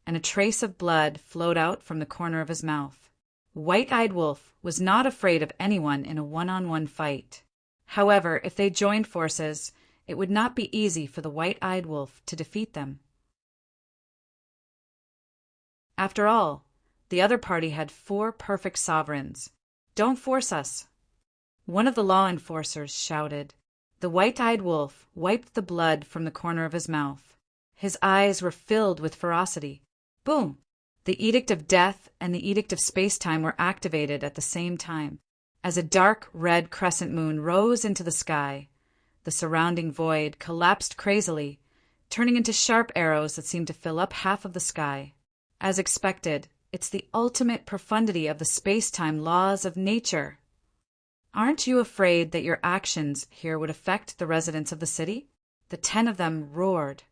Speaker 1: and a trace of blood flowed out from the corner of his mouth. White-Eyed Wolf was not afraid of anyone in a one-on-one fight. However, if they joined forces, it would not be easy for the White-Eyed Wolf to defeat them. After all, the other party had 4 perfect sovereigns. Don't force us. One of the law enforcers shouted. The White-Eyed Wolf wiped the blood from the corner of his mouth. His eyes were filled with ferocity. Boom! The Edict of Death and the Edict of Space-Time were activated at the same time. As a dark red crescent moon rose into the sky, the surrounding void collapsed crazily, turning into sharp arrows that seemed to fill up half of the sky. As expected, it's the ultimate profundity of the space-time laws of nature. Aren't you afraid that your actions here would affect the residents of the city? The 10 of them roared.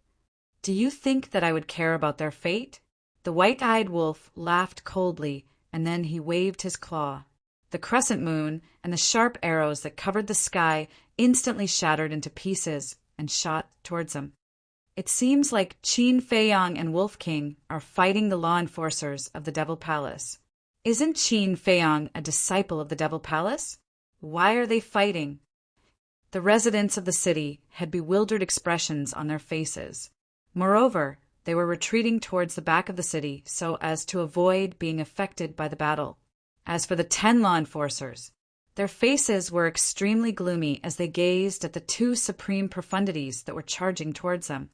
Speaker 1: Do you think that I would care about their fate? The White-Eyed Wolf laughed coldly, and then he waved his claw. The crescent moon and the sharp arrows that covered the sky instantly shattered into pieces and shot towards him. It seems like Qin Feiyang and Wolf King are fighting the law enforcers of the Devil Palace. Isn't Qin Feiyang a disciple of the Devil Palace? Why are they fighting? The residents of the city had bewildered expressions on their faces. Moreover, they were retreating towards the back of the city so as to avoid being affected by the battle. As for the 10 law enforcers, their faces were extremely gloomy as they gazed at the 2 supreme profundities that were charging towards them.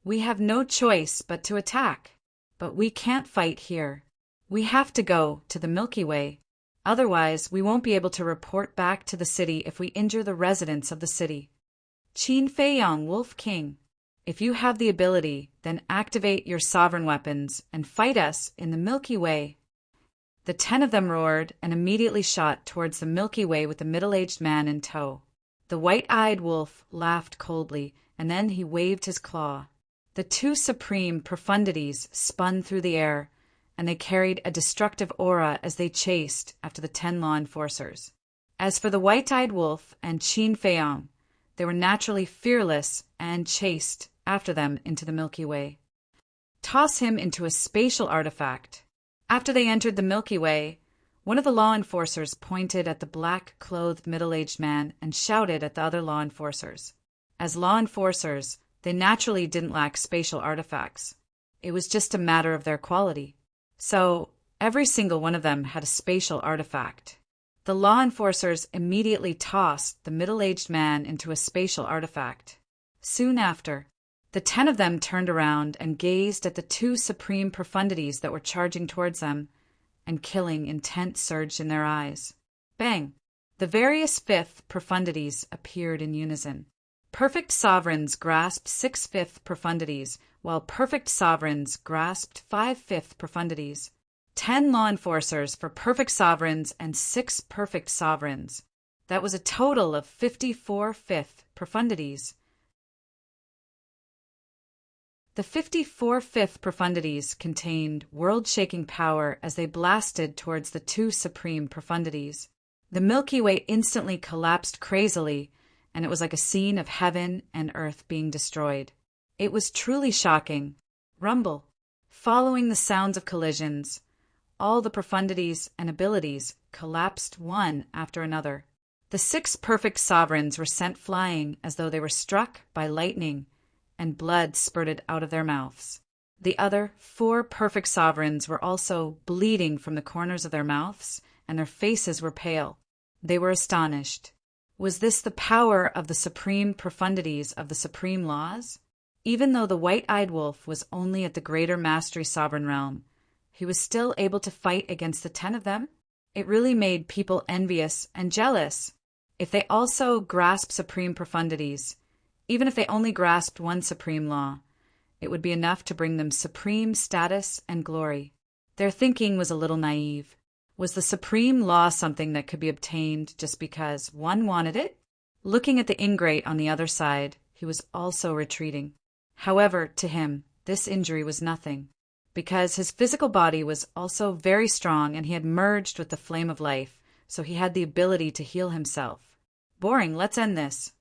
Speaker 1: We have no choice but to attack, but we can't fight here. We have to go to the Milky Way. Otherwise, we won't be able to report back to the city if we injure the residents of the city. Qin Feiyang, Wolf King, if you have the ability, then activate your sovereign weapons and fight us in the Milky Way. The 10 of them roared and immediately shot towards the Milky Way with the middle-aged man in tow. The White-Eyed Wolf laughed coldly, and then he waved his claw. The 2 supreme profundities spun through the air, and they carried a destructive aura as they chased after the 10 law enforcers. As for the white-eyed wolf and Qin Feiyang, they were naturally fearless and chased after them into the Milky Way. Toss him into a spatial artifact. After they entered the Milky Way, one of the law enforcers pointed at the black-clothed middle-aged man and shouted at the other law enforcers. As law enforcers, they naturally didn't lack spatial artifacts. It was just a matter of their quality. So, every single one of them had a spatial artifact. The law enforcers immediately tossed the middle-aged man into a spatial artifact. Soon after, the 10 of them turned around and gazed at the 2 supreme profundities that were charging towards them, and killing intent surged in their eyes. Bang! The various fifth profundities appeared in unison. Perfect sovereigns grasped 6/5 profundities, while perfect sovereigns grasped 5/5 profundities. 10 law enforcers for perfect sovereigns and 6 perfect sovereigns. That was a total of 54/5 profundities. The 54/5 profundities contained world-shaking power as they blasted towards the 2 supreme profundities. The Milky Way instantly collapsed crazily, and it was like a scene of heaven and earth being destroyed. It was truly shocking. Rumble. Following the sounds of collisions, all the profundities and abilities collapsed one after another. The 6 perfect sovereigns were sent flying as though they were struck by lightning, and blood spurted out of their mouths. The other 4 perfect sovereigns were also bleeding from the corners of their mouths, and their faces were pale. They were astonished. Was this the power of the supreme profundities of the supreme laws? Even though the white-eyed wolf was only at the greater mastery sovereign realm, he was still able to fight against the 10 of them? It really made people envious and jealous. If they also grasped supreme profundities, even if they only grasped one supreme law, it would be enough to bring them supreme status and glory. Their thinking was a little naive. Was the supreme law something that could be obtained just because one wanted it? Looking at the ingrate on the other side, he was also retreating. However, to him, this injury was nothing, because his physical body was also very strong and he had merged with the flame of life, so he had the ability to heal himself. Boring, let's end this.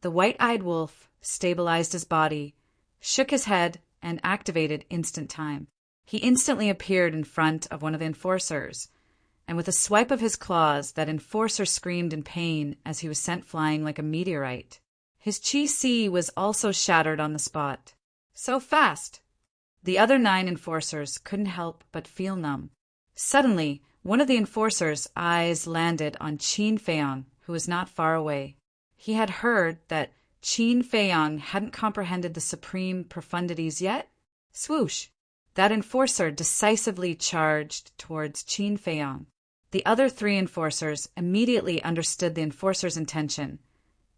Speaker 1: The white-eyed wolf stabilized his body, shook his head, and activated instant time. He instantly appeared in front of one of the enforcers, and with a swipe of his claws, that enforcer screamed in pain as he was sent flying like a meteorite. His chi-si was also shattered on the spot. So fast! The other 9 enforcers couldn't help but feel numb. Suddenly, one of the enforcers' eyes landed on Qin Feiyang, who was not far away. He had heard that Qin Feiyang hadn't comprehended the supreme profundities yet. Swoosh! That enforcer decisively charged towards Qin Feiyang. The other 3 enforcers immediately understood the enforcer's intention,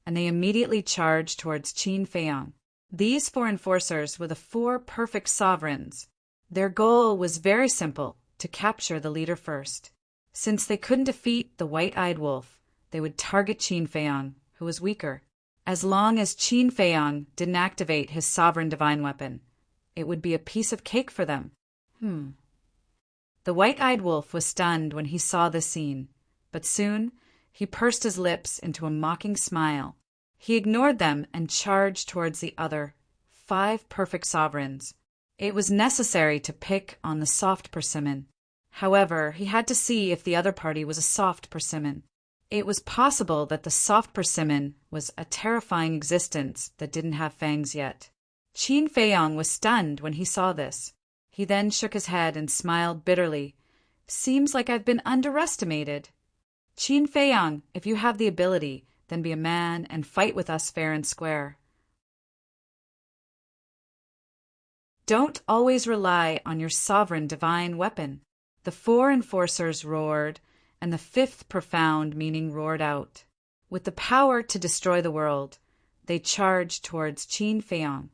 Speaker 1: and they immediately charged towards Qin Feiyang. These 4 enforcers were the 4 perfect sovereigns. Their goal was very simple, to capture the leader first. Since they couldn't defeat the white-eyed wolf, they would target Qin Feiyang, who was weaker. As long as Qin Feiyang didn't activate his sovereign divine weapon, it would be a piece of cake for them. The white-eyed wolf was stunned when he saw this scene, but soon he pursed his lips into a mocking smile. He ignored them and charged towards the other 5 perfect sovereigns. It was necessary to pick on the soft persimmon. However, he had to see if the other party was a soft persimmon. It was possible that the soft persimmon was a terrifying existence that didn't have fangs yet. Qin Feiyang was stunned when he saw this. He then shook his head and smiled bitterly. Seems like I've been underestimated. Qin Feiyang, if you have the ability, then be a man and fight with us fair and square. Don't always rely on your sovereign divine weapon. The 4 enforcers roared, and the 5th profound meaning roared out. With the power to destroy the world, they charged towards Qin Feiyang.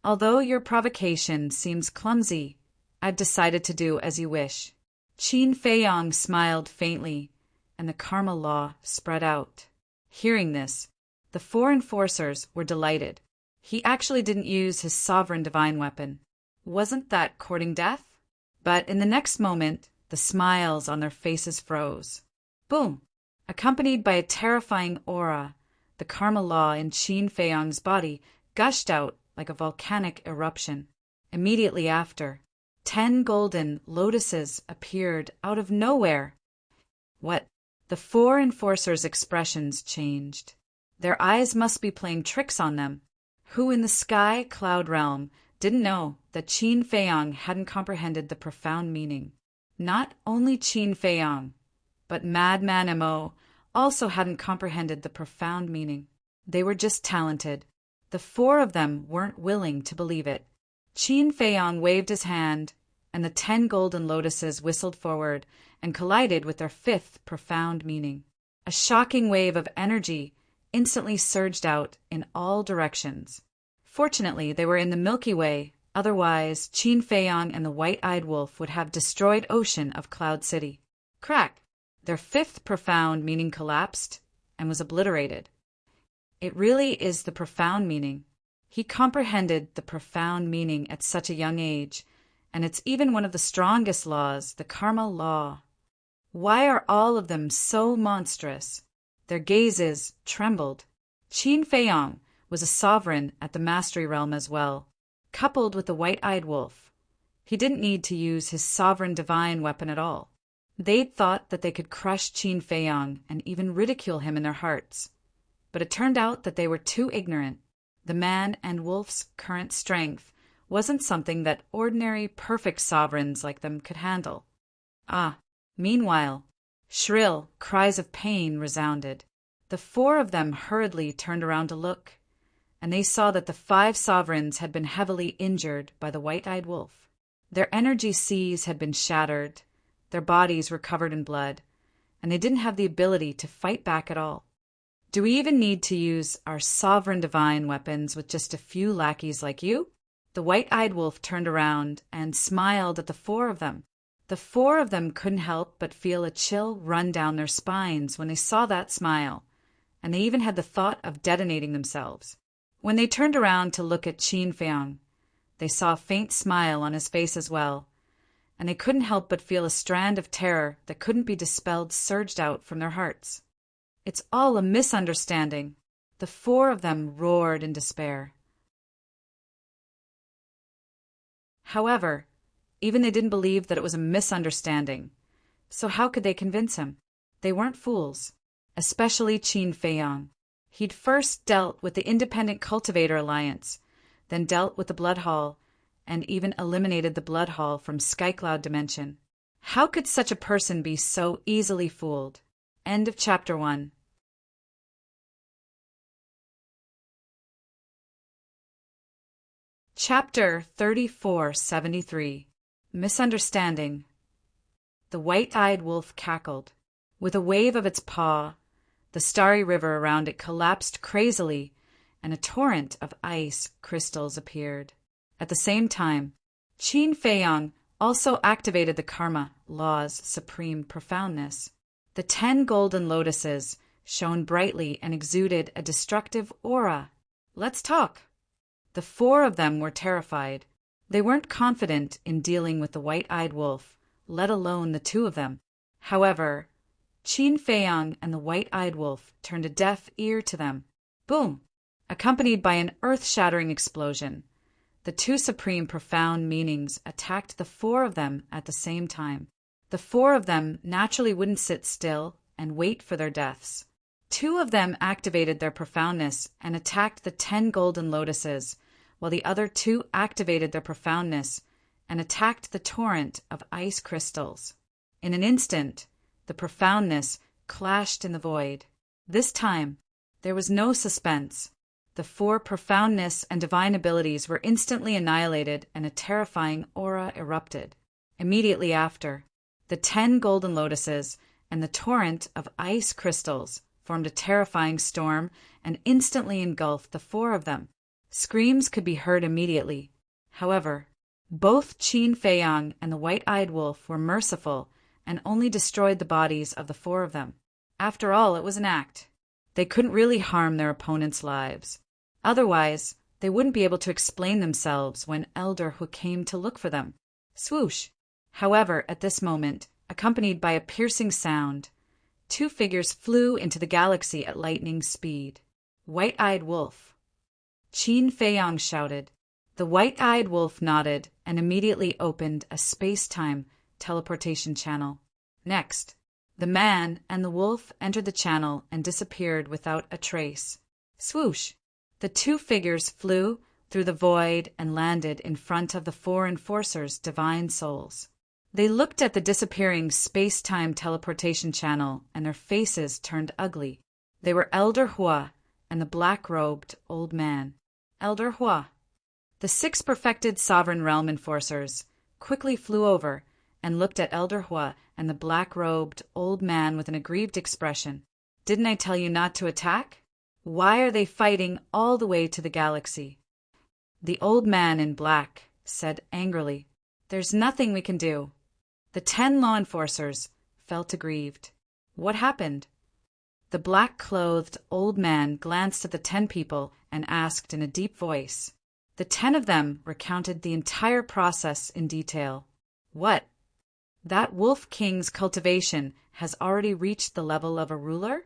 Speaker 1: Although your provocation seems clumsy, I've decided to do as you wish. Qin Feiyang smiled faintly, and the karma law spread out. Hearing this, the 4 enforcers were delighted. He actually didn't use his sovereign divine weapon. Wasn't that courting death? But in the next moment, the smiles on their faces froze. Boom! Accompanied by a terrifying aura, the karma law in Qin Feiyang's body gushed out like a volcanic eruption. Immediately after, 10 golden lotuses appeared out of nowhere. What? The 4 enforcers' expressions changed. Their eyes must be playing tricks on them. Who in the sky cloud realm didn't know that Qin Feiyang hadn't comprehended the profound meaning? Not only Qin Feiyang, but Madman Mo also hadn't comprehended the profound meaning. They were just talented. The 4 of them weren't willing to believe it. Qin Feiyang waved his hand, and the 10 golden lotuses whistled forward and collided with their 5th profound meaning. A shocking wave of energy instantly surged out in all directions. Fortunately, they were in the Milky Way, otherwise Qin Feiyang and the White-Eyed Wolf would have destroyed ocean of Cloud City. Crack! Their 5th profound meaning collapsed and was obliterated. It really is the profound meaning. He comprehended the profound meaning at such a young age, and it's even one of the strongest laws, the karma law. Why are all of them so monstrous? Their gazes trembled. Qin Feiyang was a sovereign at the mastery realm as well, coupled with the White-Eyed Wolf. He didn't need to use his sovereign divine weapon at all. They'd thought that they could crush Qin Feiyang and even ridicule him in their hearts. But it turned out that they were too ignorant. The man and wolf's current strength wasn't something that ordinary, perfect sovereigns like them could handle. Meanwhile, shrill cries of pain resounded. The 4 of them hurriedly turned around to look, and they saw that the 5 sovereigns had been heavily injured by the White-Eyed Wolf. Their energy seas had been shattered, their bodies were covered in blood, and they didn't have the ability to fight back at all. Do we even need to use our sovereign divine weapons with just a few lackeys like you? The White-Eyed Wolf turned around and smiled at the 4 of them. The 4 of them couldn't help but feel a chill run down their spines when they saw that smile, and they even had the thought of detonating themselves. When they turned around to look at Qin Feiyang, they saw a faint smile on his face as well, and they couldn't help but feel a strand of terror that couldn't be dispelled surged out from their hearts. It's all a misunderstanding. The 4 of them roared in despair. However, even they didn't believe that it was a misunderstanding. So how could they convince him? They weren't fools, especially Qin Feiyang. He'd first dealt with the Independent Cultivator Alliance, then dealt with the Blood Hall, and even eliminated the Blood Hall from Skycloud Dimension. How could such a person be so easily fooled? End of Chapter 1. Chapter 3473. Misunderstanding. The White-Eyed Wolf cackled. With a wave of its paw, the starry river around it collapsed crazily, and a torrent of ice crystals appeared. At the same time, Qin Feiyang also activated the karma law's supreme profoundness. The 10 golden lotuses shone brightly and exuded a destructive aura. Let's talk. The 4 of them were terrified. They weren't confident in dealing with the White-Eyed Wolf, let alone the 2 of them. However, Qin Feiyang and the White-Eyed Wolf turned a deaf ear to them. Boom! Accompanied by an earth-shattering explosion, the 2 supreme profound meanings attacked the 4 of them at the same time. The 4 of them naturally wouldn't sit still and wait for their deaths. 2 of them activated their profoundness and attacked the 10 golden lotuses, while the other 2 activated their profoundness and attacked the torrent of ice crystals. In an instant, the profoundness clashed in the void. This time, there was no suspense. The 4 profoundness and divine abilities were instantly annihilated and a terrifying aura erupted. Immediately after, the 10 golden lotuses and the torrent of ice crystals formed a terrifying storm and instantly engulfed the 4 of them. Screams could be heard immediately. However, both Qin Feiyang and the White-Eyed Wolf were merciful and only destroyed the bodies of the 4 of them. After all, it was an act. They couldn't really harm their opponents' lives. Otherwise, they wouldn't be able to explain themselves when Elder Hu came to look for them. Swoosh! However, at this moment, accompanied by a piercing sound, two figures flew into the galaxy at lightning speed. White-eyed wolf. Qin Feiyang shouted. The white-eyed wolf nodded and immediately opened a space-time teleportation channel. Next, the man and the wolf entered the channel and disappeared without a trace. Swoosh! The two figures flew through the void and landed in front of the four enforcers' divine souls. They looked at the disappearing space-time teleportation channel and their faces turned ugly. They were Elder Hua and the black-robed old man. Elder Hua. The 6 perfected Sovereign Realm enforcers quickly flew over and looked at Elder Hua and the black-robed old man with an aggrieved expression. Didn't I tell you not to attack? Why are they fighting all the way to the galaxy? The old man in black said angrily, There's nothing we can do. The 10 law enforcers felt aggrieved. What happened? The black-clothed old man glanced at the 10 people and asked in a deep voice. The 10 of them recounted the entire process in detail. What? That Wolf King's cultivation has already reached the level of a ruler?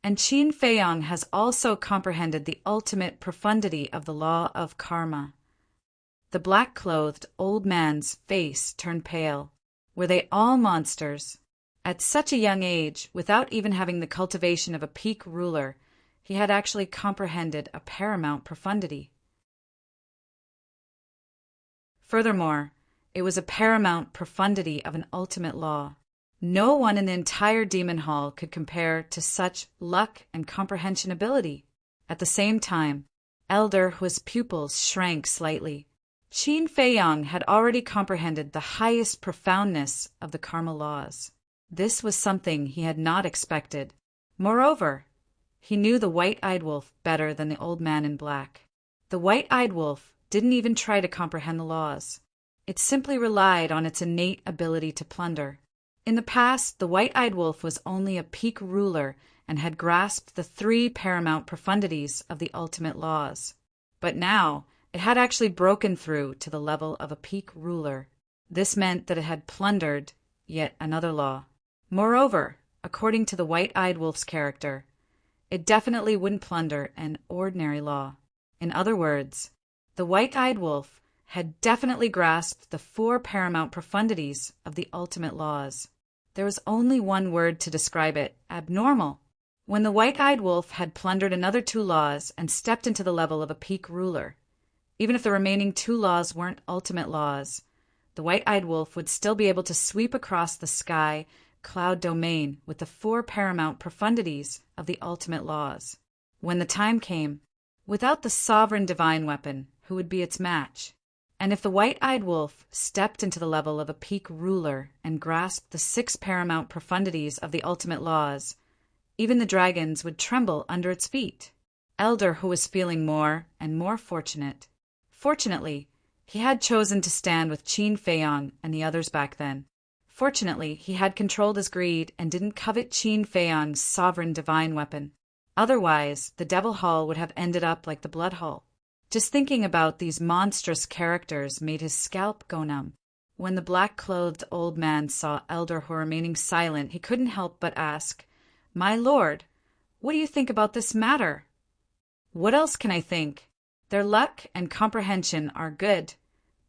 Speaker 1: And Qin Feiyang has also comprehended the ultimate profundity of the law of karma. The black-clothed old man's face turned pale. Were they all monsters? At such a young age, without even having the cultivation of a peak ruler, he had actually comprehended a paramount profundity. Furthermore, it was a paramount profundity of an ultimate law. No one in the entire demon hall could compare to such luck and comprehension ability. At the same time, Elder Hua's pupils shrank slightly. Qin Feiyang had already comprehended the highest profoundness of the karma laws. This was something he had not expected. Moreover, he knew the white-eyed wolf better than the old man in black. The white-eyed wolf didn't even try to comprehend the laws. It simply relied on its innate ability to plunder. In the past, the white-eyed wolf was only a peak ruler and had grasped the 3 paramount profundities of the ultimate laws. But now, it had actually broken through to the level of a peak ruler. This meant that it had plundered yet another law. Moreover, according to the white-eyed wolf's character, it definitely wouldn't plunder an ordinary law. In other words, the white-eyed wolf had definitely grasped the 4 paramount profundities of the ultimate laws. There was only one word to describe it: abnormal. When the white-eyed wolf had plundered another 2 laws and stepped into the level of a peak ruler, even if the remaining 2 laws weren't ultimate laws, the white-eyed wolf would still be able to sweep across the sky cloud domain with the 4 paramount profundities of the ultimate laws. When the time came, without the sovereign divine weapon, who would be its match? And if the white-eyed wolf stepped into the level of a peak ruler and grasped the 6 paramount profundities of the ultimate laws, even the dragons would tremble under its feet. Elder Hu was feeling more and more fortunate. Fortunately, he had chosen to stand with Qin Feiyang and the others back then. Fortunately, he had controlled his greed and didn't covet Qin Feiyang's sovereign divine weapon. Otherwise, the Devil Hall would have ended up like the Blood Hall. Just thinking about these monstrous characters made his scalp go numb. When the black-clothed old man saw Elder Hu remaining silent, he couldn't help but ask, "My lord, what do you think about this matter?" "What else can I think? Their luck and comprehension are good,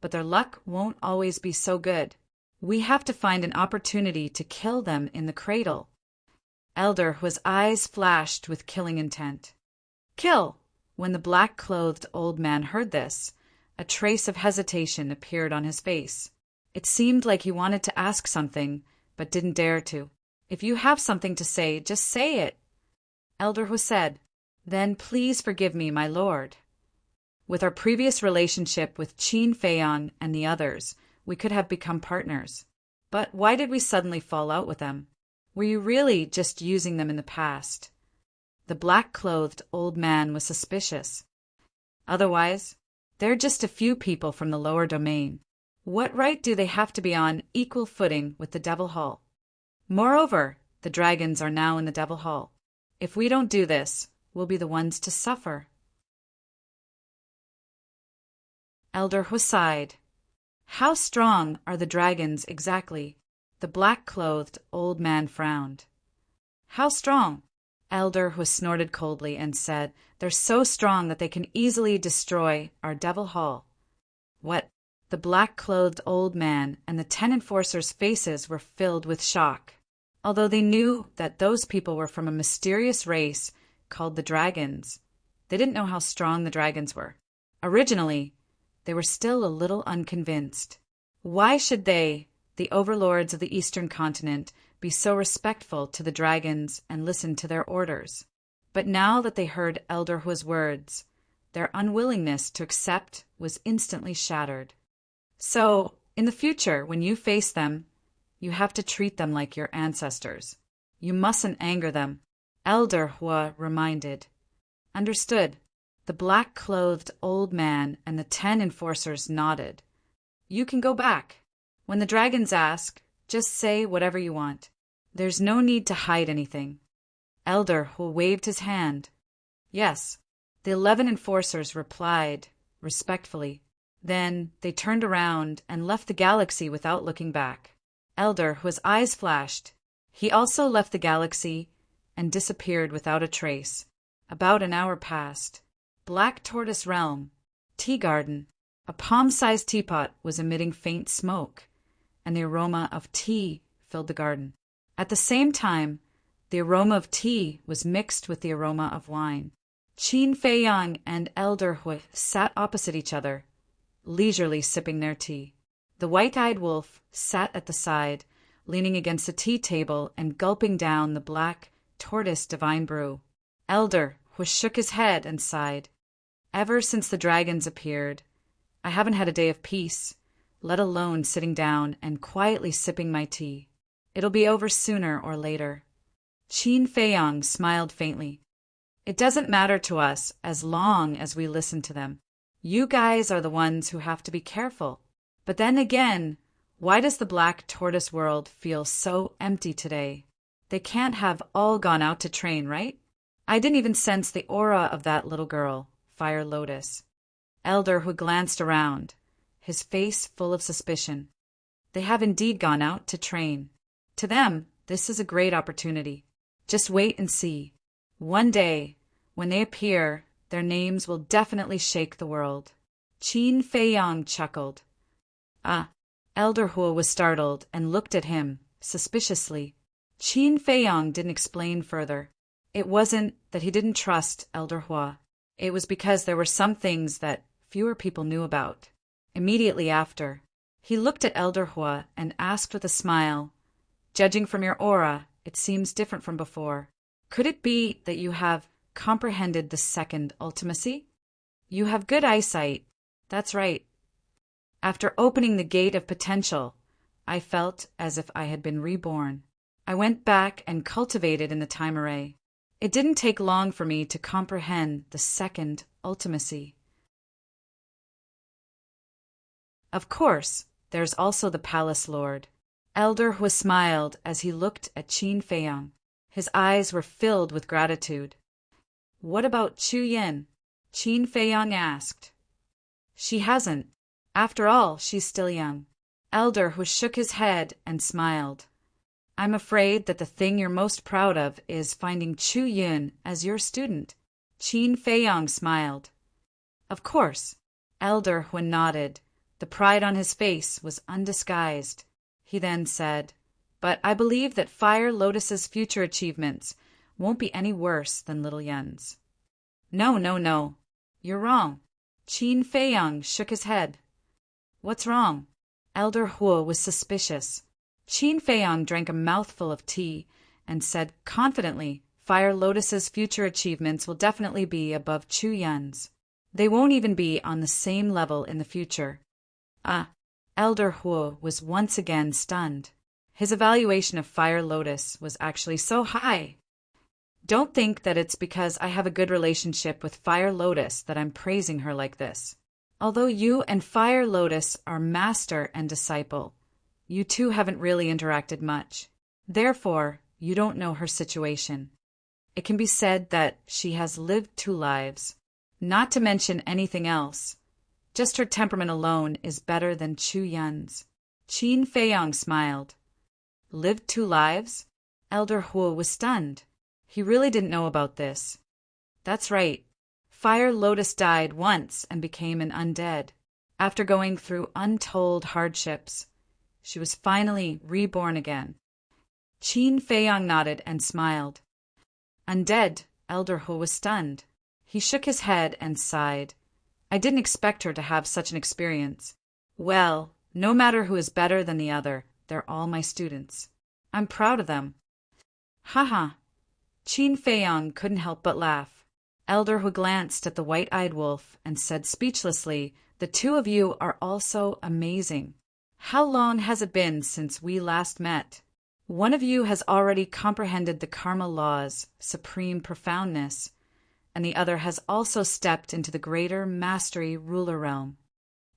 Speaker 1: but their luck won't always be so good. We have to find an opportunity to kill them in the cradle." Elder Hua's eyes flashed with killing intent. "Kill!" When the black-clothed old man heard this, a trace of hesitation appeared on his face. It seemed like he wanted to ask something, but didn't dare to. "If you have something to say, just say it." Elder Hu said, "Then please forgive me, my lord. With our previous relationship with Qin Feiyang and the others, we could have become partners. But why did we suddenly fall out with them? Were you really just using them in the past?" The black-clothed old man was suspicious. "Otherwise, they're just a few people from the lower domain. What right do they have to be on equal footing with the Devil Hall? Moreover, the dragons are now in the Devil Hall. If we don't do this, we'll be the ones to suffer." Elder Hu sighed. How strong are the dragons exactly? The black-clothed old man frowned. How strong? Elder Hua snorted coldly and said, They're so strong that they can easily destroy our devil hall. What? The black-clothed old man and the 10 enforcers' faces were filled with shock. Although they knew that those people were from a mysterious race called the dragons, they didn't know how strong the dragons were. Originally, they were still a little unconvinced. Why should they, the overlords of the eastern continent, be so respectful to the dragons and listen to their orders? But now that they heard Elder Hua's words, their unwillingness to accept was instantly shattered. So, in the future, when you face them, you have to treat them like your ancestors. You mustn't anger them, Elder Hua reminded. Understood. The black-clothed old man and the 10 enforcers nodded. You can go back. When the dragons ask, just say whatever you want. There's no need to hide anything. Elder Hua waved his hand. Yes. The 11 enforcers replied respectfully. Then they turned around and left the galaxy without looking back. Elder Hua's eyes flashed. He also left the galaxy and disappeared without a trace. About an hour passed. Black Tortoise Realm, Tea Garden. A palm-sized teapot was emitting faint smoke, and the aroma of tea filled the garden. At the same time, the aroma of tea was mixed with the aroma of wine. Qin Feiyang and Elder Hua sat opposite each other, leisurely sipping their tea. The white-eyed wolf sat at the side, leaning against the tea table and gulping down the black tortoise divine brew. Elder Hua shook his head and sighed. Ever since the dragons appeared, I haven't had a day of peace, let alone sitting down and quietly sipping my tea. It'll be over sooner or later. Qin Feiyang smiled faintly. It doesn't matter to us as long as we listen to them. You guys are the ones who have to be careful. But then again, why does the black tortoise world feel so empty today? They can't have all gone out to train, right? I didn't even sense the aura of that little girl, Fire Lotus. Elder Hua glanced around, his face full of suspicion. They have indeed gone out to train. To them, this is a great opportunity. Just wait and see. One day, when they appear, their names will definitely shake the world. Qin Feiyang chuckled. Ah, Elder Hua was startled and looked at him suspiciously. Qin Feiyang didn't explain further. It wasn't that he didn't trust Elder Hua. It was because there were some things that fewer people knew about. Immediately after, he looked at Elder Hua and asked with a smile, Judging from your aura, it seems different from before. Could it be that you have comprehended the second ultimacy? You have good eyesight. That's right. After opening the gate of potential, I felt as if I had been reborn. I went back and cultivated in the time array. It didn't take long for me to comprehend the second ultimacy. Of course, there's also the Palace Lord. Elder Hua smiled as he looked at Qin Feiyang. His eyes were filled with gratitude. What about Chu Yin? Qin Feiyang asked. She hasn't. After all, she's still young. Elder Hua shook his head and smiled. I'm afraid that the thing you're most proud of is finding Chu Yin as your student. Qin Feiyang smiled. Of course. Elder Hua nodded. The pride on his face was undisguised. He then said, But I believe that Fire Lotus's future achievements won't be any worse than Little Yen's. No. You're wrong. Qin Feiyang shook his head. What's wrong? Elder Hua was suspicious. Qin Feiyang drank a mouthful of tea and said confidently, Fire Lotus's future achievements will definitely be above Chu Yan's. They won't even be on the same level in the future. Ah, Elder Hua was once again stunned. His evaluation of Fire Lotus was actually so high. Don't think that it's because I have a good relationship with Fire Lotus that I'm praising her like this. Although you and Fire Lotus are master and disciple, you two haven't really interacted much. Therefore, you don't know her situation. It can be said that she has lived 2 lives. Not to mention anything else, Just her temperament alone is better than Chu Yun's. Qin Feiyong smiled. Lived 2 lives? Elder Huo was stunned. He really didn't know about this. That's right. Fire Lotus died once and became an undead. After going through untold hardships, she was finally reborn again. Qin Feiyong nodded and smiled. Undead, Elder Huo was stunned. He shook his head and sighed. I didn't expect her to have such an experience. Well, no matter who is better than the other, they're all my students. I'm proud of them. Haha. Qin Feiyong couldn't help but laugh. Elder Hu glanced at the white-eyed wolf and said speechlessly, the 2 of you are also amazing. How long has it been since we last met? One of you has already comprehended the karma law's supreme profoundness, and the other has also stepped into the greater mastery ruler realm.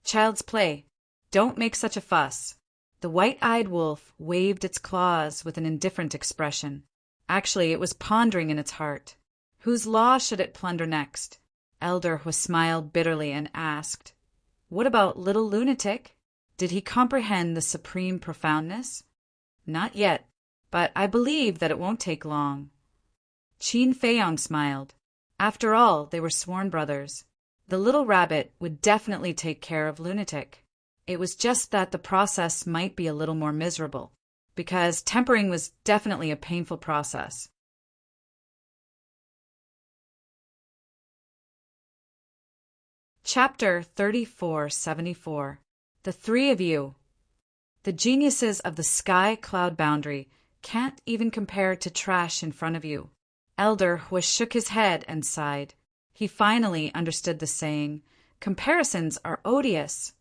Speaker 1: Child's play. Don't make such a fuss. The white-eyed wolf waved its claws with an indifferent expression. Actually, it was pondering in its heart. Whose law should it plunder next? Elder Hu smiled bitterly and asked, What about little lunatic? Did he comprehend the supreme profoundness? Not yet, but I believe that it won't take long. Qin Feiyong smiled. After all, they were sworn brothers. The little rabbit would definitely take care of lunatic. It was just that the process might be a little more miserable, because tempering was definitely a painful process. Chapter 3474. The 3 of you. The geniuses of the sky cloud boundary can't even compare to trash in front of you. Elder Hu shook his head and sighed. He finally understood the saying, comparisons are odious.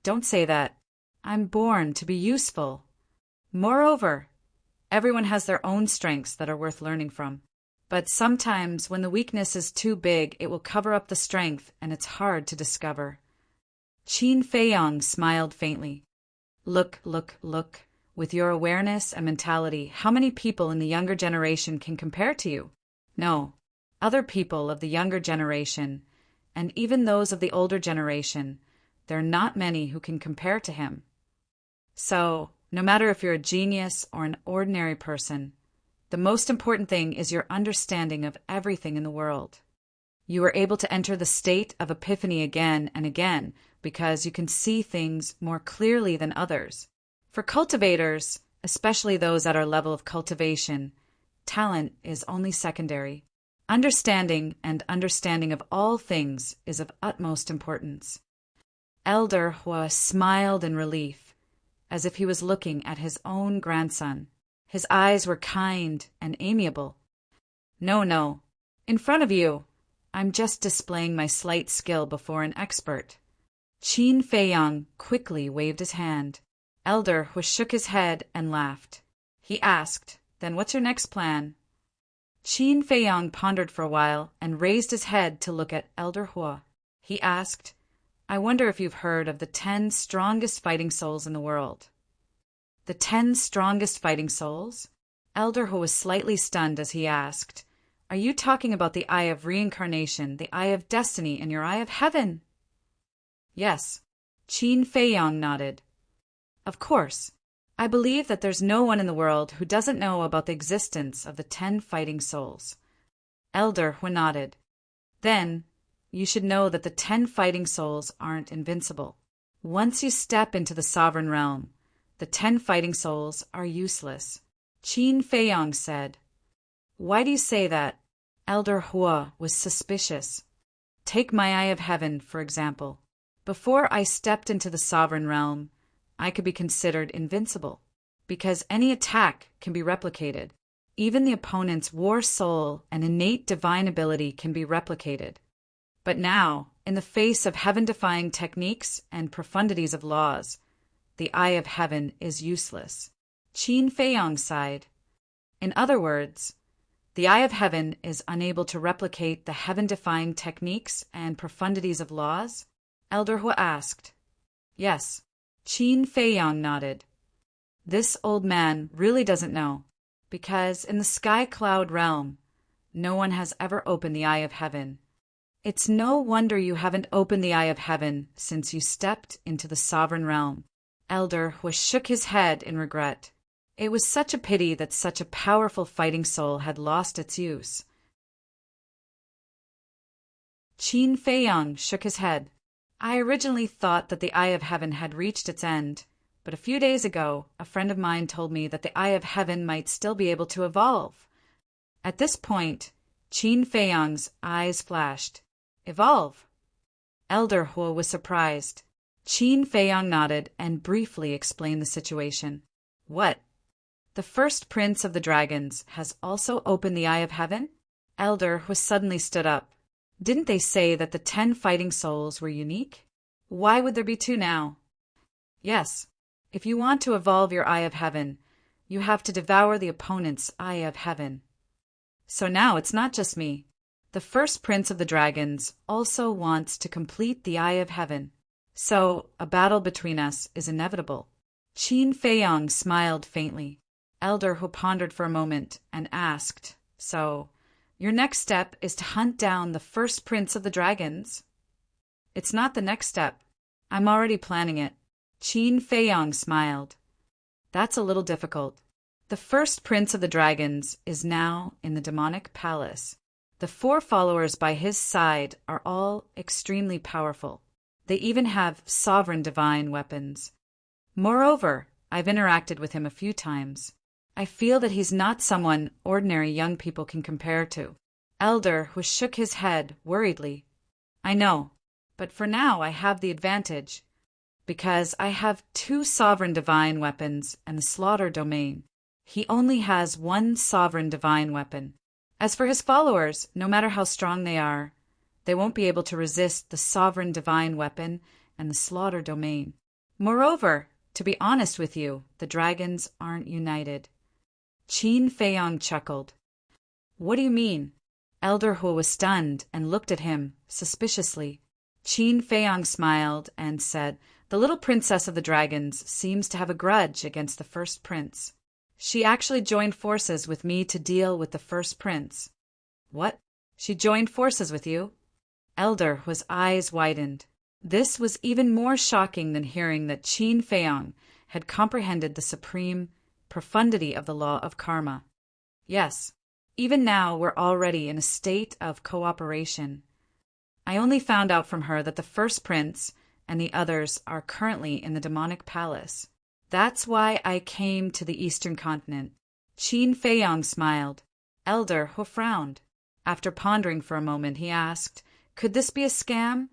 Speaker 1: Don't say that. I'm born to be useful. Moreover, everyone has their own strengths that are worth learning from. But sometimes when the weakness is too big, it will cover up the strength and it's hard to discover. Qin Feiyong smiled faintly. Look. With your awareness and mentality, how many people in the younger generation can compare to you? No. Other people of the younger generation, and even those of the older generation, there are not many who can compare to him. So, no matter if you're a genius or an ordinary person, the most important thing is your understanding of everything in the world. You are able to enter the state of epiphany again and again because you can see things more clearly than others. For cultivators, especially those at our level of cultivation, talent is only secondary. Understanding of all things is of utmost importance. Elder Hua smiled in relief, as if he was looking at his own grandson. His eyes were kind and amiable. No. In front of you, I'm just displaying my slight skill before an expert. Qin Feiyong quickly waved his hand. Elder Hu shook his head and laughed. He asked, Then what's your next plan? Qin Feiyong pondered for a while and raised his head to look at Elder Hua. He asked, I wonder if you've heard of the 10 strongest fighting souls in the world. The 10 strongest fighting souls? Elder Hu was slightly stunned as he asked, Are you talking about the Eye of Reincarnation, the Eye of Destiny, and your Eye of Heaven? Yes. Qin Feiyong nodded. Of course. I believe that there's no one in the world who doesn't know about the existence of the 10 fighting souls. Elder Hu nodded. Then, you should know that the 10 fighting souls aren't invincible. Once you step into the sovereign realm, the 10 fighting souls are useless. Qin Feiyong said. Why do you say that? Elder Hua was suspicious. Take my Eye of Heaven, for example. Before I stepped into the sovereign realm, I could be considered invincible, because any attack can be replicated. Even the opponent's war soul and innate divine ability can be replicated. But now, in the face of heaven-defying techniques and profundities of laws, the Eye of Heaven is useless. Qin Feiyong sighed. In other words, the Eye of Heaven is unable to replicate the heaven-defying techniques and profundities of laws? Elder Hu asked. Yes. Qin Feiyong nodded. This old man really doesn't know, because in the sky cloud realm, no one has ever opened the Eye of Heaven. It's no wonder you haven't opened the eye of heaven since you stepped into the sovereign realm. Elder Hua shook his head in regret. It was such a pity that such a powerful fighting soul had lost its use. Qin Feiyang shook his head. I originally thought that the Eye of Heaven had reached its end, but a few days ago, a friend of mine told me that the Eye of Heaven might still be able to evolve. At this point, Qin Feiyang's eyes flashed. Evolve? Elder Hua was surprised. Qin Feiyang nodded and briefly explained the situation. What? The first prince of the dragons has also opened the Eye of Heaven? Elder Hua suddenly stood up. Didn't they say that the 10 fighting souls were unique? Why would there be 2 now? Yes. If you want to evolve your Eye of Heaven, you have to devour the opponent's Eye of Heaven. So now it's not just me. The first prince of the dragons also wants to complete the Eye of Heaven. So a battle between us is inevitable. Qin Feiyang smiled faintly. Elder Hua pondered for a moment and asked, So, your next step is to hunt down the first prince of the dragons? It's not the next step. I'm already planning it. Qin Feiyang smiled. That's a little difficult. The first prince of the dragons is now in the demonic palace. The 4 followers by his side are all extremely powerful. They even have sovereign divine weapons. Moreover, I've interacted with him a few times. I feel that he's not someone ordinary young people can compare to. Elder Hua shook his head worriedly. I know, but for now I have the advantage, because I have 2 sovereign divine weapons and the slaughter domain. He only has 1 sovereign divine weapon. As for his followers, no matter how strong they are, they won't be able to resist the sovereign divine weapon and the slaughter domain. Moreover, to be honest with you, the dragons aren't united. Qin Feiyang chuckled. What do you mean? Elder Hua was stunned and looked at him suspiciously. Qin Feiyang smiled and said, The little princess of the dragons seems to have a grudge against the first prince. She actually joined forces with me to deal with the first prince. What? She joined forces with you? Elder Hua's eyes widened. This was even more shocking than hearing that Qin Feiyang had comprehended the supreme profundity of the law of karma. Yes, even now we're already in a state of cooperation. I only found out from her that the first prince and the others are currently in the demonic palace. That's why I came to the eastern continent. Qin Feiyang smiled. Elder Hua frowned. After pondering for a moment, he asked, Could this be a scam?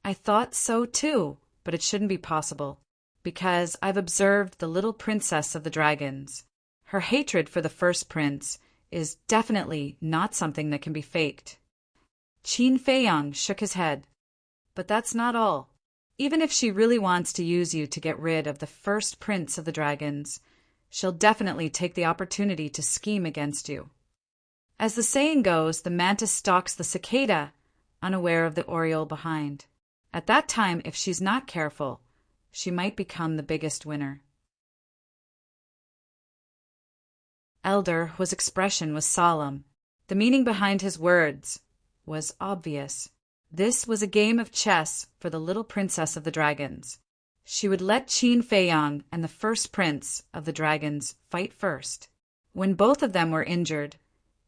Speaker 1: I thought so too, but it shouldn't be possible, because I've observed the little princess of the dragons. Her hatred for the first prince is definitely not something that can be faked. Qin Feiyang shook his head. But that's not all. Even if she really wants to use you to get rid of the first prince of the dragons, she'll definitely take the opportunity to scheme against you. As the saying goes, the mantis stalks the cicada, unaware of the oriole behind. At that time, if she's not careful, she might become the biggest winner. Elder Hua's expression was solemn. The meaning behind his words was obvious. This was a game of chess for the little princess of the dragons. She would let Qin Feiyang and the first prince of the dragons fight first. When both of them were injured,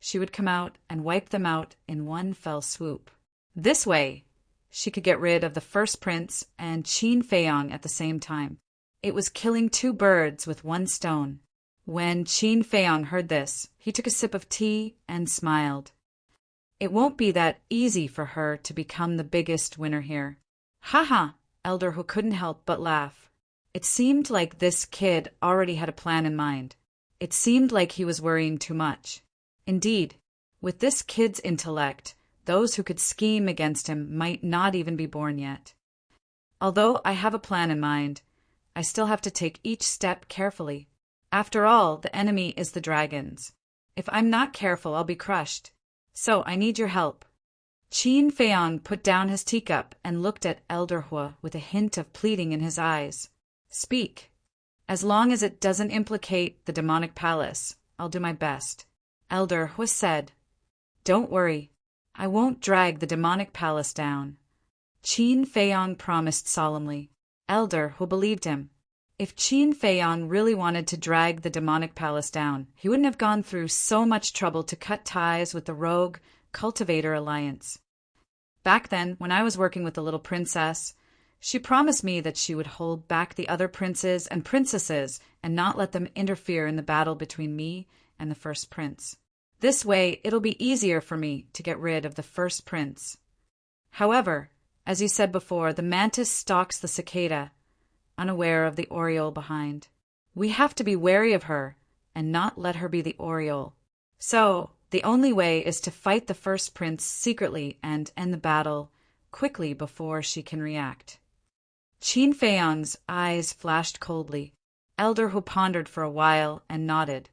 Speaker 1: she would come out and wipe them out in one fell swoop. This way, she could get rid of the first prince and Qin Feiyang at the same time. It was killing 2 birds with 1 stone. When Qin Feiyang heard this, he took a sip of tea and smiled. It won't be that easy for her to become the biggest winner here. Ha! Elder Hua couldn't help but laugh. It seemed like this kid already had a plan in mind. It seemed like he was worrying too much. Indeed, with this kid's intellect, those who could scheme against him might not even be born yet. Although I have a plan in mind, I still have to take each step carefully. After all, the enemy is the dragons. If I'm not careful, I'll be crushed. So I need your help. Qin Feiyang put down his teacup and looked at Elder Hua with a hint of pleading in his eyes. Speak. As long as it doesn't implicate the demonic palace, I'll do my best. Elder Hua said, Don't worry. I won't drag the demonic palace down. Qin Feiyong promised solemnly. Elder Hu believed him. If Qin Feiyong really wanted to drag the demonic palace down, he wouldn't have gone through so much trouble to cut ties with the rogue cultivator alliance. Back then, when I was working with the little princess, she promised me that she would hold back the other princes and princesses and not let them interfere in the battle between me and the first prince. This way, it'll be easier for me to get rid of the first prince. However, as you said before, the mantis stalks the cicada, unaware of the oriole behind. We have to be wary of her and not let her be the oriole. So, the only way is to fight the first prince secretly and end the battle quickly before she can react. Qin Feiyong's eyes flashed coldly. Elder Hu pondered for a while and nodded.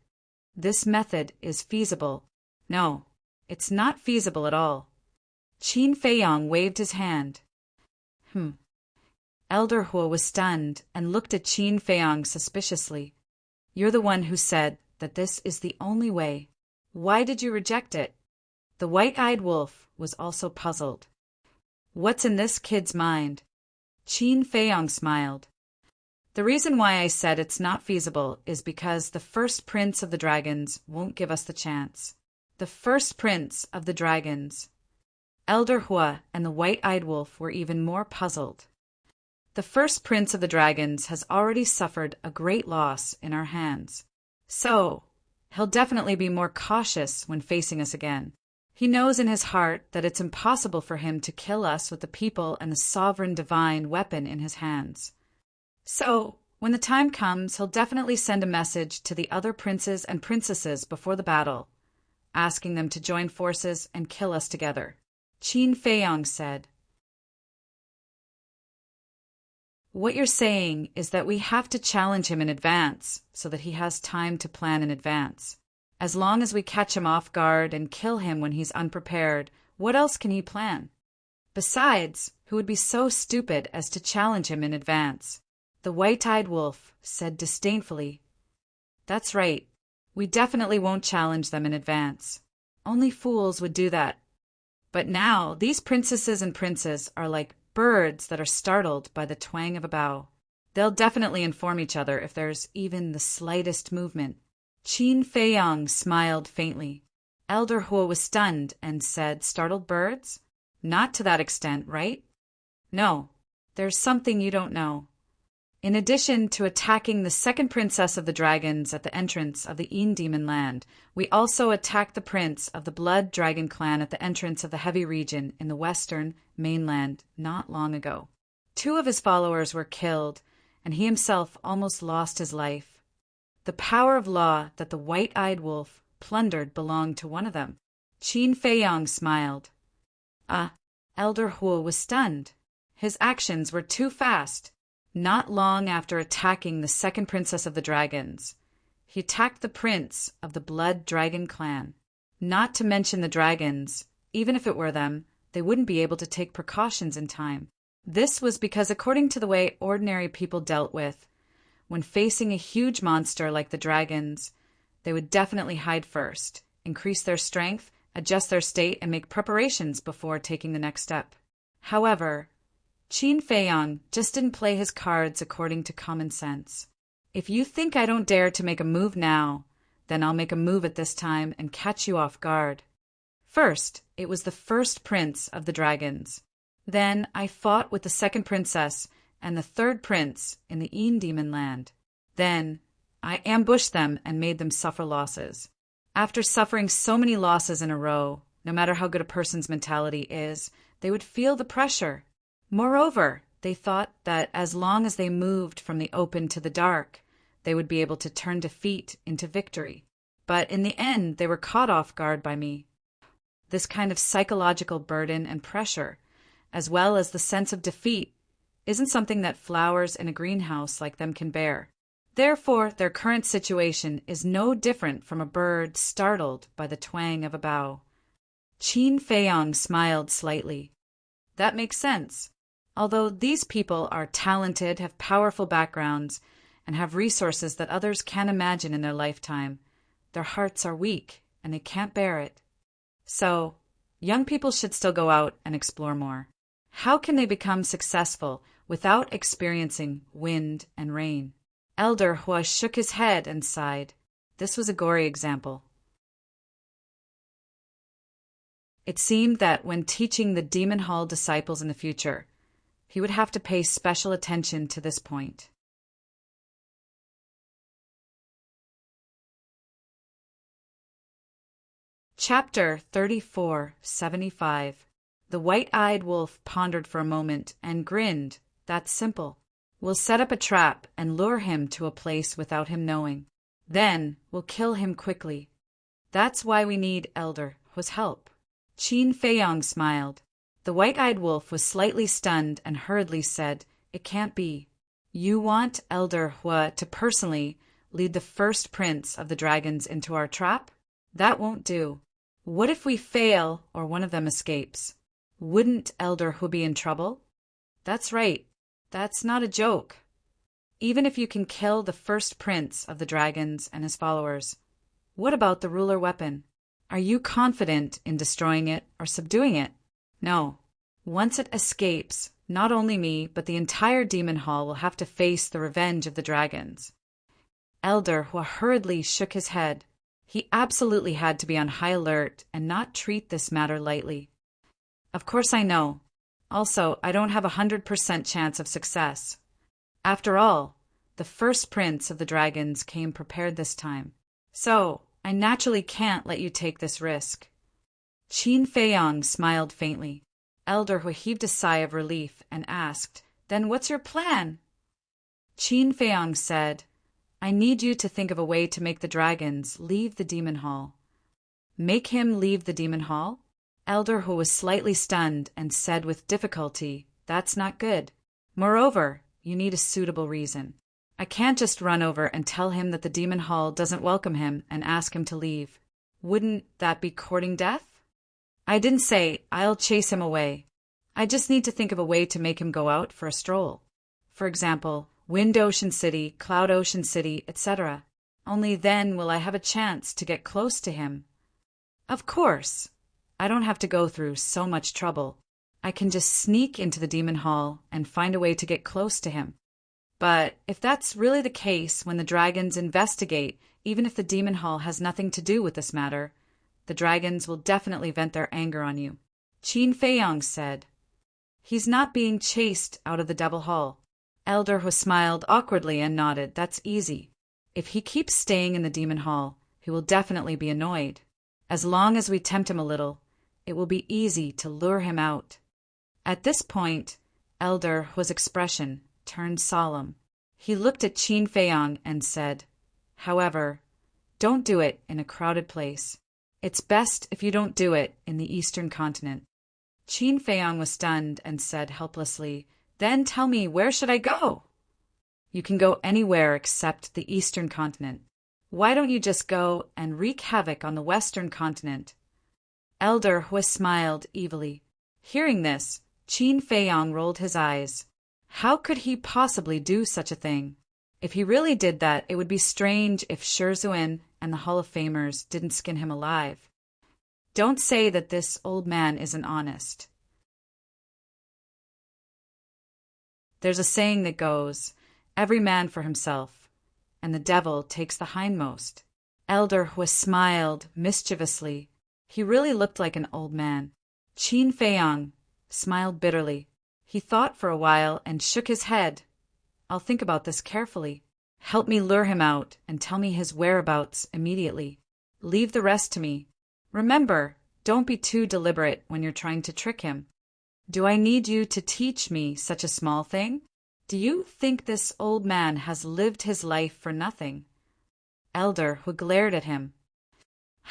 Speaker 1: This method is feasible. No, it's not feasible at all. Qin Feiyong waved his hand. Elder Hu was stunned and looked at Qin Feiyong suspiciously. You're the one who said that this is the only way. Why did you reject it? The white-eyed wolf was also puzzled. What's in this kid's mind? Qin Feiyong smiled. The reason why I said it's not feasible is because the first prince of the dragons won't give us the chance. The first prince of the dragons. Elder Hua and the white-eyed wolf were even more puzzled. The first prince of the dragons has already suffered a great loss in our hands. So, he'll definitely be more cautious when facing us again. He knows in his heart that it's impossible for him to kill us with the people and the sovereign divine weapon in his hands. So, when the time comes, he'll definitely send a message to the other princes and princesses before the battle, asking them to join forces and kill us together. Qin Feiyong said. What you're saying is that we have to challenge him in advance so that he has time to plan in advance. As long as we catch him off guard and kill him when he's unprepared, what else can he plan? Besides, who would be so stupid as to challenge him in advance? The white-eyed wolf said disdainfully. That's right. We definitely won't challenge them in advance. Only fools would do that. But now, these princesses and princes are like birds that are startled by the twang of a bow. They'll definitely inform each other if there's even the slightest movement. Qin Feiyong smiled faintly. Elder Hu was stunned and said, startled birds? Not to that extent, right? No, there's something you don't know. In addition to attacking the second princess of the dragons at the entrance of the Demon Land, we also attacked the prince of the Blood Dragon clan at the entrance of the Heavy region in the western mainland not long ago. 2 of his followers were killed, and he himself almost lost his life. The power of law that the white-eyed wolf plundered belonged to one of them. Qin Feiyong smiled. Elder Hu was stunned. His actions were too fast. Not long after attacking the second princess of the dragons, he attacked the prince of the Blood Dragon clan. Not to mention the dragons, even if it were them, they wouldn't be able to take precautions in time. This was because according to the way ordinary people dealt with, when facing a huge monster like the dragons, they would definitely hide first, increase their strength, adjust their state, and make preparations before taking the next step. However, Qin Feiyong just didn't play his cards according to common sense. If you think I don't dare to make a move now, then I'll make a move at this time and catch you off guard. First, it was the first prince of the dragons. Then I fought with the second princess and the third prince in the Demon Land. Then I ambushed them and made them suffer losses. After suffering so many losses in a row, no matter how good a person's mentality is, they would feel the pressure. Moreover, they thought that as long as they moved from the open to the dark, they would be able to turn defeat into victory. But in the end, they were caught off guard by me. This kind of psychological burden and pressure, as well as the sense of defeat, isn't something that flowers in a greenhouse like them can bear. Therefore, their current situation is no different from a bird startled by the twang of a bow. Qin Feiyong smiled slightly. That makes sense. Although these people are talented, have powerful backgrounds, and have resources that others can't imagine in their lifetime, their hearts are weak and they can't bear it. So, Young people should still go out and explore more. How can they become successful without experiencing wind and rain? Elder Hua shook his head and sighed. This was a gory example. It seemed that when teaching the Demon Hall disciples in the future, he would have to pay special attention to this point. Chapter 3475. The white-eyed wolf pondered for a moment and grinned. That's simple. We'll set up a trap and lure him to a place without him knowing. Then we'll kill him quickly. That's why we need Elder Hua's help. Qin Feiyong smiled. The white-eyed wolf was slightly stunned and hurriedly said, It can't be. You want Elder Hua to personally lead the first prince of the dragons into our trap? That won't do. What if we fail or one of them escapes? Wouldn't Elder Hua be in trouble? That's right. That's not a joke. Even if you can kill the first prince of the dragons and his followers, what about the ruler weapon? Are you confident in destroying it or subduing it? No. Once it escapes, not only me, but the entire demon hall will have to face the revenge of the dragons. Elder Hua hurriedly shook his head. He absolutely had to be on high alert and not treat this matter lightly. Of course I know. Also, I don't have 100% chance of success. After all, the first prince of the dragons came prepared this time. So, I naturally can't let you take this risk. Qin Feiyong smiled faintly. Elder Hua heaved a sigh of relief and asked, Then what's your plan? Qin Feiyong said, I need you to think of a way to make the dragons leave the demon hall. Make him leave the demon hall? Elder Hua was slightly stunned and said with difficulty, That's not good. Moreover, you need a suitable reason. I can't just run over and tell him that the demon hall doesn't welcome him and ask him to leave. Wouldn't that be courting death? I didn't say I'll chase him away. I just need to think of a way to make him go out for a stroll. For example, Wind Ocean City, Cloud Ocean City, etc. Only then will I have a chance to get close to him. Of course. I don't have to go through so much trouble. I can just sneak into the demon hall and find a way to get close to him. But if that's really the case when the dragons investigate, even if the demon hall has nothing to do with this matter, the dragons will definitely vent their anger on you. Qin Feiyong said. He's not being chased out of the devil hall. Elder Hua smiled awkwardly and nodded. That's easy. If he keeps staying in the demon hall, he will definitely be annoyed. As long as we tempt him a little, it will be easy to lure him out. At this point, Elder Hua's expression turned solemn. He looked at Qin Feiyong and said, However, don't do it in a crowded place. It's best if you don't do it in the Eastern continent. Qin Feiyong was stunned and said helplessly, Then tell me, where should I go? You can go anywhere except the Eastern continent. Why don't you just go and wreak havoc on the Western continent? Elder Hua smiled evilly. Hearing this, Qin Feiyong rolled his eyes. How could he possibly do such a thing? If he really did that, it would be strange if Shizhuan and the Hall of Famers didn't skin him alive. Don't say that this old man isn't honest. There's a saying that goes, Every man for himself, and the devil takes the hindmost. Elder Hua smiled mischievously. He really looked like an old man. Qin Feiyong smiled bitterly. He thought for a while and shook his head. I'll think about this carefully. Help me lure him out and tell me his whereabouts immediately. Leave the rest to me. Remember, don't be too deliberate when you're trying to trick him. Do I need you to teach me such a small thing? Do you think this old man has lived his life for nothing? Elder Hua glared at him.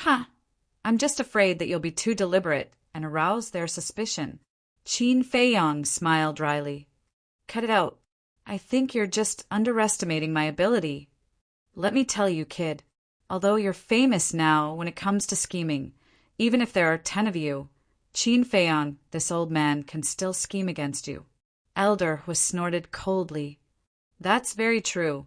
Speaker 1: I'm just afraid that you'll be too deliberate and arouse their suspicion. Qin Feiyong smiled dryly. Cut it out. I think you're just underestimating my ability. Let me tell you, kid, although you're famous now when it comes to scheming, even if there are 10 of you, Qin Feiyong, this old man, can still scheme against you. Elder Hua snorted coldly. That's very true.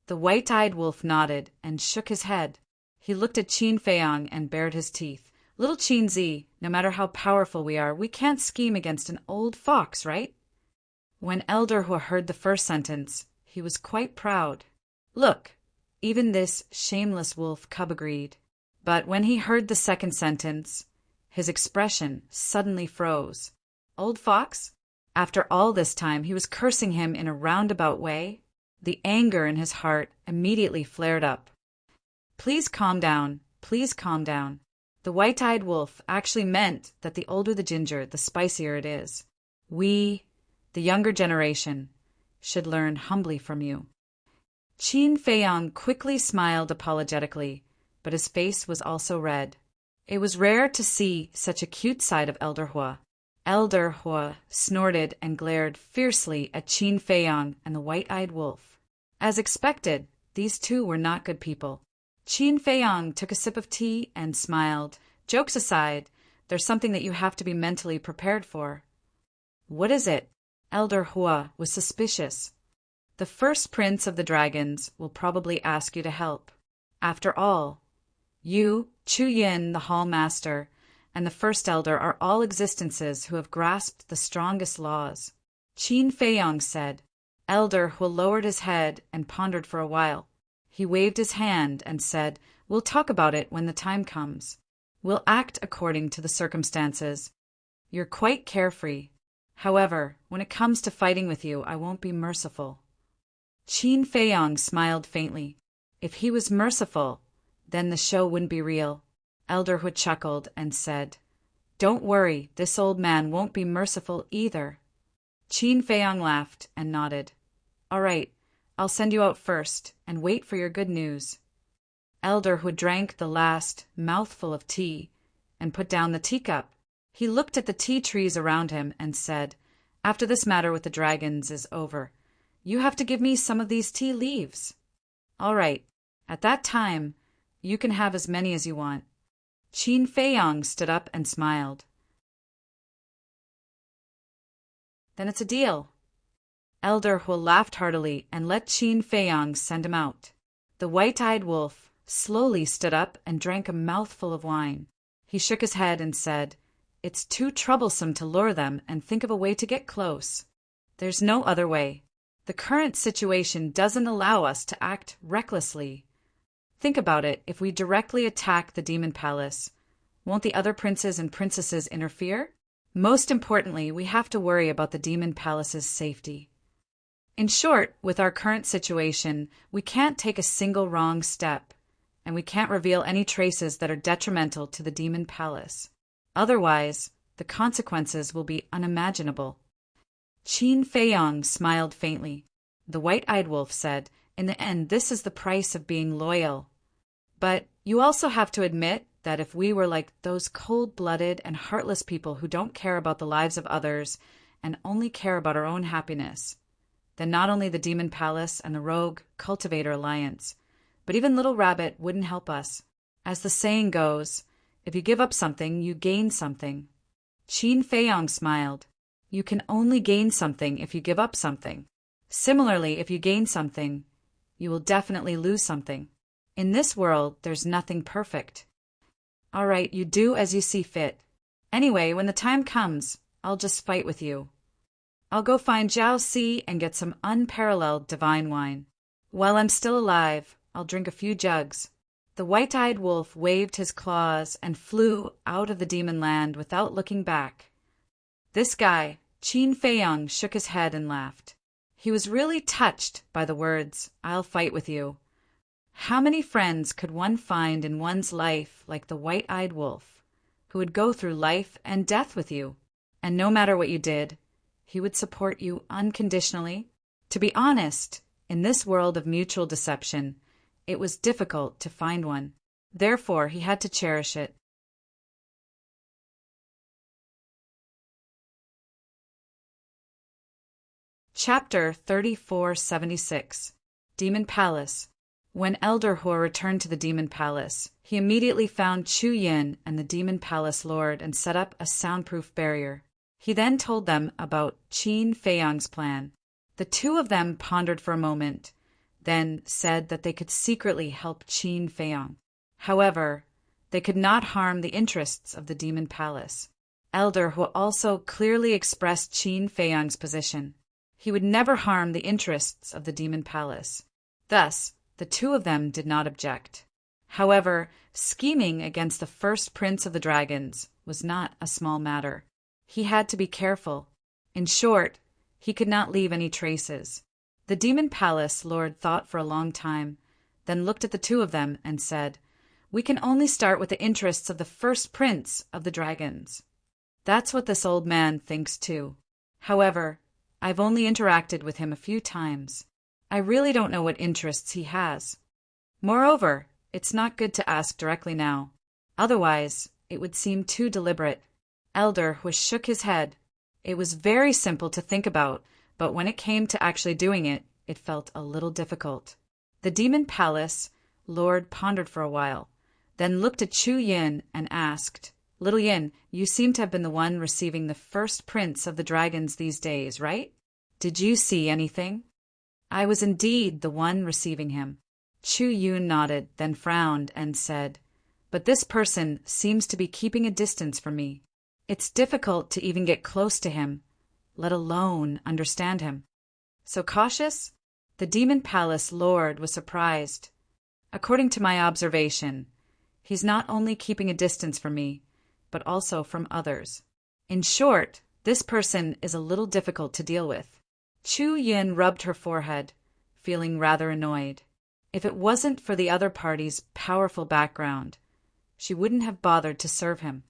Speaker 1: The white-eyed wolf nodded and shook his head. He looked at Qin Feiyong and bared his teeth. Little Chinzi, no matter how powerful we are, we can't scheme against an old fox, right? When Elder Hua heard the first sentence, he was quite proud. Look, even this shameless wolf cub agreed. But when he heard the second sentence, his expression suddenly froze. Old fox? After all this time, he was cursing him in a roundabout way. The anger in his heart immediately flared up. Please calm down. Please calm down. The white-eyed wolf actually meant that the older the ginger, the spicier it is. We, the younger generation, should learn humbly from you. Qin Feiyang quickly smiled apologetically, but his face was also red. It was rare to see such a cute side of Elder Hua. Elder Hua snorted and glared fiercely at Qin Feiyang and the white-eyed wolf. As expected, these two were not good people. Qin Feiyang took a sip of tea and smiled. Jokes aside, there's something that you have to be mentally prepared for. What is it? Elder Hua was suspicious. The first prince of the dragons will probably ask you to help. After all, you, Chu Yin, the hall master, and the first elder are all existences who have grasped the strongest laws. Qin Feiyang said. Elder Hua lowered his head and pondered for a while. He waved his hand and said, "We'll talk about it when the time comes. We'll act according to the circumstances. You're quite carefree. However, when it comes to fighting with you, I won't be merciful." Qin Feiyang smiled faintly. If he was merciful, then the show wouldn't be real. Elder Hua chuckled and said, "Don't worry, this old man won't be merciful either." Qin Feiyang laughed and nodded. "All right, I'll send you out first, and wait for your good news." Elder Hua drank the last mouthful of tea and put down the teacup. He looked at the tea trees around him and said, "After this matter with the dragons is over, you have to give me some of these tea leaves." "All right, at that time, you can have as many as you want." Qin Feiyang stood up and smiled. "Then it's a deal." Elder Hua laughed heartily and let Qin Feiyang send him out. The white-eyed wolf slowly stood up and drank a mouthful of wine. He shook his head and said, "It's too troublesome to lure them and think of a way to get close. There's no other way. The current situation doesn't allow us to act recklessly. Think about it, if we directly attack the demon palace, won't the other princes and princesses interfere? Most importantly, we have to worry about the demon palace's safety. In short, with our current situation, we can't take a single wrong step, and we can't reveal any traces that are detrimental to the demon palace. Otherwise, the consequences will be unimaginable." Qin Feiyang smiled faintly. The white-eyed wolf said, "In the end, this is the price of being loyal. But you also have to admit that if we were like those cold-blooded and heartless people who don't care about the lives of others and only care about our own happiness, then not only the Demon Palace and the Rogue Cultivator Alliance, but even Little Rabbit wouldn't help us. As the saying goes, if you give up something, you gain something." Qin Feiyang smiled. You can only gain something if you give up something. Similarly, if you gain something, you will definitely lose something. In this world, there's nothing perfect. All right, you do as you see fit. Anyway, when the time comes, I'll just fight with you. I'll go find Jiao Si and get some unparalleled divine wine. While I'm still alive, I'll drink a few jugs. The white-eyed wolf waved his claws and flew out of the demon land without looking back. This guy, Qin Feiyang, shook his head and laughed. He was really touched by the words, "I'll fight with you." How many friends could one find in one's life like the white-eyed wolf, who would go through life and death with you, and no matter what you did, he would support you unconditionally? To be honest, in this world of mutual deception, it was difficult to find one. Therefore, he had to cherish it. Chapter 3476 Demon Palace. When Elder Hua returned to the Demon Palace, he immediately found Chu Yin and the Demon Palace Lord and set up a soundproof barrier. He then told them about Qin Feiyang's plan. The two of them pondered for a moment, then said that they could secretly help Qin Feiyang. However, They could not harm the interests of the demon palace. Elder Hu also clearly expressed Qin Feiyang's position. He would never harm the interests of the demon palace. Thus, the two of them did not object. However, scheming against the first prince of the dragons was not a small matter. He had to be careful. In short, he could not leave any traces. The demon palace lord thought for a long time, then looked at the two of them and said, "We can only start with the interests of the first prince of the dragons." That's what this old man thinks too. However, I've only interacted with him a few times. I really don't know what interests he has. Moreover, it's not good to ask directly now. Otherwise, it would seem too deliberate. Elder Hu shook his head. It was very simple to think about, but when it came to actually doing it, it felt a little difficult. The demon palace lord pondered for a while, then looked at Chu Yin and asked, "Little Yin, you seem to have been the one receiving the first prince of the dragons these days, right? Did you see anything?" "I was indeed the one receiving him." Chu Yun nodded, then frowned and said, "But this person seems to be keeping a distance from me. It's difficult to even get close to him, let alone understand him." "So cautious?" The demon palace lord was surprised. "According to my observation, he's not only keeping a distance from me, but also from others. In short, this person is a little difficult to deal with." Chu Yin rubbed her forehead, feeling rather annoyed. If it wasn't for the other party's powerful background, she wouldn't have bothered to serve him.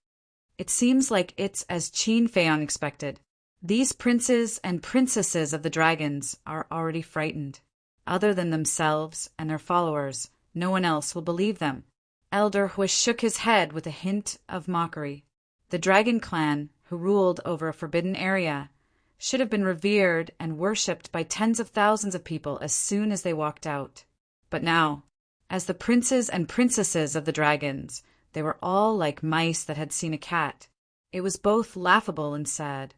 Speaker 1: It seems like it's as Qin Feiyang expected. These princes and princesses of the dragons are already frightened. Other than themselves and their followers, no one else will believe them. Elder Hu shook his head with a hint of mockery. The dragon clan, who ruled over a forbidden area, should have been revered and worshipped by tens of thousands of people as soon as they walked out. But now, as the princes and princesses of the dragons, they were all like mice that had seen a cat. It was both laughable and sad.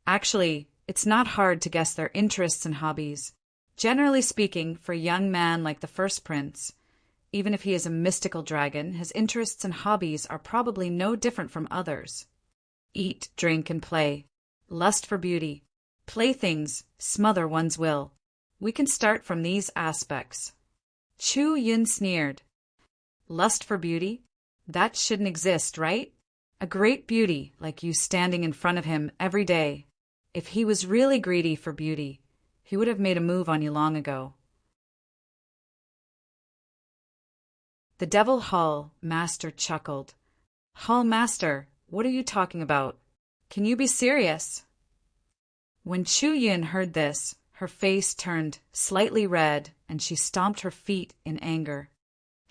Speaker 1: Actually, it's not hard to guess their interests and hobbies. Generally speaking, for a young man like the first prince, even if he is a mystical dragon, his interests and hobbies are probably no different from others. Eat, drink, and play. Lust for beauty. Playthings smother one's will. We can start from these aspects. Chu Yun sneered. Lust for beauty? That shouldn't exist, right? A great beauty like you standing in front of him every day. If he was really greedy for beauty, he would have made a move on you long ago. The Devil Hall Master chuckled. Hall Master, what are you talking about? Can you be serious? When Chu Yin heard this, her face turned slightly red and she stomped her feet in anger.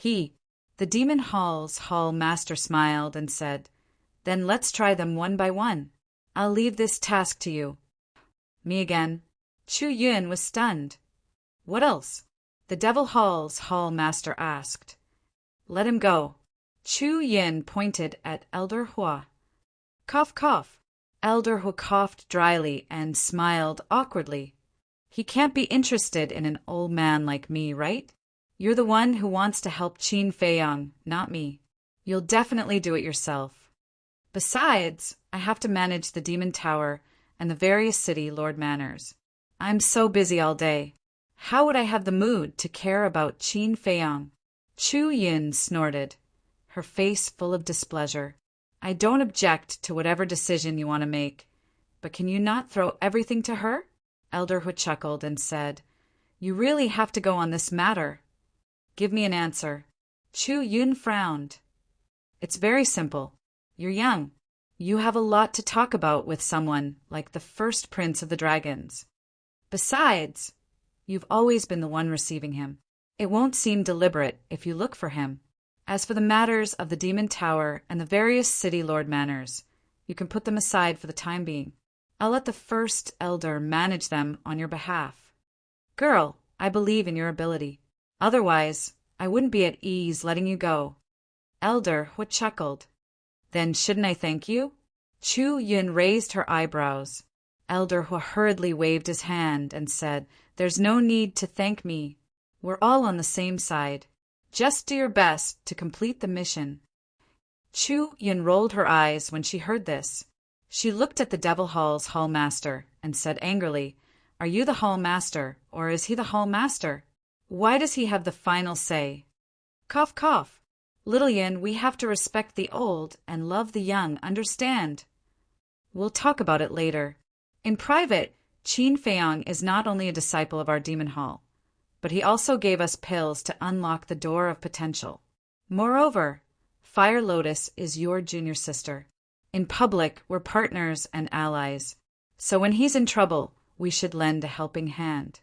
Speaker 1: The Demon Hall's Hall Master smiled and said, "Then let's try them one by one. I'll leave this task to you." Me again. Chu Yun was stunned. "What else?" The Devil Hall's Hall Master asked. "Let him go." Chu Yin pointed at Elder Hua. Cough, cough. Elder Hu coughed dryly and smiled awkwardly. "He can't be interested in an old man like me, right? You're the one who wants to help Qin Feiyang, not me. You'll definitely do it yourself. Besides, I have to manage the Demon Tower and the various city lord manors. I'm so busy all day. How would I have the mood to care about Qin Feiyang?" Chu Yin snorted, her face full of displeasure. "I don't object to whatever decision you want to make, but can you not throw everything to her?" Elder Hu chuckled and said, "You really have to go on this matter. Give me an answer." Chu Yun frowned. "It's very simple. You're young. You have a lot to talk about with someone like the first prince of the dragons. Besides, you've always been the one receiving him. It won't seem deliberate if you look for him. As for the matters of the Demon Tower and the various city lord manors, you can put them aside for the time being. I'll let the first elder manage them on your behalf. Girl, I believe in your ability. Otherwise, I wouldn't be at ease letting you go." Elder Hu chuckled. "Then shouldn't I thank you?" Chu Yun raised her eyebrows. Elder Hu hurriedly waved his hand and said, "There's no need to thank me. We're all on the same side. Just do your best to complete the mission." Chu Yun rolled her eyes when she heard this. She looked at the Devil Hall's hall master and said angrily, "Are you the hall master, or is he the hall master? Why does he have the final say?" Cough, cough. Little Yin, we have to respect the old and love the young, understand? We'll talk about it later. In private, Qin Feiyang is not only a disciple of our demon hall, but he also gave us pills to unlock the door of potential. Moreover, Fire Lotus is your junior sister. In public, we're partners and allies. So when he's in trouble, we should lend a helping hand.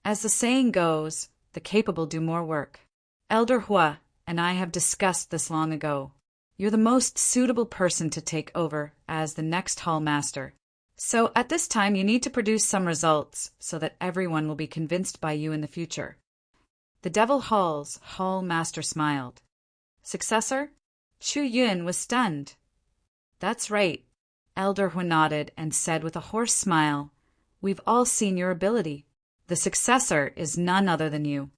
Speaker 1: As the saying goes, the capable do more work. Elder Hua and I have discussed this long ago. You're the most suitable person to take over as the next hall master. So at this time, you need to produce some results so that everyone will be convinced by you in the future. The Devil Hall's hall master smiled. Successor? Chu Yun was stunned. That's right. Elder Hua nodded and said with a hoarse smile, "We've all seen your ability. The successor is none other than you.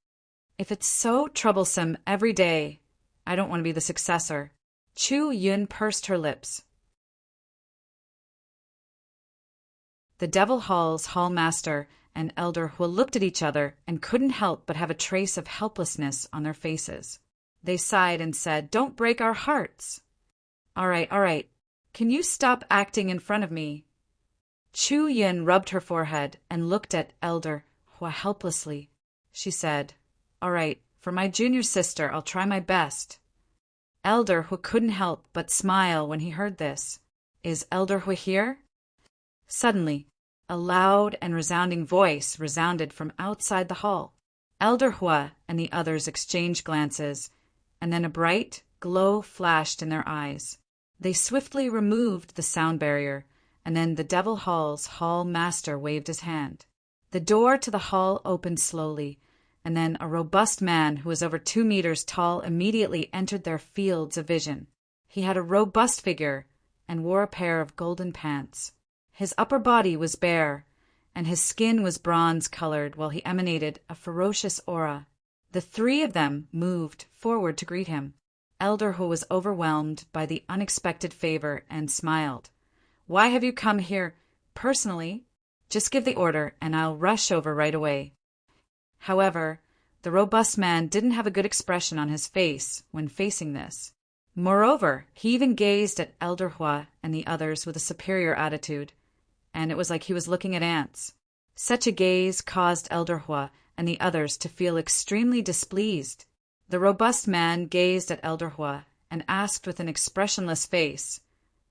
Speaker 1: If it's so troublesome every day, I don't want to be the successor." Chu Yun pursed her lips. The Devil Hall's hall master and Elder Hua looked at each other and couldn't help but have a trace of helplessness on their faces. They sighed and said, "Don't break our hearts." All right. Can you stop acting in front of me?" Chu Yun rubbed her forehead and looked at Elder Hua helplessly. She said, "All right, for my junior sister, I'll try my best." Elder Hua couldn't help but smile when he heard this. "Is Elder Hua here?" Suddenly, a loud and resounding voice resounded from outside the hall. Elder Hua and the others exchanged glances, and then a bright glow flashed in their eyes. They swiftly removed the sound barrier, and then the Devil Hall's hall master waved his hand. The door to the hall opened slowly, and then a robust man who was over 2 meters tall immediately entered their fields of vision. He had a robust figure and wore a pair of golden pants. His upper body was bare, and his skin was bronze-colored while he emanated a ferocious aura. The 3 of them moved forward to greet him. Elder Hua was overwhelmed by the unexpected favor and smiled. "Why have you come here personally? Just give the order and I'll rush over right away." However, the robust man didn't have a good expression on his face when facing this. Moreover, he even gazed at Elder Hua and the others with a superior attitude, and it was like he was looking at ants. Such a gaze caused Elder Hua and the others to feel extremely displeased. The robust man gazed at Elder Hua and asked with an expressionless face,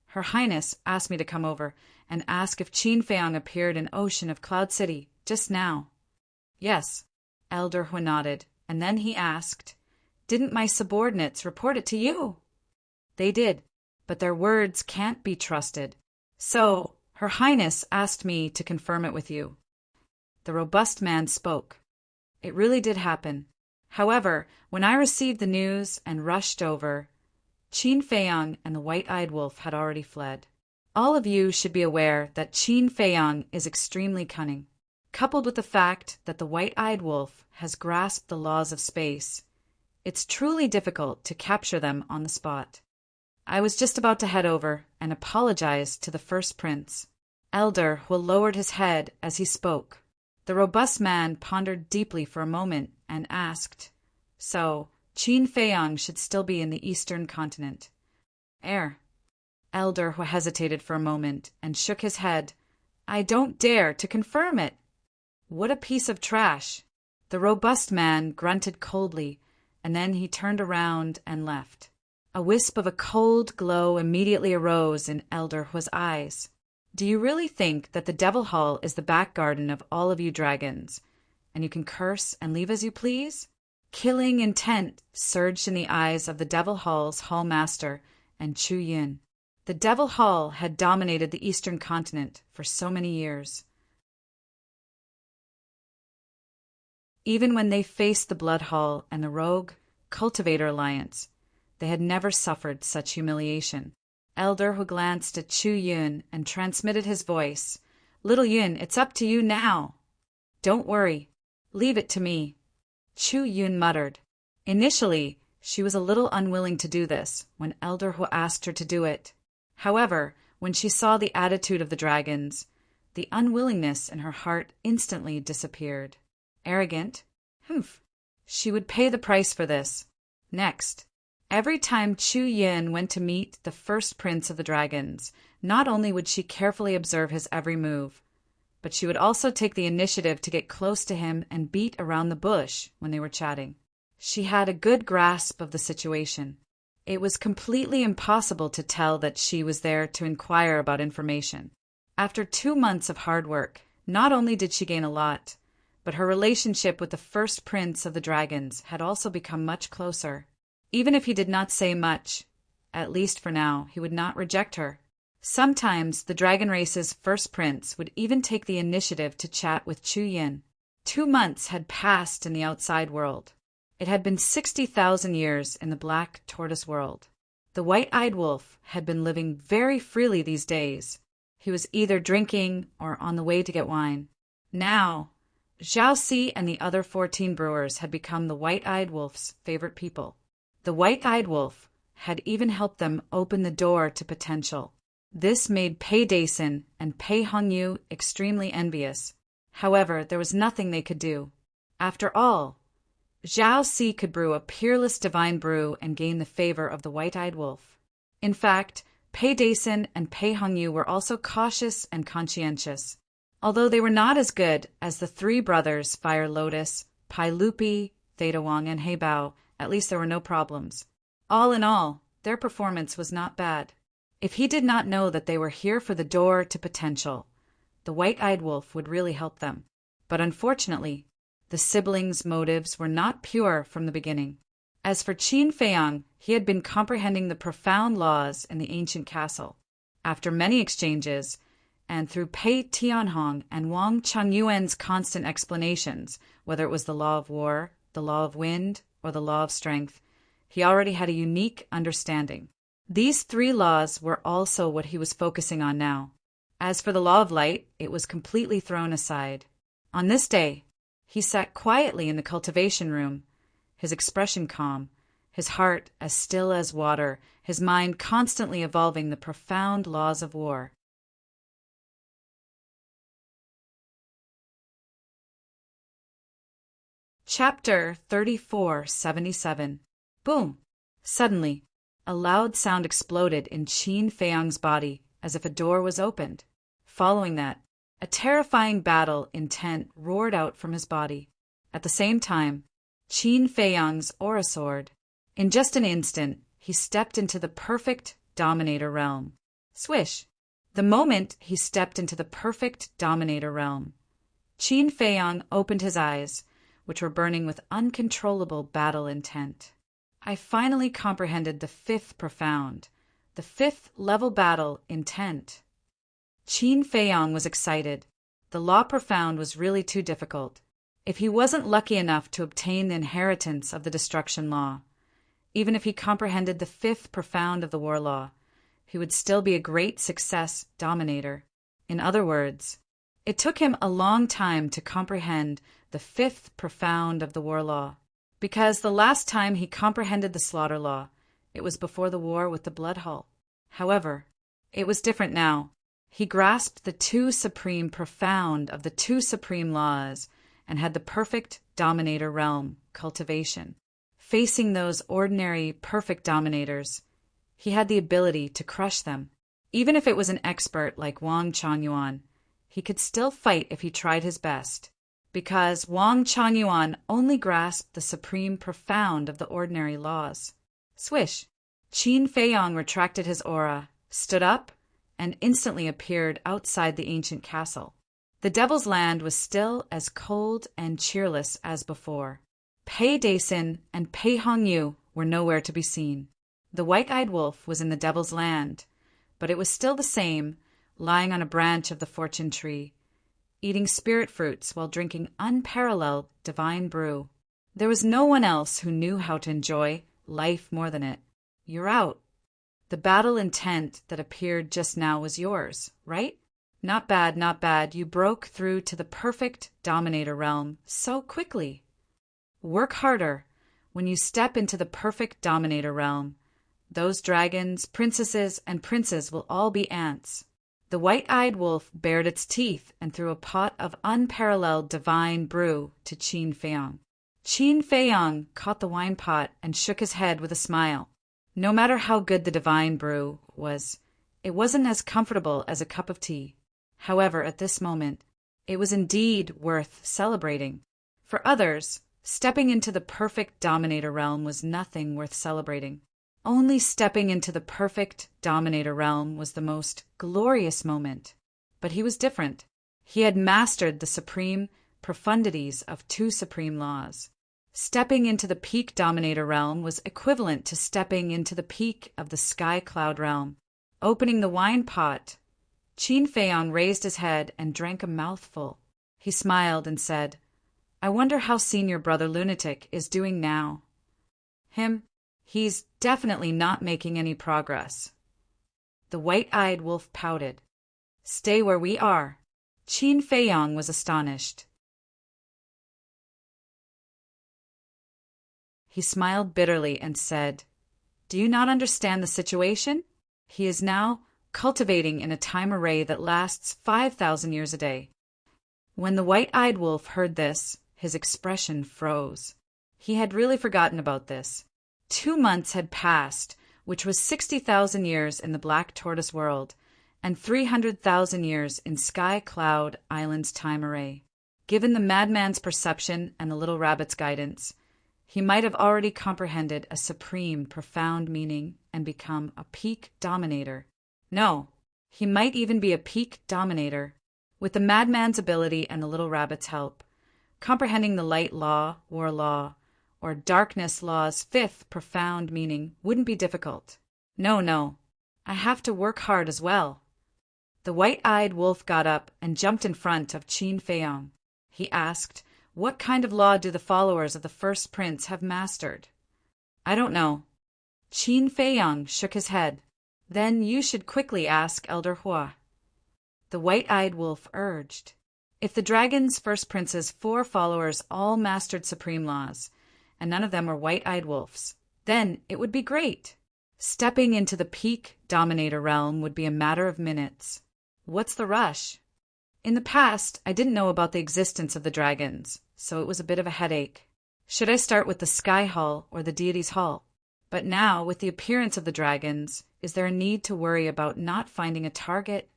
Speaker 1: "Her Highness asked me to come over and ask if Qin Feiyang appeared in Ocean of Cloud City just now." "Yes," Elder Hua nodded, and then he asked, "Didn't my subordinates report it to you?" "They did, but their words can't be trusted. So, Her Highness asked me to confirm it with you." The robust man spoke. "It really did happen. However, when I received the news and rushed over, Qin Feiyang and the White-Eyed Wolf had already fled. All of you should be aware that Qin Feiyang is extremely cunning. Coupled with the fact that the White-Eyed Wolf has grasped the laws of space, it's truly difficult to capture them on the spot. I was just about to head over and apologize to the First Prince." Elder Hua lowered his head as he spoke. The robust man pondered deeply for a moment and asked, "So, Qin Feiyang should still be in the Eastern continent?" Elder Hua hesitated for a moment and shook his head. "I don't dare to confirm it." "What a piece of trash!" The robust man grunted coldly, and then he turned around and left. A wisp of a cold glow immediately arose in Elder Hua's eyes. "Do you really think that the Devil Hall is the back garden of all of you dragons, and you can curse and leave as you please?" Killing intent surged in the eyes of the Devil Hall's hall master and Chu Yun. The Devil Hall had dominated the Eastern continent for so many years. Even when they faced the Blood Hall and the Rogue Cultivator Alliance, they had never suffered such humiliation. Elder Hu glanced at Chu Yun and transmitted his voice. "Little Yun, it's up to you now." "Don't worry. Leave it to me." Chu Yun muttered. Initially, She was a little unwilling to do this when Elder Hu asked her to do it. However, when she saw the attitude of the dragons, the unwillingness in her heart instantly disappeared. Arrogant? Humph. She would pay the price for this. Next, every time Chu Yin went to meet the first prince of the dragons, not only would she carefully observe his every move, but she would also take the initiative to get close to him and beat around the bush when they were chatting. She had a good grasp of the situation. It was completely impossible to tell that she was there to inquire about information. After 2 months of hard work, not only did she gain a lot, but her relationship with the first prince of the dragons had also become much closer. Even if he did not say much, at least for now, he would not reject her. Sometimes the dragon race's first prince would even take the initiative to chat with Chu Yin. 2 months had passed in the outside world. It had been 60,000 years in the black tortoise world. The white-eyed wolf had been living very freely these days. He was either drinking or on the way to get wine. Now, Zhao Si and the other 14 brewers had become the white-eyed wolf's favorite people. The white-eyed wolf had even helped them open the door to potential. This made Pei Dason and Pei Hongyu extremely envious. However, there was nothing they could do. After all, Zhao Si could brew a peerless divine brew and gain the favor of the white-eyed wolf. In fact, Pei Dason and Pei Hongyu were also cautious and conscientious. Although they were not as good as the 3 brothers Fire Lotus, Pai Lupi, Theta Wang, and He Bao, at least there were no problems. All in all, their performance was not bad. If he did not know that they were here for the door to potential, the white-eyed wolf would really help them. But unfortunately, the siblings' motives were not pure from the beginning. As for Qin Feiyang, he had been comprehending the profound laws in the ancient castle. After many exchanges, and through Pei Tianhong and Wang Changyuan's constant explanations, whether it was the law of war, the law of wind, or the law of strength, he already had a unique understanding. These 3 laws were also what he was focusing on now. As for the law of light, it was completely thrown aside. On this day, he sat quietly in the cultivation room, his expression calm, his heart as still as water, his mind constantly evolving the profound laws of war. Chapter 3477. Boom! Suddenly, a loud sound exploded in Qin Feiyang's body as if a door was opened. Following that, a terrifying battle intent roared out from his body. At the same time, Qin Feiyang's aura soared. In just an instant, he stepped into the perfect Dominator realm. Swish! The moment he stepped into the perfect Dominator realm, Qin Feiyang opened his eyes, which were burning with uncontrollable battle intent. I finally comprehended the 5th profound, the 5th level battle intent. Qin Feiyang was excited. The law profound was really too difficult. If he wasn't lucky enough to obtain the inheritance of the destruction law, even if he comprehended the 5th profound of the war law, he would still be a great success dominator. In other words, it took him a long time to comprehend the 5th profound of the war law, because the last time he comprehended the slaughter law, it was before the war with the Blood Hall. However, it was different now. He grasped the 2 supreme profound of the 2 supreme laws and had the perfect dominator realm, cultivation. Facing those ordinary perfect dominators, he had the ability to crush them. Even if it was an expert like Wang Changyuan, he could still fight if he tried his best, because Wang Changyuan only grasped the supreme profound of the ordinary laws. Swish! Qin Feiyang retracted his aura, stood up, and instantly appeared outside the ancient castle. The Devil's Land was still as cold and cheerless as before. Pei Dason and Pei Hongyu were nowhere to be seen. The white-eyed wolf was in the Devil's Land, but it was still the same, lying on a branch of the fortune tree, eating spirit fruits while drinking unparalleled divine brew. There was no one else who knew how to enjoy life more than it. You're out. The battle intent that appeared just now was yours, right? Not bad, not bad. You broke through to the perfect dominator realm so quickly. Work harder. When you step into the perfect dominator realm, those dragons, princesses, and princes will all be ants. The white-eyed wolf bared its teeth and threw a pot of unparalleled divine brew to Qin Feiyang. Qin Feiyang caught the wine pot and shook his head with a smile. No matter how good the divine brew was, it wasn't as comfortable as a cup of tea. However, at this moment, it was indeed worth celebrating. For others, stepping into the perfect dominator realm was nothing worth celebrating. Only stepping into the perfect dominator realm was the most glorious moment. But he was different. He had mastered the supreme profundities of two supreme laws. Stepping into the peak dominator realm was equivalent to stepping into the peak of the sky cloud realm. Opening the wine pot, Qin Feiyang raised his head and drank a mouthful. He smiled and said, "I wonder how Senior Brother Lunatic is doing now." "Him? He's definitely not making any progress." The white-eyed wolf pouted. "Stay where we are." Qin Feiyang was astonished. He smiled bitterly and said, "Do you not understand the situation? He is now cultivating in a time array that lasts 5,000 years a day." When the white-eyed wolf heard this, his expression froze. He had really forgotten about this. 2 months had passed, which was 60,000 years in the Black Tortoise world, and 300,000 years in Sky Cloud Island's time array. Given the madman's perception and the little rabbit's guidance, he might have already comprehended a supreme, profound meaning and become a peak dominator. No, he might even be a peak dominator. With the madman's ability and the little rabbit's help, comprehending the light law, war law, or darkness law's fifth profound meaning wouldn't be difficult. No, I have to work hard as well. The white-eyed wolf got up and jumped in front of Qin Feiyang. He asked, "What kind of law do the followers of the first prince have mastered?" "I don't know." Qin Feiyang shook his head. "Then you should quickly ask Elder Hua." The white-eyed wolf urged. If the dragon's first prince's 4 followers all mastered supreme laws, and none of them were white-eyed wolves, then it would be great. Stepping into the peak dominator realm would be a matter of minutes. What's the rush? In the past, I didn't know about the existence of the dragons, so it was a bit of a headache. Should I start with the Sky Hall or the Deity's Hall? But now, with the appearance of the dragons, is there a need to worry about not finding a target?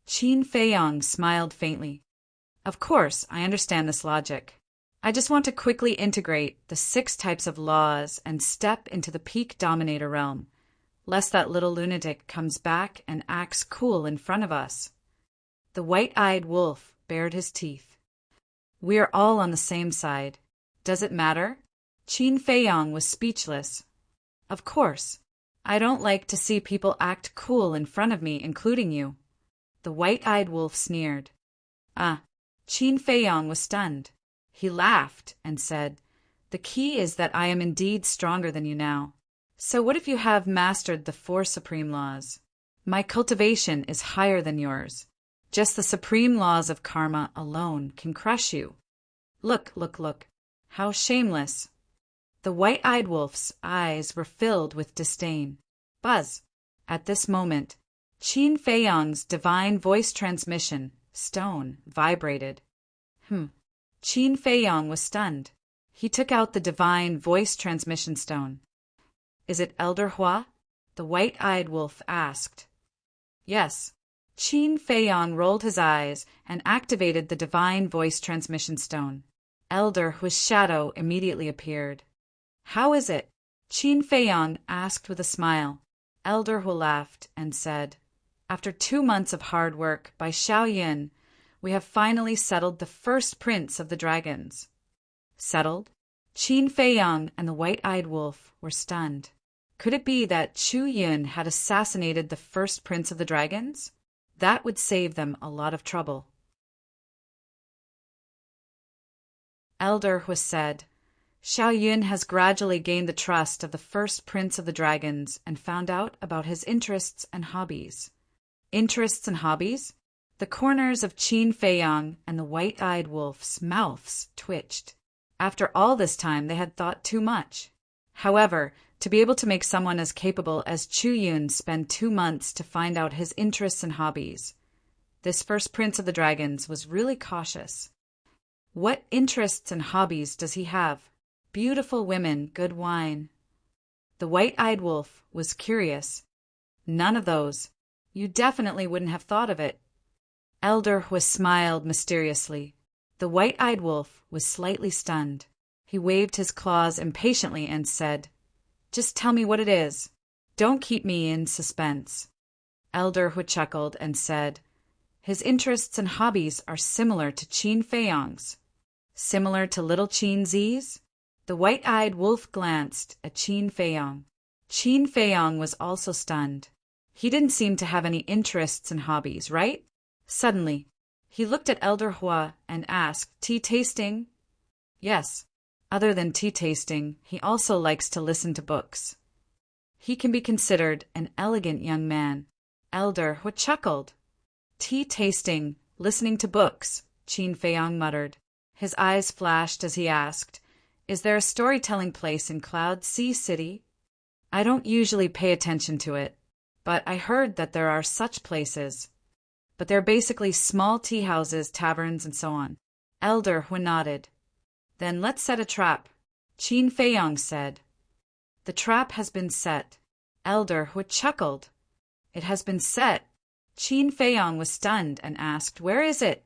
Speaker 1: Qin Feiyang smiled faintly. Of course, I understand this logic. I just want to quickly integrate the 6 types of laws and step into the peak dominator realm, lest that little lunatic comes back and acts cool in front of us. The white-eyed wolf bared his teeth. We are all on the same side. Does it matter? Qin Feiyang was speechless. Of course. I don't like to see people act cool in front of me, including you. The white-eyed wolf sneered. Qin Feiyang was stunned. He laughed and said, "The key is that I am indeed stronger than you now. So what if you have mastered the 4 supreme laws? My cultivation is higher than yours. Just the supreme laws of karma alone can crush you. Look. How shameless." The white-eyed wolf's eyes were filled with disdain. Buzz. At this moment, Qin Feiyang's divine voice transmission stone vibrated. Qin Feiyang was stunned. He took out the divine voice transmission stone. "Is it Elder Hua?" the white-eyed wolf asked. "Yes." Qin Feiyang rolled his eyes and activated the divine voice transmission stone. Elder Hua's shadow immediately appeared. "How is it?" Qin Feiyang asked with a smile. Elder Hua laughed and said, "After 2 months of hard work by Xiao Yin, we have finally settled the first prince of the dragons." Settled? Qin Feiyang and the white-eyed wolf were stunned. Could it be that Chu Yun had assassinated the first prince of the dragons? That would save them a lot of trouble. Elder Hua said, "Xiao Yun has gradually gained the trust of the first prince of the dragons and found out about his interests and hobbies." Interests and hobbies? The corners of Qin Feiyang and the white-eyed wolf's mouths twitched. After all this time, they had thought too much. However, to be able to make someone as capable as Chu Yun spend 2 months to find out his interests and hobbies, this first prince of the dragons was really cautious. What interests and hobbies does he have? Beautiful women, good wine. The white-eyed wolf was curious. None of those. You definitely wouldn't have thought of it. Elder Hui smiled mysteriously. The white-eyed wolf was slightly stunned. He waved his claws impatiently and said, "Just tell me what it is. Don't keep me in suspense." Elder Hui chuckled and said, "His interests and hobbies are similar to Qin Feiyang's." Similar to little Qin Zi's? The white-eyed wolf glanced at Qin Feiyang. Qin Feiyang was also stunned. He didn't seem to have any interests and hobbies, right? Suddenly, he looked at Elder Hua and asked, "Tea tasting?" "Yes. Other than tea tasting, he also likes to listen to books." He can be considered an elegant young man. Elder Hua chuckled. "Tea tasting, listening to books," Qin Feiyang muttered. His eyes flashed as he asked, "Is there a storytelling place in Cloud Sea City?" "I don't usually pay attention to it, but I heard that there are such places. But they're basically small tea houses, taverns, and so on." Elder Hui nodded. "Then let's set a trap," Qin Feiyang said. "The trap has been set." Elder Hui chuckled. "It has been set." Qin Feiyang was stunned and asked, "Where is it?"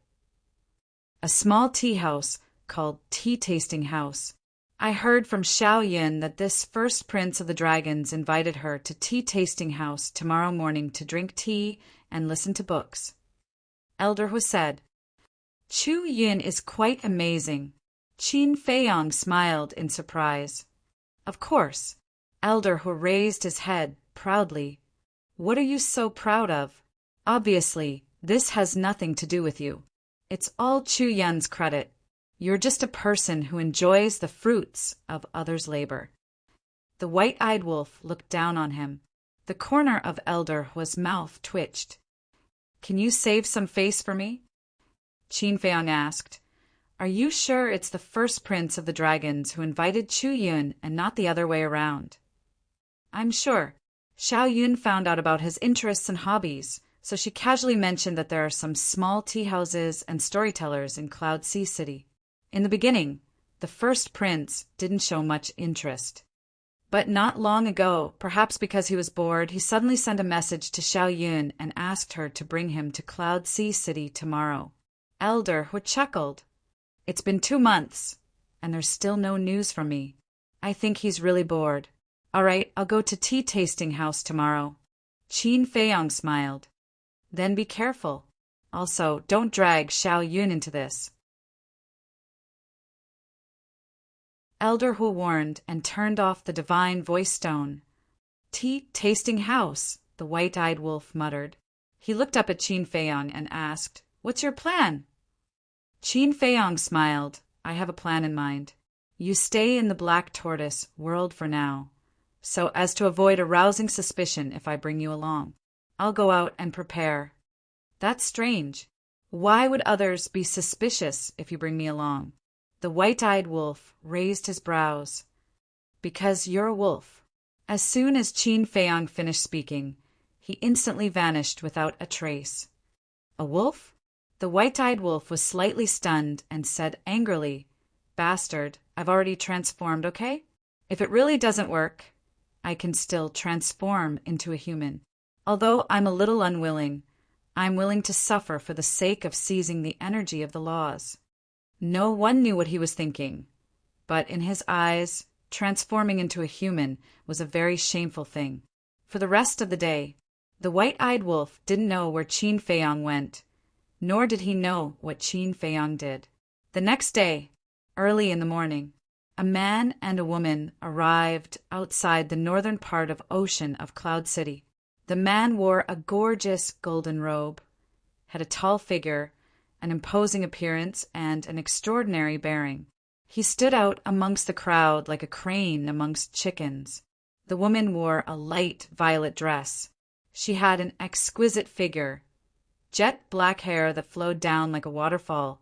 Speaker 1: "A small tea house called Tea Tasting House. I heard from Xiao Yun that this first prince of the dragons invited her to Tea Tasting House tomorrow morning to drink tea and listen to books." Elder Hui said, "Chu Yun is quite amazing." Qin Feiyang smiled in surprise. "Of course." Elder Hui raised his head proudly. "What are you so proud of? Obviously, this has nothing to do with you. It's all Chu Yun's credit. You're just a person who enjoys the fruits of others' labor." The white-eyed wolf looked down on him. The corner of Elder Hui's mouth twitched. "Can you save some face for me?" Qin Feiyang asked. "Are you sure it's the first prince of the dragons who invited Chu Yun and not the other way around?" "I'm sure. Xiao Yun found out about his interests and hobbies, so she casually mentioned that there are some small tea houses and storytellers in Cloud Sea City. In the beginning, the first prince didn't show much interest. But not long ago, perhaps because he was bored, he suddenly sent a message to Xiao Yun and asked her to bring him to Cloud Sea City tomorrow." Elder Hui chuckled. "It's been 2 months, and there's still no news from me. I think he's really bored. All right, I'll go to Tea Tasting House tomorrow." Qin Feiyang smiled. "Then be careful. Also, don't drag Xiao Yun into this." Elder Hu warned and turned off the divine voice stone. "Tea Tasting House," the white-eyed wolf muttered. He looked up at Qin Feiyang and asked, "What's your plan?" Qin Feiyang smiled. "I have a plan in mind. You stay in the Black Tortoise world for now, so as to avoid arousing suspicion if I bring you along. I'll go out and prepare." "That's strange. Why would others be suspicious if you bring me along?" The white-eyed wolf raised his brows. "Because you're a wolf." As soon as Qin Feiyang finished speaking, he instantly vanished without a trace. "A wolf?" The white-eyed wolf was slightly stunned and said angrily, "Bastard, I've already transformed, okay? If it really doesn't work, I can still transform into a human. Although I'm a little unwilling, I'm willing to suffer for the sake of seizing the energy of the laws." No one knew what he was thinking, but in his eyes, transforming into a human was a very shameful thing. For the rest of the day, the white-eyed wolf didn't know where Qin Feiyang went, nor did he know what Qin Feiyang did. The next day, early in the morning, a man and a woman arrived outside the northern part of Ocean of Cloud City. The man wore a gorgeous golden robe, had a tall figure, an imposing appearance, and an extraordinary bearing. He stood out amongst the crowd like a crane amongst chickens. The woman wore a light violet dress. She had an exquisite figure, jet black hair that flowed down like a waterfall,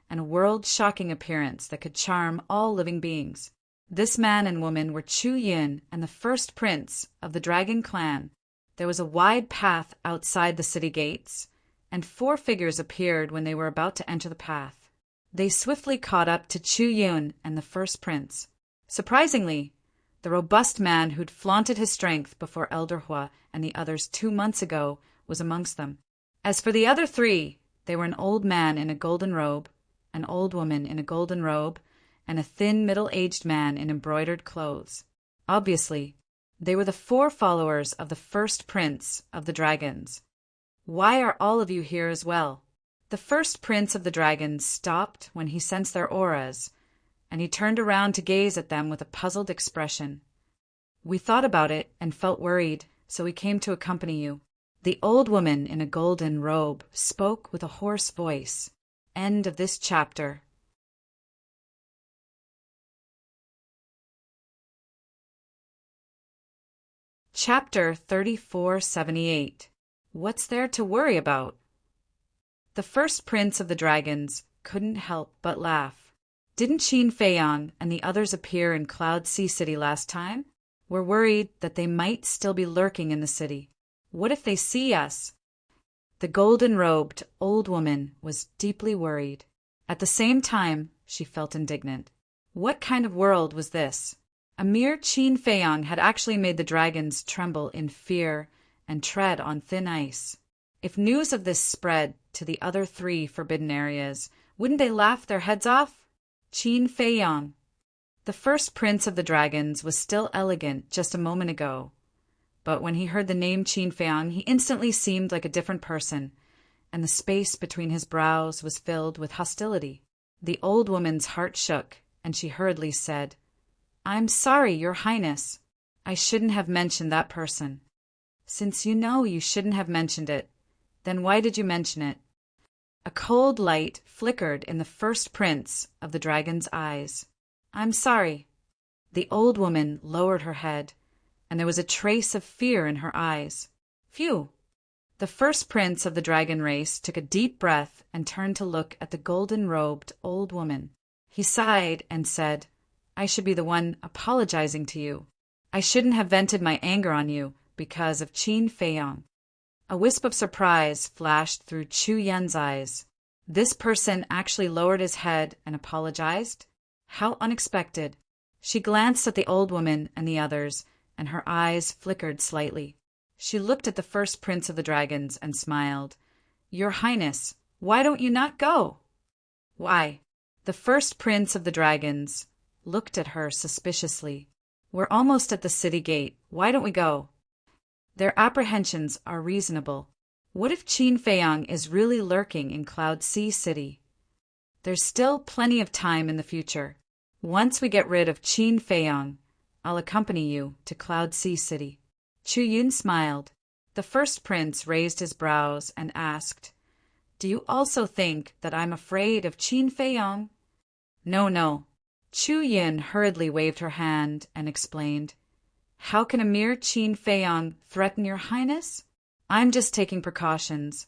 Speaker 1: and a world-shocking appearance that could charm all living beings. This man and woman were Chu Yin and the first prince of the dragon clan. There was a wide path outside the city gates, and 4 figures appeared when they were about to enter the path. They swiftly caught up to Chu Yin and the first prince. Surprisingly, the robust man who'd flaunted his strength before Elder Hua and the others 2 months ago was amongst them. As for the other 3, they were an old man in a golden robe, an old woman in a golden robe, and a thin middle-aged man in embroidered clothes. Obviously, they were the 4 followers of the first prince of the dragons. Why are all of you here as well? The first prince of the dragons stopped when he sensed their auras, and he turned around to gaze at them with a puzzled expression. We thought about it and felt worried, so we came to accompany you. The old woman in a golden robe spoke with a hoarse voice. End of this chapter. Chapter 3478. What's there to worry about? The first prince of the dragons couldn't help but laugh. Didn't Qin Feiyang and the others appear in Cloud Sea City last time? We're worried that they might still be lurking in the city. What if they see us? The golden-robed old woman was deeply worried. At the same time, she felt indignant. What kind of world was this? A mere Qin Feiyang had actually made the dragons tremble in fear and tread on thin ice. If news of this spread to the other 3 forbidden areas, wouldn't they laugh their heads off? Qin Feiyang. The first prince of the dragons was still elegant just a moment ago, but when he heard the name Qin Feiyang, he instantly seemed like a different person, and the space between his brows was filled with hostility. The old woman's heart shook, and she hurriedly said, I'm sorry, Your Highness. I shouldn't have mentioned that person. Since you know you shouldn't have mentioned it, then why did you mention it? A cold light flickered in the first prince of the dragon's eyes. I'm sorry. The old woman lowered her head, and there was a trace of fear in her eyes. Phew! The first prince of the dragon race took a deep breath and turned to look at the golden-robed old woman. He sighed and said, I should be the one apologizing to you. I shouldn't have vented my anger on you because of Qin Feiyang. A wisp of surprise flashed through Chu Yan's eyes. This person actually lowered his head and apologized? How unexpected. She glanced at the old woman and the others, and her eyes flickered slightly. She looked at the first prince of the dragons and smiled. Your Highness, why don't you not go? Why? The first prince of the dragons looked at her suspiciously. We're almost at the city gate. Why don't we go? Their apprehensions are reasonable. What if Qin Feiyang is really lurking in Cloud Sea City? There's still plenty of time in the future. Once we get rid of Qin Feiyang, I'll accompany you to Cloud Sea City. Chu Yun smiled. The first prince raised his brows and asked, Do you also think that I'm afraid of Qin Feiyang? No. Chu Yin hurriedly waved her hand and explained, How can a mere Qin Feiyang threaten your highness? I'm just taking precautions.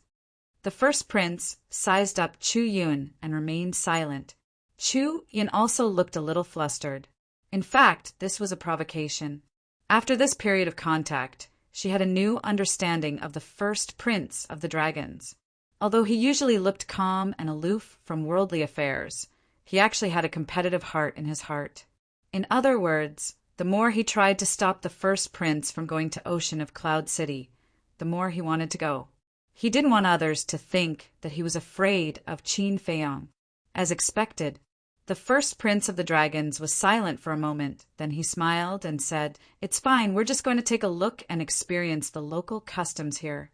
Speaker 1: The first prince sized up Chu Yun and remained silent. Chu Yin also looked a little flustered. In fact, this was a provocation. After this period of contact, she had a new understanding of the first prince of the dragons. Although he usually looked calm and aloof from worldly affairs, he actually had a competitive heart in his heart. In other words, the more he tried to stop the first prince from going to Ocean of Cloud City, the more he wanted to go. He didn't want others to think that he was afraid of Qin Feiyang. As expected, the first prince of the dragons was silent for a moment. Then he smiled and said, It's fine, we're just going to take a look and experience the local customs here.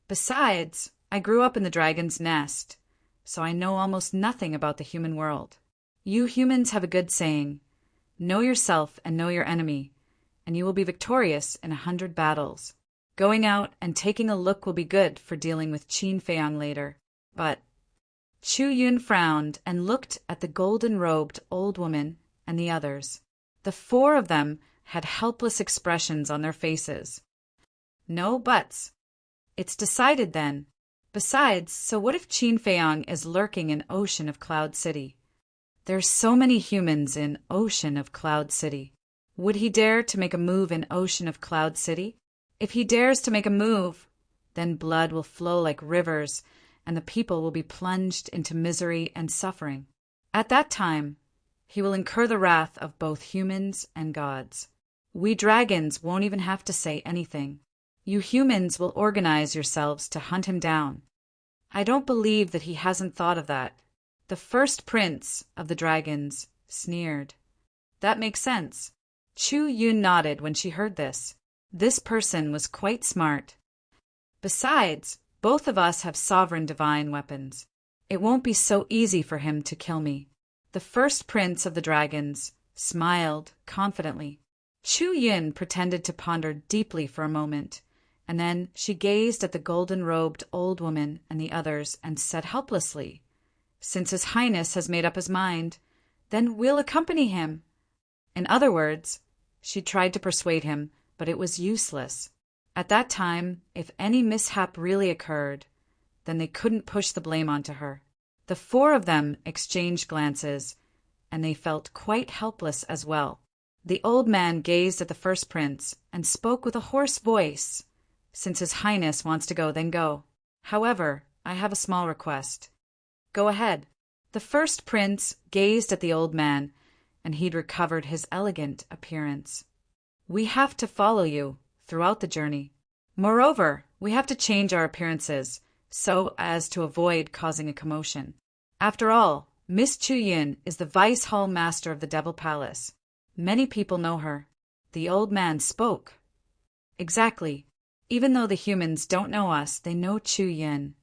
Speaker 1: Besides, I grew up in the dragon's nest, so I know almost nothing about the human world. You humans have a good saying, know yourself and know your enemy, and you will be victorious in 100 battles. Going out and taking a look will be good for dealing with Qin Feiyang later. But Chu Yun frowned and looked at the golden-robed old woman and the others. The 4 of them had helpless expressions on their faces. No buts. It's decided then. Besides, so what if Qin Feiyang is lurking in Ocean of Cloud City? There's so many humans in Ocean of Cloud City. Would he dare to make a move in Ocean of Cloud City? If he dares to make a move, then blood will flow like rivers, and the people will be plunged into misery and suffering. At that time, he will incur the wrath of both humans and gods. We dragons won't even have to say anything. You humans will organize yourselves to hunt him down. I don't believe that he hasn't thought of that. The first prince of the dragons sneered. That makes sense. Chu Yun nodded when she heard this. This person was quite smart. Besides, both of us have sovereign divine weapons. It won't be so easy for him to kill me. The first prince of the dragons smiled confidently. Chu Yun pretended to ponder deeply for a moment, and then she gazed at the golden-robed old woman and the others and said helplessly, "Since His Highness has made up his mind, then we'll accompany him." In other words, she tried to persuade him, but it was useless. At that time, if any mishap really occurred, then they couldn't push the blame onto her. The four of them exchanged glances, and they felt quite helpless as well. The old man gazed at the first prince and spoke with a hoarse voice. "Since His Highness wants to go, then go. However, I have a small request." "Go ahead." The first prince gazed at the old man, and he'd recovered his elegant appearance. "We have to follow you throughout the journey. Moreover, we have to change our appearances so as to avoid causing a commotion. After all, Miss Chu Yin is the Vice Hall Master of the Devil Palace. Many people know her." The old man spoke. "Exactly. Even though the humans don't know us, they know Chu Yin.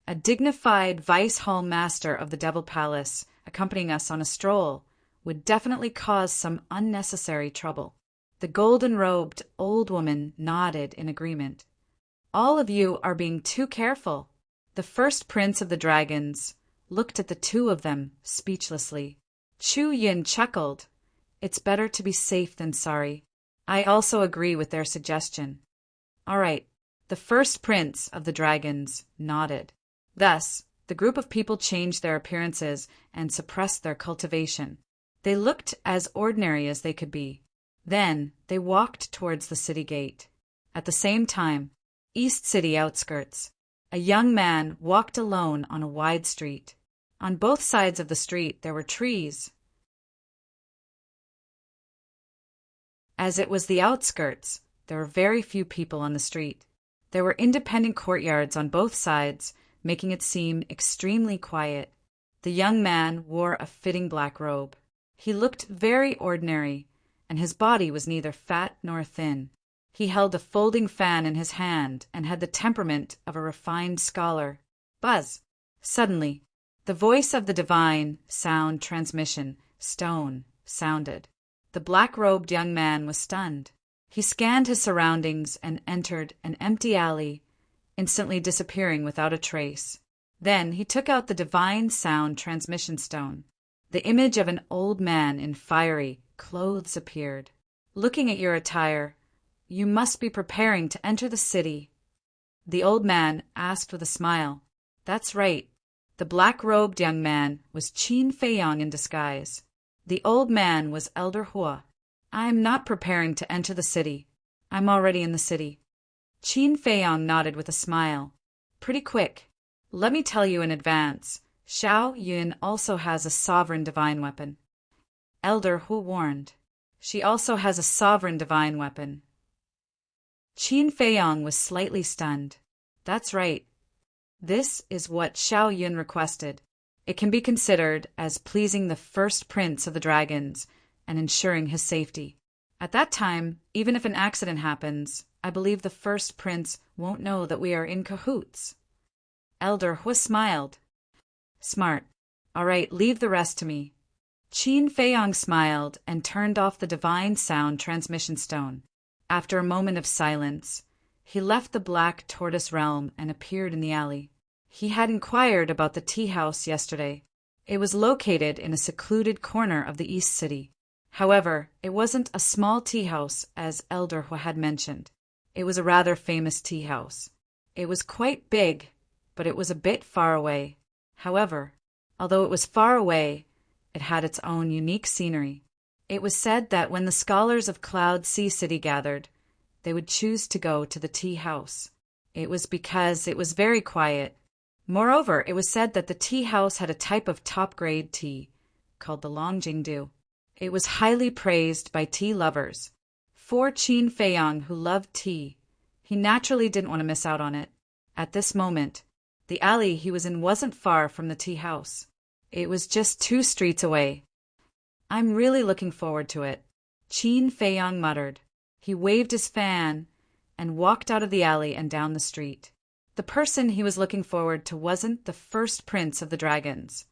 Speaker 1: A dignified Vice Hall Master of the Devil Palace accompanying us on a stroll would definitely cause some unnecessary trouble." The golden-robed old woman nodded in agreement. "All of you are being too careful." The first prince of the dragons looked at the two of them speechlessly. Chu Yin chuckled. "It's better to be safe than sorry. I also agree with their suggestion." "All right." The first prince of the dragons nodded. Thus, the group of people changed their appearances and suppressed their cultivation. They looked as ordinary as they could be. Then they walked towards the city gate. At the same time, East City outskirts, a young man walked alone on a wide street. On both sides of the street there were trees. As it was the outskirts, there were very few people on the street. There were independent courtyards on both sides, making it seem extremely quiet. The young man wore a fitting black robe. He looked very ordinary, and his body was neither fat nor thin. He held a folding fan in his hand and had the temperament of a refined scholar. Buzz! Suddenly, the voice of the divine sound transmission stone sounded. The black-robed young man was stunned. He scanned his surroundings and entered an empty alley, instantly disappearing without a trace. Then he took out the divine sound transmission stone. The image of an old man in fiery clothes appeared. "Looking at your attire, you must be preparing to enter the city." The old man asked with a smile. "That's right." The black-robed young man was Qin Feiyang in disguise. The old man was Elder Hua. "I'm not preparing to enter the city. I'm already in the city." Qin Feiyang nodded with a smile. "Pretty quick. Let me tell you in advance, Xiao Yun also has a sovereign divine weapon." Elder Hu warned. "She also has a sovereign divine weapon." Qin Feiyang was slightly stunned. "That's right. This is what Xiao Yun requested. It can be considered as pleasing the first prince of the dragons and ensuring his safety. At that time, even if an accident happens, I believe the first prince won't know that we are in cahoots." Elder Hu smiled. "Smart. All right, leave the rest to me." Qin Feiyang smiled and turned off the divine sound transmission stone. After a moment of silence, he left the black tortoise realm and appeared in the alley. He had inquired about the tea house yesterday. It was located in a secluded corner of the East City. However, it wasn't a small tea house as Elder had mentioned. It was a rather famous tea house. It was quite big, but it was a bit far away. However, although it was far away, it had its own unique scenery. It was said that when the scholars of Cloud Sea City gathered, they would choose to go to the tea house. It was because it was very quiet. Moreover, it was said that the tea house had a type of top-grade tea called the Longjingdu. It was highly praised by tea lovers. For Qin Feiyang, who loved tea, he naturally didn't want to miss out on it. At this moment, the alley he was in wasn't far from the tea house. It was just 2 streets away. I'm really looking forward to it, Qin Feiyang muttered. He waved his fan and walked out of the alley and down the street. The person he was looking forward to wasn't the first prince of the dragons,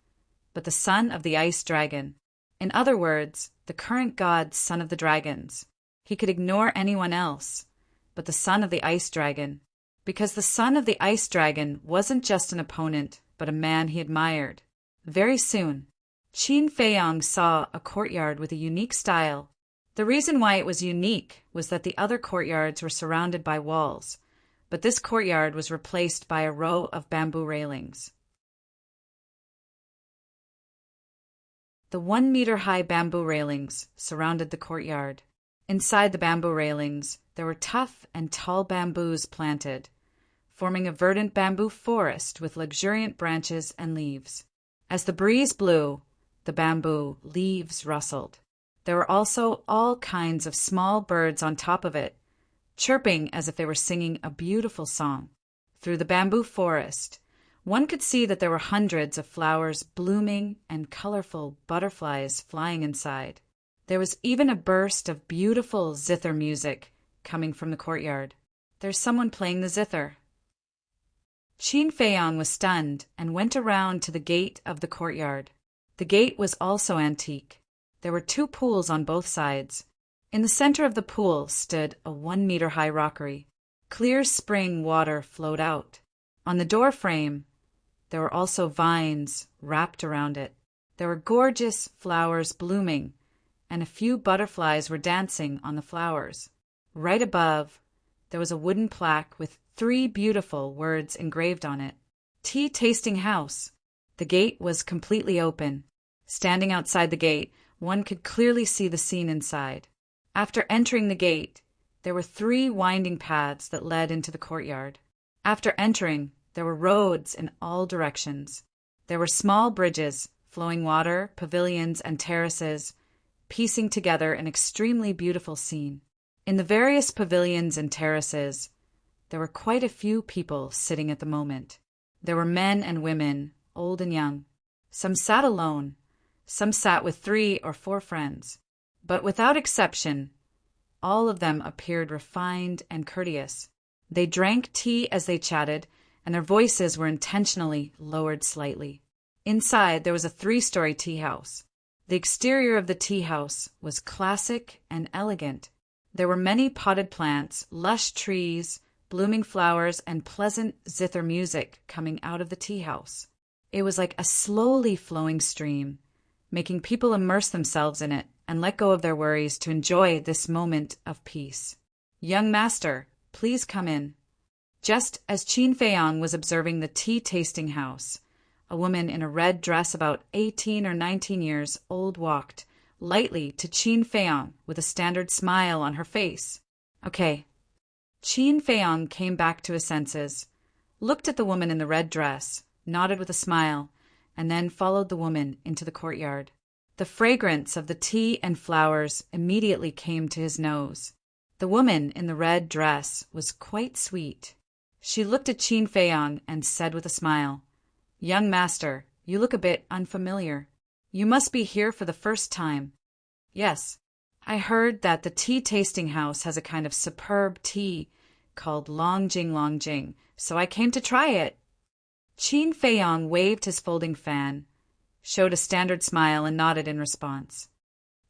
Speaker 1: but the son of the ice dragon. In other words, the current god's son of the dragons. He could ignore anyone else, but the son of the ice dragon, because the son of the ice dragon wasn't just an opponent, but a man he admired. Very soon, Qin Feiyang saw a courtyard with a unique style. The reason why it was unique was that the other courtyards were surrounded by walls, but this courtyard was replaced by a row of bamboo railings. The 1-meter-high bamboo railings surrounded the courtyard. Inside the bamboo railings, there were tough and tall bamboos planted, forming a verdant bamboo forest with luxuriant branches and leaves. As the breeze blew, the bamboo leaves rustled. There were also all kinds of small birds on top of it, chirping as if they were singing a beautiful song. Through the bamboo forest, one could see that there were hundreds of flowers blooming and colorful butterflies flying inside. There was even a burst of beautiful zither music coming from the courtyard. There's someone playing the zither. Qin Feiyang was stunned and went around to the gate of the courtyard. The gate was also antique. There were 2 pools on both sides. In the center of the pool stood a 1-meter-high rockery. Clear spring water flowed out. On the door frame, there were also vines wrapped around it. There were gorgeous flowers blooming, and a few butterflies were dancing on the flowers. Right above, there was a wooden plaque with 3 beautiful words engraved on it. Tea Tasting House. The gate was completely open. Standing outside the gate, one could clearly see the scene inside. After entering the gate, there were 3 winding paths that led into the courtyard. After entering, there were roads in all directions. There were small bridges, flowing water, pavilions, and terraces, piecing together an extremely beautiful scene. In the various pavilions and terraces, there were quite a few people sitting at the moment. There were men and women, old and young. Some sat alone, some sat with 3 or 4 friends. But without exception, all of them appeared refined and courteous. They drank tea as they chatted, and their voices were intentionally lowered slightly. Inside, there was a 3-story tea house. The exterior of the tea house was classic and elegant. There were many potted plants, lush trees, blooming flowers, and pleasant zither music coming out of the tea house. It was like a slowly flowing stream, making people immerse themselves in it and let go of their worries to enjoy this moment of peace. "Young master, please come in." Just as Qin Feiyang was observing the tea-tasting house, a woman in a red dress about 18 or 19 years old walked lightly to Qin Feiyang with a standard smile on her face. "Okay." Qin Feiyang came back to his senses, looked at the woman in the red dress, nodded with a smile, and then followed the woman into the courtyard. The fragrance of the tea and flowers immediately came to his nose. The woman in the red dress was quite sweet. She looked at Qin Feiyang and said with a smile, "Young master, you look a bit unfamiliar. You must be here for the first time." "Yes, I heard that the tea-tasting house has a kind of superb tea called Longjing, so I came to try it." Qin Feiyang waved his folding fan, showed a standard smile, and nodded in response.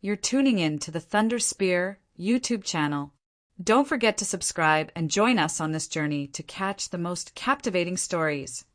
Speaker 1: You're tuning in to the Thunder Spear YouTube channel. Don't forget to subscribe and join us on this journey to catch the most captivating stories.